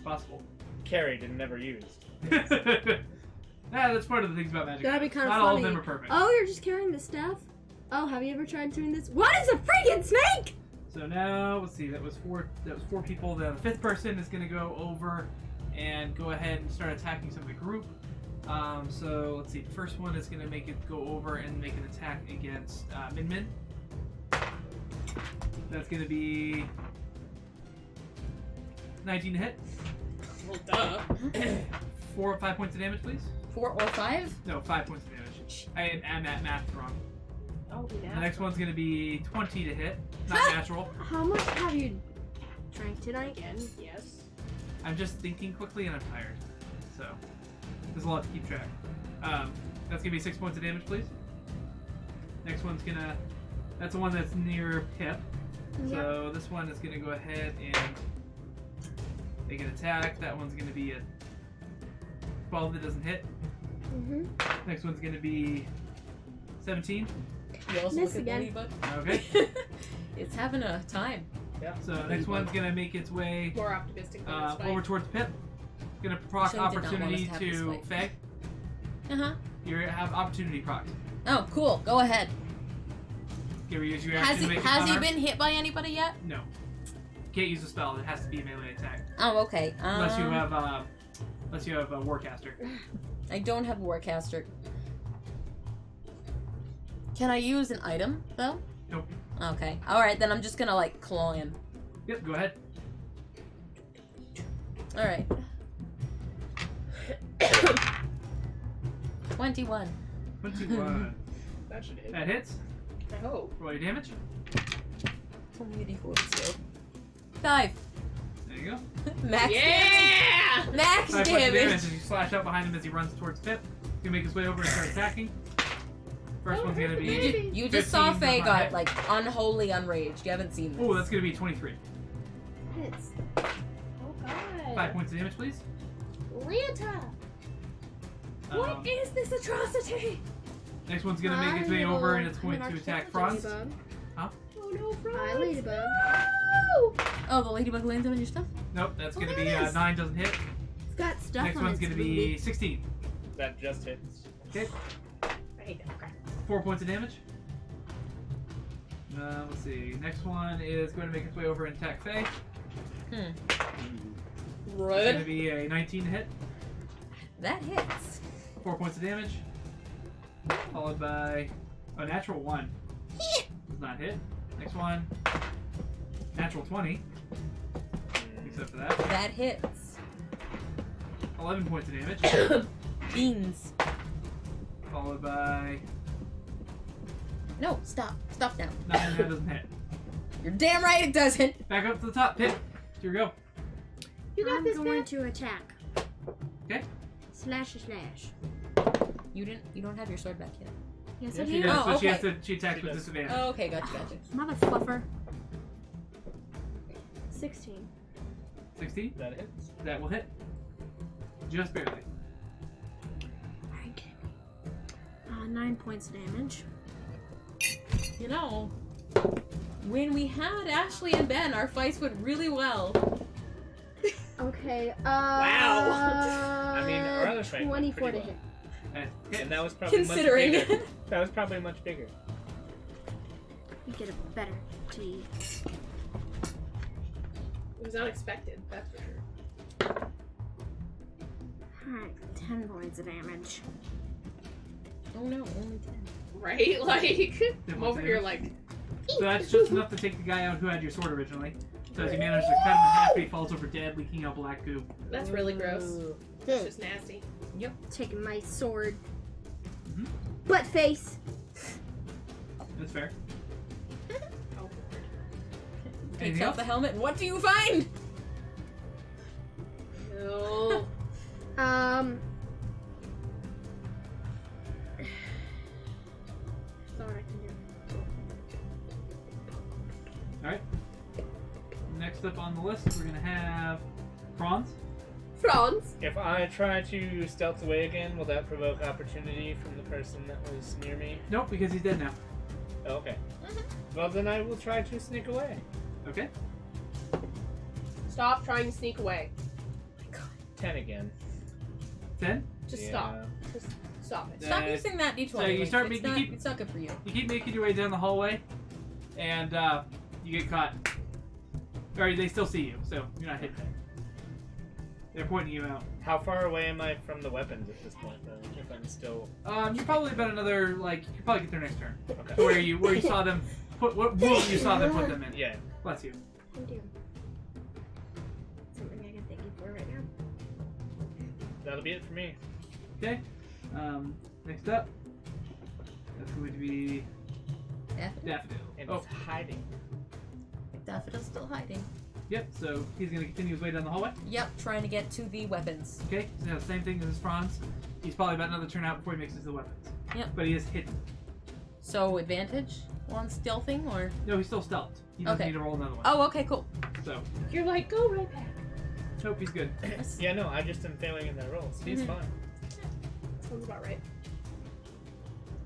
Possible. Carried and never used. Yeah, that's part of the things about Magic. That'd be kind of Not funny. all of them are perfect. Oh, you're just carrying the staff? Oh, have you ever tried doing this? What is a freaking snake? So now, let's see. That was four people. The fifth person is going to go over and go ahead and start attacking some of the group. So let's see. The first one is going to make it go over and make an attack against Min Min. That's going to be 19 to hit. Well, duh. 4 or 5 points of damage, please. 4 or 5? No, 5 points of damage. I'm at math wrong. Oh, The next one's going to be 20 to hit. Not natural. How much have you drank tonight? Again, yes. I'm just thinking quickly and I'm tired. So, there's a lot to keep track. That's gonna be 6 points of damage, please. Next one's gonna... That's the one that's near Pip. So this one is gonna go ahead and make an attack. That one's gonna be a 12 that doesn't hit. Mm-hmm. Next one's gonna be 17. You also Miss look at the again. ladybug? Okay. It's having a time. Yeah. So next one's gonna make its way More optimistic than this fight. over towards Pip. Gonna proc Shane did not want us opportunity to have this to fight. Faye. Uh-huh. You have opportunity proc. Oh, cool. Go ahead. Give use your Has action to he make a has he counter. been hit by anybody yet? No. Can't use a spell. It has to be a melee attack. Oh, okay. Unless you have a Warcaster. I don't have Warcaster. Can I use an item though? Nope. Okay. All right, then I'm just gonna like claw him. Yep, go ahead. All right. 21. 21. That should hit. That hits. I hope. Roll your damage. It's only a D4 still. 5. There you go. Max Yeah! damage. Max 5 points of damage damage. as you slash out behind him as he runs towards Pip. He's gonna make his way over and start attacking. First one's gonna be. You just saw 15 Faye does not got hit. like unholy unraged. You haven't seen this. Oh, that's gonna be 23. Hits. Oh god. 5 points of damage, please. Rita! Um, What is this atrocity? Next one's gonna make its way over and it's going to attack Franz. Oh no, Franz! Hi, Ladybug. Oh, the ladybug landed on your stuff? Nope, that's gonna Oh, be it is. 9 doesn't hit. It's got stuff Next on one's its gonna be 16. That just hits. Okay, I hate that crap. 4 points of damage. Let's see. Next one is going to make its way over and attack Faye. Hmm. It's going to Red. be a 19 to hit. That hits. 4 points of damage. Followed by a natural 1. Does not hit. Next one. Natural 20. Except for that. That hits. 11 points of damage. Beans. Followed by No, stop. Stop now. 9. That doesn't hit. You're damn right it doesn't. Back up to the top. Pip. Here we go. You got I'm this, going man. to attack. Okay. Slash. Slash. You don't have your sword back yet. Yes, Yeah, I she do. does. Oh, So she okay. has to. She attacks She with does. disadvantage. Oh, okay, gotcha. Mother fluffer. 16. 16. That hits. That will hit. Just barely. Are you kidding me? 9 points of damage. You know, when we had Ashley and Ben, our fights went really well. Okay. Wow. I mean, our other fight went 24 to pretty hit. Hit. And that was probably Considering. much bigger. That was probably much bigger. You get a better tea. It was unexpected, that's for sure. Alright, 10 points of damage. Oh no, only 10. Right? Like, I'm what's over the here damage? like, So that's just enough to take the guy out who had your sword originally. So as you manage to cut him in half, he falls over dead, leaking out black goo. that's really gross. It's just nasty. Taking my sword. Mhm. Butt face. That's fair. Oh, Lord. Takes Anything off else? the helmet. What do you find? No. That's all I can do. Alright. Next up on the list, we're going to have Franz. Franz. If I try to stealth away again, will that provoke opportunity from the person that was near me? Nope, because he's dead now. Oh, okay. Well, then I will try to sneak away. Okay. Stop trying to sneak away. 10 again. 10. Just Yeah. stop. Just stop it. Stop Uh, using that D20. so you Link. start it's, making- not, keep- it's not good for you. You keep making your way down the hallway, and you get caught. Or they still see you, so you're not hit. They're pointing you out. How far away am I from the weapons at this point, though? If I'm still... You're probably about another, like, you could probably get there next turn. Okay. To where you saw them put, what room you saw them put them in. Yeah. Bless you. Thank you. Something I can thank you for right now. That'll be it for me. Okay. Next up, that's going to be Daffodil? Daffodil. And Oh, it's hiding. Daffodil's still hiding. yep. So he's going to continue his way down the hallway. Yep, trying to get to the weapons. Okay. So same thing as Franz. He's probably about another turn out before he mixes the weapons. Yep. But he is hidden. So advantage on stealthing or? No, he's still stealthed. He doesn't Okay. need to roll another one. Oh, okay, cool. So, You're like, go right back. nope, he's good. Yeah, no, I just am failing in the rolls. He's Mhm. fine. Sounds about right.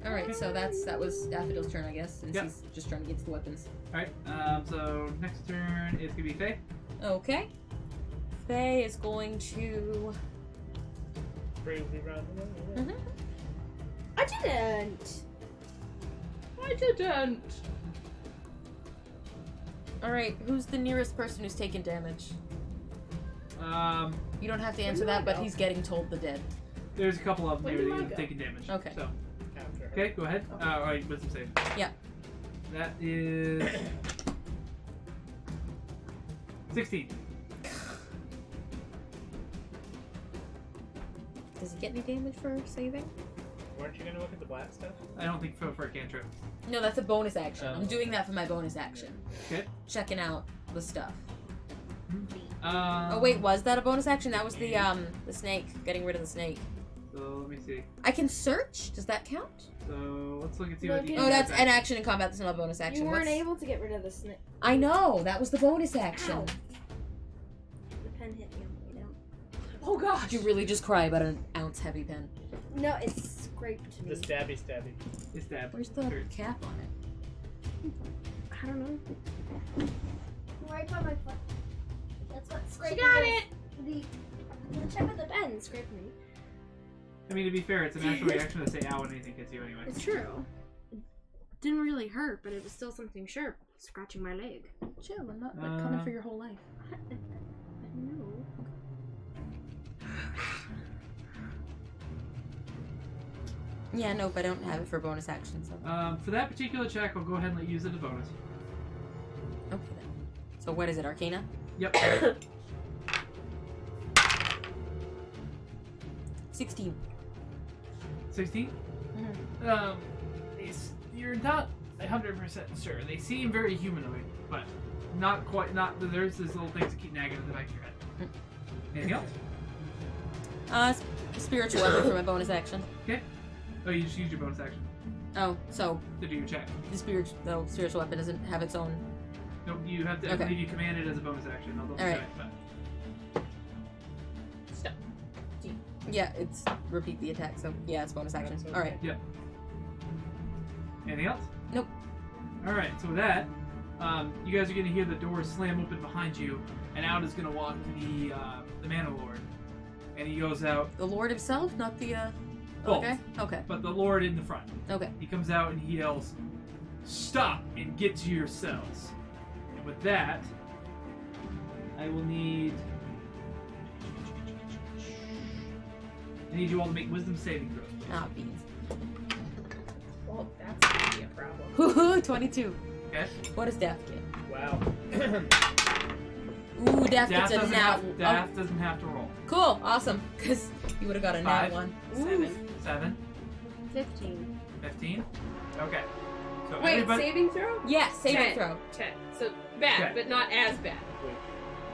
All right, so that was Daffodil's turn, I guess, since Yep. he's just trying to get to the weapons. Alright, so next turn is going to be Faye. Okay. Faye is going to. Bravely run away. Mhm. I didn't. I didn't. All right, who's the nearest person who's taken damage? You don't have to answer Where do I that, but go? he's getting told the dead. There's a couple of them When there do that I you've go? taken damage. Okay. So, After her. okay, go ahead. Alright, wisdom save. Yeah. That is 16. Does he get any damage for saving? Weren't you gonna look at the black stuff? I don't think for a cantrip. No, that's a bonus action. Oh. I'm doing that for my bonus action. Okay. Checking out the stuff. Oh wait, was that a bonus action? That was the snake. Getting rid of the snake. So let me see. I can search. Does that count? So let's look and see No, what dude. Oh, that's an action in combat. That's not a bonus action. You weren't What's- able to get rid of the snake. I know. That was the bonus action. Ow. The pen hit me on the way down. Oh gosh. Did you really just cry about an ounce heavy pen? No, it scraped me. The stabby. is that. Where's the cap on it? I don't know. Right by my foot. That's what scraped got me. it! The tip of the pen scraped me. I mean, to be fair, it's a natural reaction to say ow when anything hits you anyway. It's true. It didn't really hurt, but it was still something sharp scratching my leg. Chill. I'm not coming for your whole life. Yeah, nope, I don't have it for bonus action, so. For that particular check, I'll go ahead and let you use it as a bonus. Okay then. So what is it, Arcana? Yep. 16. 16? Mhm. You're not 100% sure. They seem very humanoid, but not quite. Not there's these little things that keep nagging at the back of your head. Anything else? Spiritual weapon for my bonus action. Okay. Oh, you just used your bonus action Oh, so to do your check. the spiritual weapon doesn't have its own. Nope, you have to. I Okay. believe you command it as a bonus action. I'll double All right. check, but Stop. Yeah, it's repeat the attack, so yeah, it's bonus action. That's okay. Alright. anything else? Nope. All right. So with that, you guys are gonna hear the doors slam open behind you, and out is gonna walk the Mana Lord, and he goes out. The Lord himself, not the Both. Okay. Okay. But the Lord in the front. Okay. He comes out and he yells, "Stop and get to your cells." And with that, I will need you all to make wisdom saving throws, please. Ah, beans. Well, that's gonna be a problem. 22. Okay? What does Daft get? Wow. Ooh, Daft Daft gets a doesn't, nat. have, Daft doesn't have to roll. Cool, awesome. Because you would have got a nat 5, one. 7, 15. 15. Okay. So Wait, everybody, saving throw? Yeah, saving 10. throw. 10. So bad, Okay. but not as bad.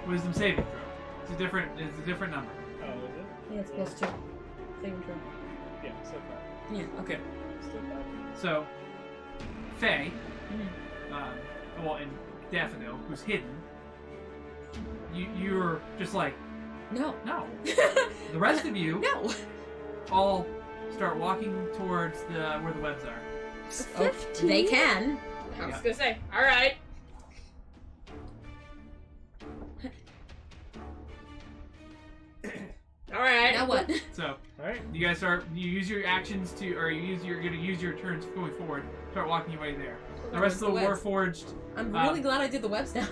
wisdom saving throw. It's a different number. Oh, is it? Yeah, it's plus 2. Saving throw. Yeah, so far. Yeah, okay. Still 5. So, Faye, Mhm. well, and Daffodil, who's hidden, you're just like, No. no. The rest of you No. all start walking towards where the webs are. Oh, 15? they can. I was Yeah. gonna say, alright. Alright. Now what? So, Alright. you guys you use your actions to, or you're gonna use your turns going forward, start walking your way there. The rest of the Where's the Warforged, I'm really glad I did the webs now.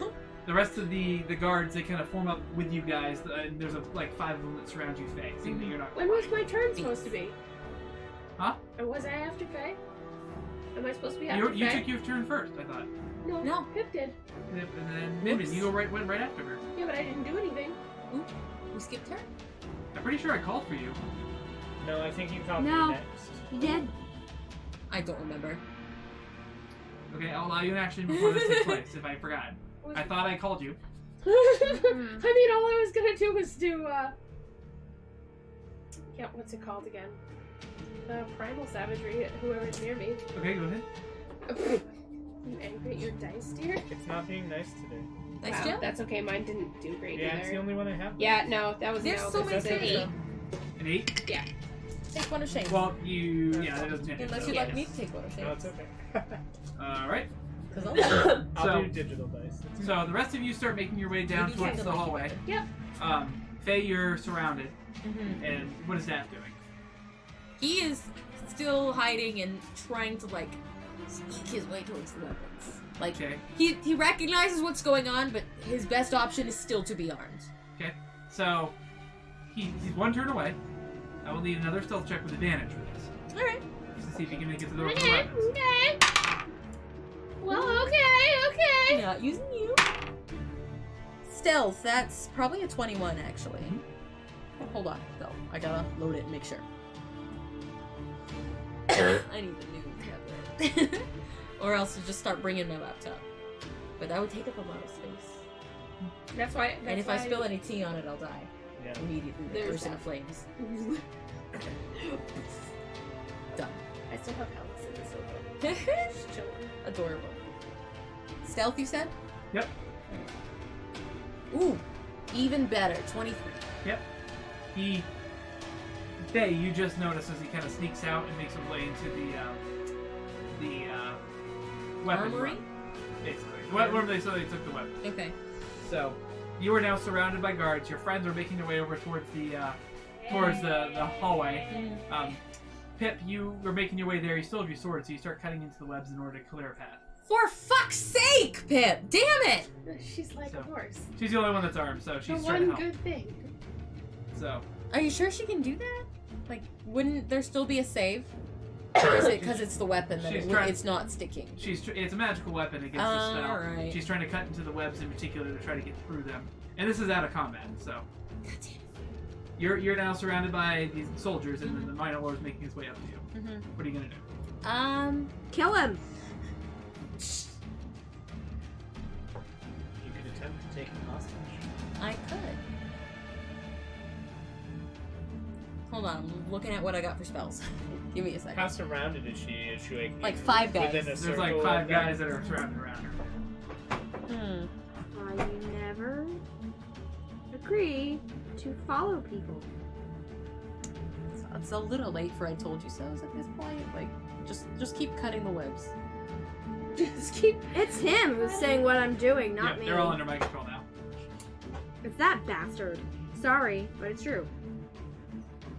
the rest of the guards, they kind of form up with you guys, and there's like 5 of them that surround you, Faye, seeing that you're not. When was my turn supposed to be? Huh? Or was I after Faye? Am I supposed to be after You Faye? took your turn first, I thought. No, Pip did. And then Nimbin, you went right after her. Yeah, but I didn't do anything. We skipped her? I'm pretty sure I called for you. No, I think you called No. me next. You did. I don't remember. Okay, I'll allow you an action before this takes place, if I forgot. Was- I thought I called you. I mean, all I was gonna do was do, yeah, what's it called again? Primal Savagery at whoever's near me. Okay, go ahead. You angry at your dice, dear? It's not being nice today. Nice Wow, job. that's okay, mine didn't do great Yeah, it's the either. only one I have. Yeah, no, that was There's no. so this many is an things. 8. An 8? Take one of shame. Well, yeah, that doesn't hit. Unless so. you'd like me to take one of shame. No, it's okay. Alright. Because I'll I'll So- do digital dice. It's So the rest of you start making your way down Maybe towards kind the of like hallway. Yep. Faye, you're surrounded. Mm-hmm. And what is that doing? He is still hiding and trying to like sneak his way towards the weapons. Like Okay. he recognizes what's going on, but his best option is still to be armed. So he's one turn away. I will need another stealth check with advantage for this. Alright. Just to see if you can make it to the Okay, weapons. okay. Well, okay. Not using you. Stealth, that's probably a 21 actually. Hold on, though. I gotta load it and make sure. I need the new tablet. Or else I'll just start bringing my laptop. But that would take up a lot of space. That's why. That's And if why I spill any tea on it, I'll die. Yeah. Immediately. The There's burst into that. flames. Done. I still have Alice in this open. Just chilling. Adorable. Stealth, you said? Yep. Ooh, even better. 23. Faye, you just notice as he kind of sneaks out and makes his way into the weapon Armory? room, basically. Where they took the weapon. Okay. So you are now surrounded by guards. Your friends are making their way over towards the hallway. Pip, you are making your way there. You still have your sword, so you start cutting into the webs in order to clear a path. For fuck's sake, Pip! Damn it! She's like So- a horse. She's the only one that's armed, so The she's trying to one help. good thing. So Are you sure she can do that? Like, wouldn't there still be a save? Because it's the weapon that She's trying- it's not sticking. It's a magical weapon against the spell. Alright. She's trying to cut into the webs in particular to try to get through them. And this is out of combat, so. God damn it. You're now surrounded by these soldiers, and then the Minor Lord is making his way up to you. Mhm. What are you gonna do? Kill him. You could attempt to take him hostage. I could. Hold on, I'm looking at what I got for spells. Give me a second. How surrounded is she? Is she Like 5 guys. within a There's circle like 5 of them? guys that are surrounded around her. I never agree to follow people. It's a little late for I told you so's at this point. Like, just keep cutting the webs. Just keep. It's him who's saying what I'm doing, not Yeah, me. they're all under my control now. It's that bastard. Sorry, but it's true.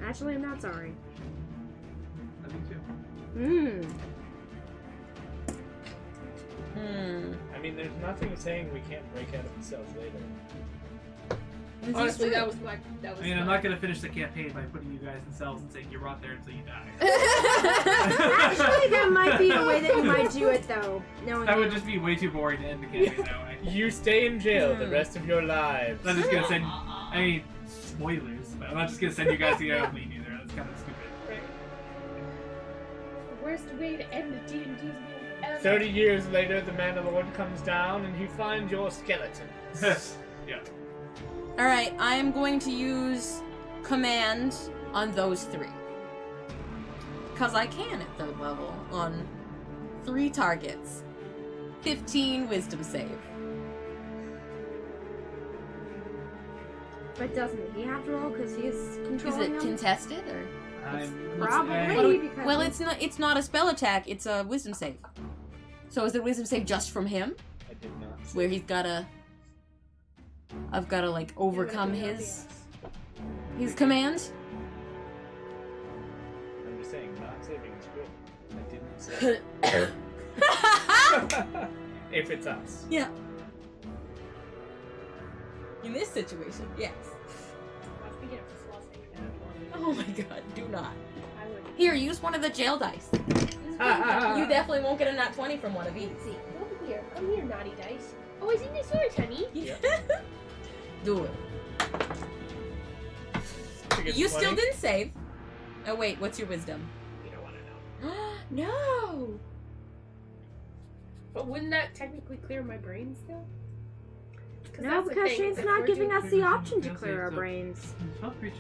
Actually, I'm not sorry. I do too. I mean, there's nothing saying we can't break out of the cells later. Honestly, that was like I mean, I'm not gonna finish the campaign by putting you guys in cells and saying you rot there until you die. Actually, that might be a way that you might do it, though. No, That would just be way too boring to end the campaign that way. You stay in jail the rest of your lives. I'm just gonna send. I mean, spoilers, but I'm not just gonna send you guys to go with me either. That's kind of stupid. Worst way to end the D&D game ever. 30 years later, the Man-of-the-Lord comes down and he finds your skeleton. Yeah. Alright, I'm going to use command on those 3. Because I can at 3rd level on 3 targets. 15 wisdom save. But doesn't he have to roll because he's Is controlling it them? contested or? Probably. What do we- because Well, it's not a spell attack. It's a wisdom save. So is it wisdom save just from him, I did not. where he's gotta? I've gotta like overcome his command. I'm just saying, not saving is good. I didn't say. If it's us. Yeah. In this situation, yes. Must be getting fluffing that one. Oh my god, do not. I would. Here, use one of the jail dice. You definitely won't get a nat 20 from one of these. See, come here, naughty dice. Oh, is it this yours, honey? Do it. You still didn't save. Oh wait, what's your wisdom? You don't want to know. No. But wouldn't that technically clear my brain still? No, because Shane's not giving us the option to clear our brains.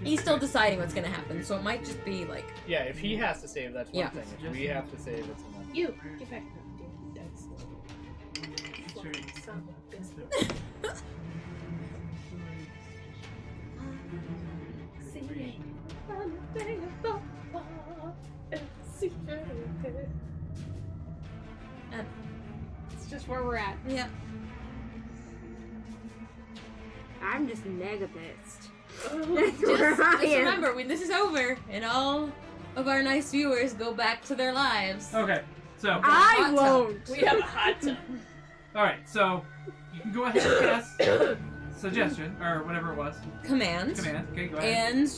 He's still deciding what's gonna happen, so it might just be like. Yeah, if he has to save, that's one Yeah. thing. If we have to save, it's another. You, get back here, damn dice. Fluffy son of a biscuit. Singing, it's just where we're at. Yeah. I'm just mega pissed. Just remember, when this is over, and all of our nice viewers go back to their lives. Okay, so I Hot tub. won't. We have a hot tub. all right, so you can go ahead and cast suggestion or whatever it was. Command. Command. Okay, go ahead. And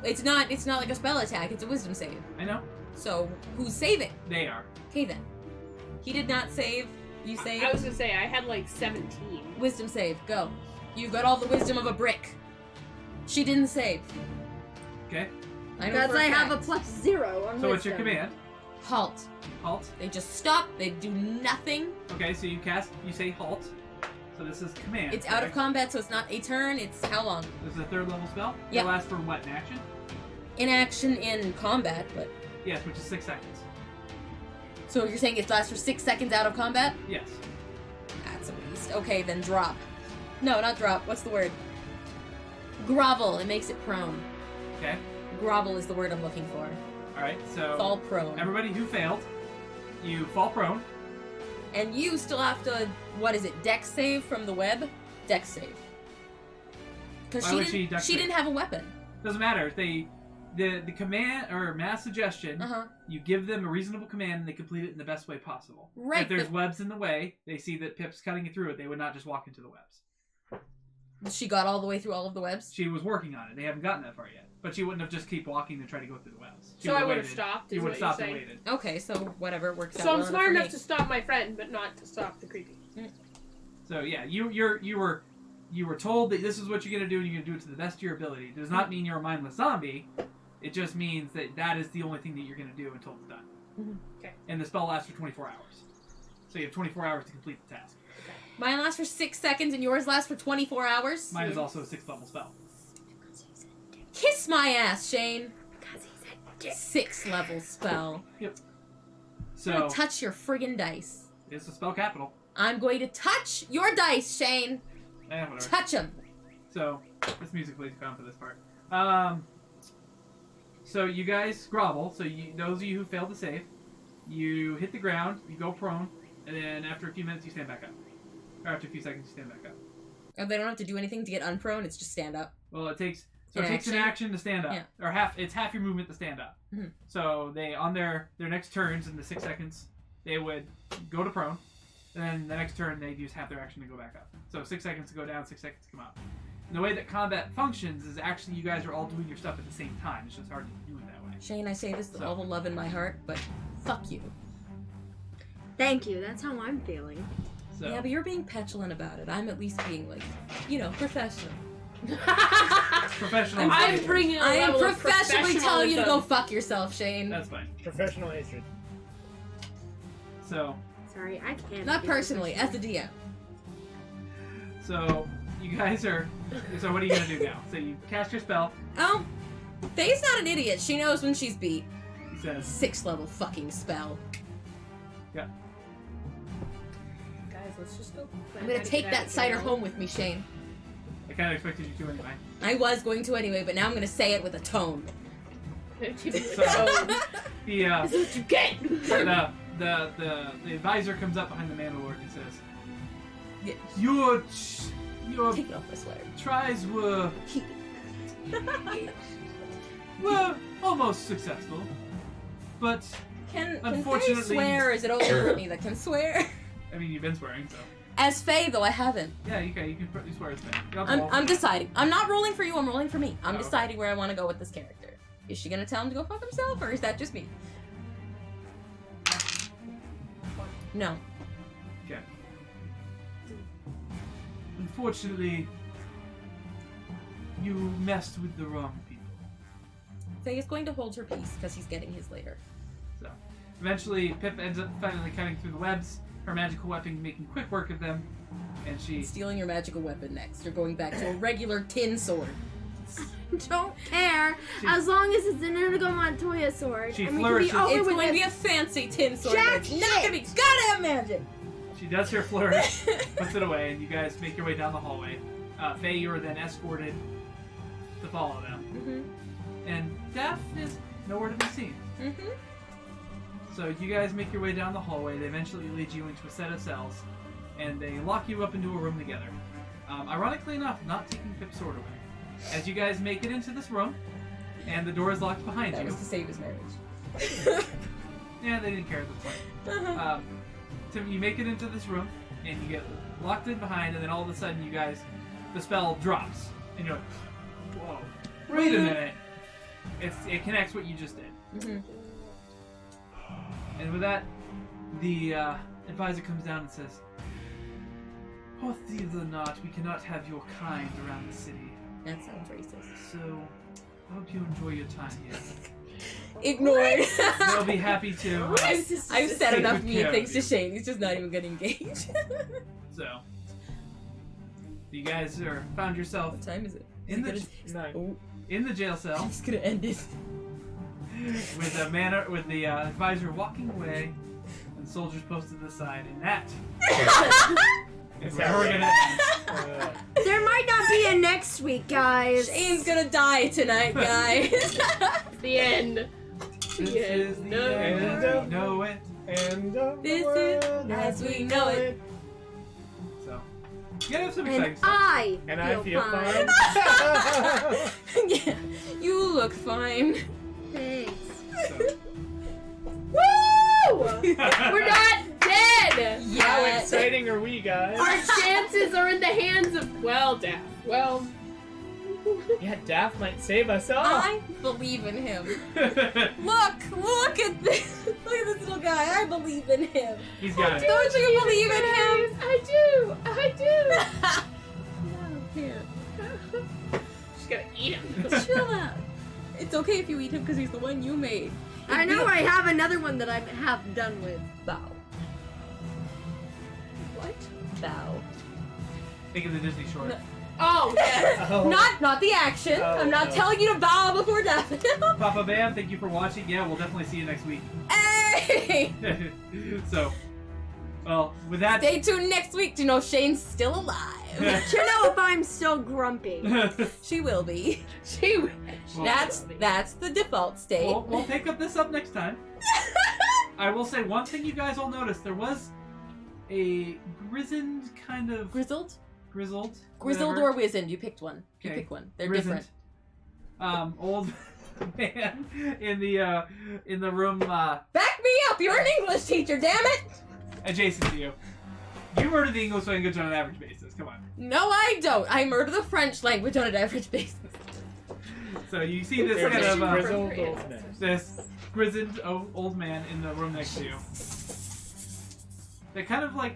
it's not like a spell attack, it's a wisdom save. I know So who's saving? they are. Okay then. He did not save. You saved. I was gonna say, I had like 17. Wisdom save. Go. You've got all the wisdom of a brick. She didn't save. Okay. I know Because for I have a fact. +0 on So what's your wisdom. command? Halt. Halt. They just stop. They do nothing. Okay, so you say halt. So this is command. It's out of correct? combat, so it's not a turn. It's how long? This is a 3rd level spell. Yep. It lasts for what, in action? In action in combat, but Yes, which is 6 seconds. so you're saying it lasts for 6 seconds out of combat? Yes. That's a waste. Okay, then drop. No, not drop. What's the word? Grovel. It makes it prone. Okay. Grovel is the word I'm looking for. All right. So Fall prone. everybody who failed, you fall prone. And you still have to, what is it, dex save from the web? Dex save. Because Why would she dex she save? didn't have a weapon. Doesn't matter. The command or mass suggestion. Uh-huh. You give them a reasonable command and they complete it in the best way possible. Right, If there's but- webs in the way, they see that Pip's cutting it through it, they would not just walk into the webs. She got all the way through all of the webs? She was working on it. They haven't gotten that far yet. But she wouldn't have just keep walking to try to go through the webs. She So I would've would have waited. stopped. You Is would have what stopped you're and saying. waited. Okay, so whatever works out. So I'm well smart for enough me. to stop my friend, but not to stop the creepy. So yeah, you were told that this is what you're gonna do, and you're gonna do it to the best of your ability. It does not mean you're a mindless zombie. It just means that is the only thing that you're gonna do until it's done. Mhm. Okay. And the spell lasts for 24 hours. So you have 24 hours to complete the task. Mine lasts for 6 seconds and yours lasts for 24 hours. Mine is also a 6th level spell. Kiss my ass, Shane. 6th level spell. I'm So gonna touch your friggin' dice. it's a spell capital. I'm going to touch your dice, Shane. Whatever. Touch them. So this music plays down for this part. So you guys grovel. So those of you who failed to save, you hit the ground, you go prone, and then after a few minutes you stand back up. Or after a few seconds you stand back up. Oh, they don't have to do anything to get unprone. It's just stand up. Well, it takes An an action? action to stand up, Yeah. or it's half your movement to stand up. Mhm. So they on their next turns in the 6 seconds they would go to prone, and then the next turn they'd use half their action to go back up. So 6 seconds to go down, 6 seconds to come up. And the way that combat functions is actually you guys are all doing your stuff at the same time. It's just hard to do it that way. Shane, I say this with So- all the love in my heart, but fuck you. Thank you. That's how I'm feeling. So Yeah, but you're being petulant about it. I'm at least being like, professional. professional. I'm bringing a I am level of professionally telling you to go professionalism. fuck yourself, Shane. That's fine. Professional hatred. So Sorry, I can't. Not be personally, as professional. the DM. so you guys are. So what are you gonna do now? So you cast your spell. Oh, Faye's not an idiot. She knows when she's beat. He says, 6th level fucking spell. Guys, let's just go. I'm gonna take that cider home with me, Shane. "I kind of expected you to anyway." I was going to anyway, but now I'm gonna say it with a tone. So- The This is what you get. the advisor comes up behind the Mandalore and says, Yeah. Your Take it off, I swear. tries were almost successful, but Can Faye Unfortunately- swear, or is it only Brittany that can swear? I mean you've been swearing, so As Faye, though, I haven't. yeah, you can probably swear as bad. I'm deciding. I'm not rolling for you, I'm rolling for me. I'm Oh. deciding where I want to go with this character. Is she gonna tell him to go fuck himself, or is that just me? No. Okay. Unfortunately, you messed with the wrong people. Faye is going to hold her peace because he's getting his later. So, eventually, Pip ends up finally cutting through the webs, her magical weapon making quick work of them, and she... Stealing your magical weapon next. You're going back to a regular tin sword. Don't care She- as long as it's an Inigo Montoya sword. She and we flourishes. can be over It's with going to be it. a fancy tin sword. Jack but it's not gonna be goddamn magic. She does her flourish, puts it away, and you guys make your way down the hallway. Faye, you are then escorted to follow them. Mhm. And Death is nowhere to be seen. Mhm. So you guys make your way down the hallway. They eventually lead you into a set of cells, and they lock you up into a room together. Ironically enough, not taking Pip's sword away. As you guys make it into this room, and the door is locked behind That you. was to save his marriage. Yeah, they didn't care at this point. So you make it into this room, and you get locked in behind, and then all of a sudden you guys, the spell drops, and you're like, whoa, wait a minute. It connects what you just did. Mhm. And with that, the advisor comes down and says, "Oh, thieves or not, we cannot have your kind around the city. That sounds racist. So, I hope you enjoy your time here. Ignored. They'll be happy to. I've said Take enough good mean care of things to you. Shane. He's just not even gonna engage. So, you guys are found yourself What time is it? in Is the Nine. Oh, in the jail cell he's gonna end it. with the advisor walking away and soldiers posted to the side, and that is where we're gonna end. There might not be a next week, guys. Shane's gonna die tonight, guys. It's the end. This Yeah, is the no. end as we know it. And This is as we know it. So, you gotta have some And exciting stuff. I And I feel fine. fine. Yeah, you look fine. Thanks. So. Woo! We're not dead. How Yeah. exciting are we, guys? Our chances are in the hands of death. Well, Yeah, Daff might save us all. I believe in him. Look at this. Look at this little guy. I believe in him. He's got it. Don't you believe in him? I do. No, here. Just gonna eat him. Chill out. It's okay if you eat him because he's the one you made. I know I have another one that I'm half done with. Bow. What? Bow. Think of the Disney short. No. Oh, yes. Oh. Not the action. Oh, I'm not no. telling you to bow before death. Papa Bam, thank you for watching. Yeah, we'll definitely see you next week. Hey! So, well, with that, Stay tuned next week to know Shane's still alive. To know if I'm still grumpy. She will be. She wish. Well, That's the default state. we'll pick up this up next time. I will say one thing you guys all noticed. There was a grizzled kind of Grizzled grizzled or wizened. You picked one. You Okay. pick one. They're Grizzled, different. old man in the room Back me up. You're an English teacher. Damn it. adjacent to you. You murder the English language on an average basis. Come on. No, I don't. I murder the French language on an average basis. So you see this There's kind a of grizzled old man. this grizzled old man in the room next to you. They kind of like,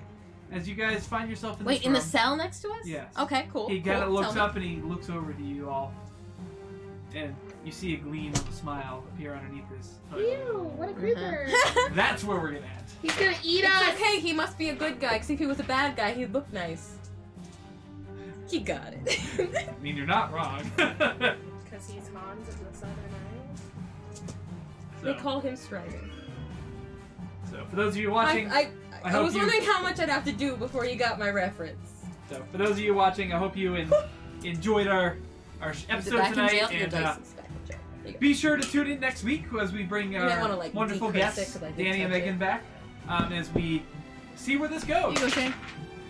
as you guys find yourself in Wait, this in the room, cell next to us? Yes. Okay, cool. he kind of cool. looks Tell me. up and he looks over to you all, and you see a gleam of a smile appear underneath his hood. Ew, what a creeper. That's where we're gonna end. He's gonna eat It's us. okay, he must be a good guy, because if he was a bad guy, he'd look nice. He got it. I mean, you're not wrong. Because he's Hans of the Southern They so, call him Strider. so for those of you watching, I hope was you- wondering how much I'd have to do before you got my reference. so for those of you watching, I hope you enjoyed our Is it episode back in tonight, jail? Your and dice is back in jail. There you go. be sure to tune in next week as we bring might our wanna, like, wonderful decrease it, guests, 'cause I did Danny and touch Megan, it. back as we see where this goes Here you go, Shane.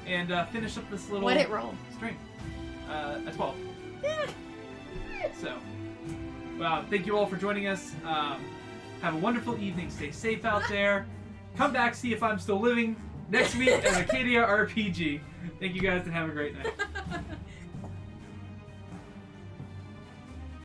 and finish up this little Why'd it roll? string. A 12. So, well, thank you all for joining us. Have a wonderful evening. Stay safe out there. Come back, see if I'm still living next week at Acadia RPG. Thank you guys and have a great night.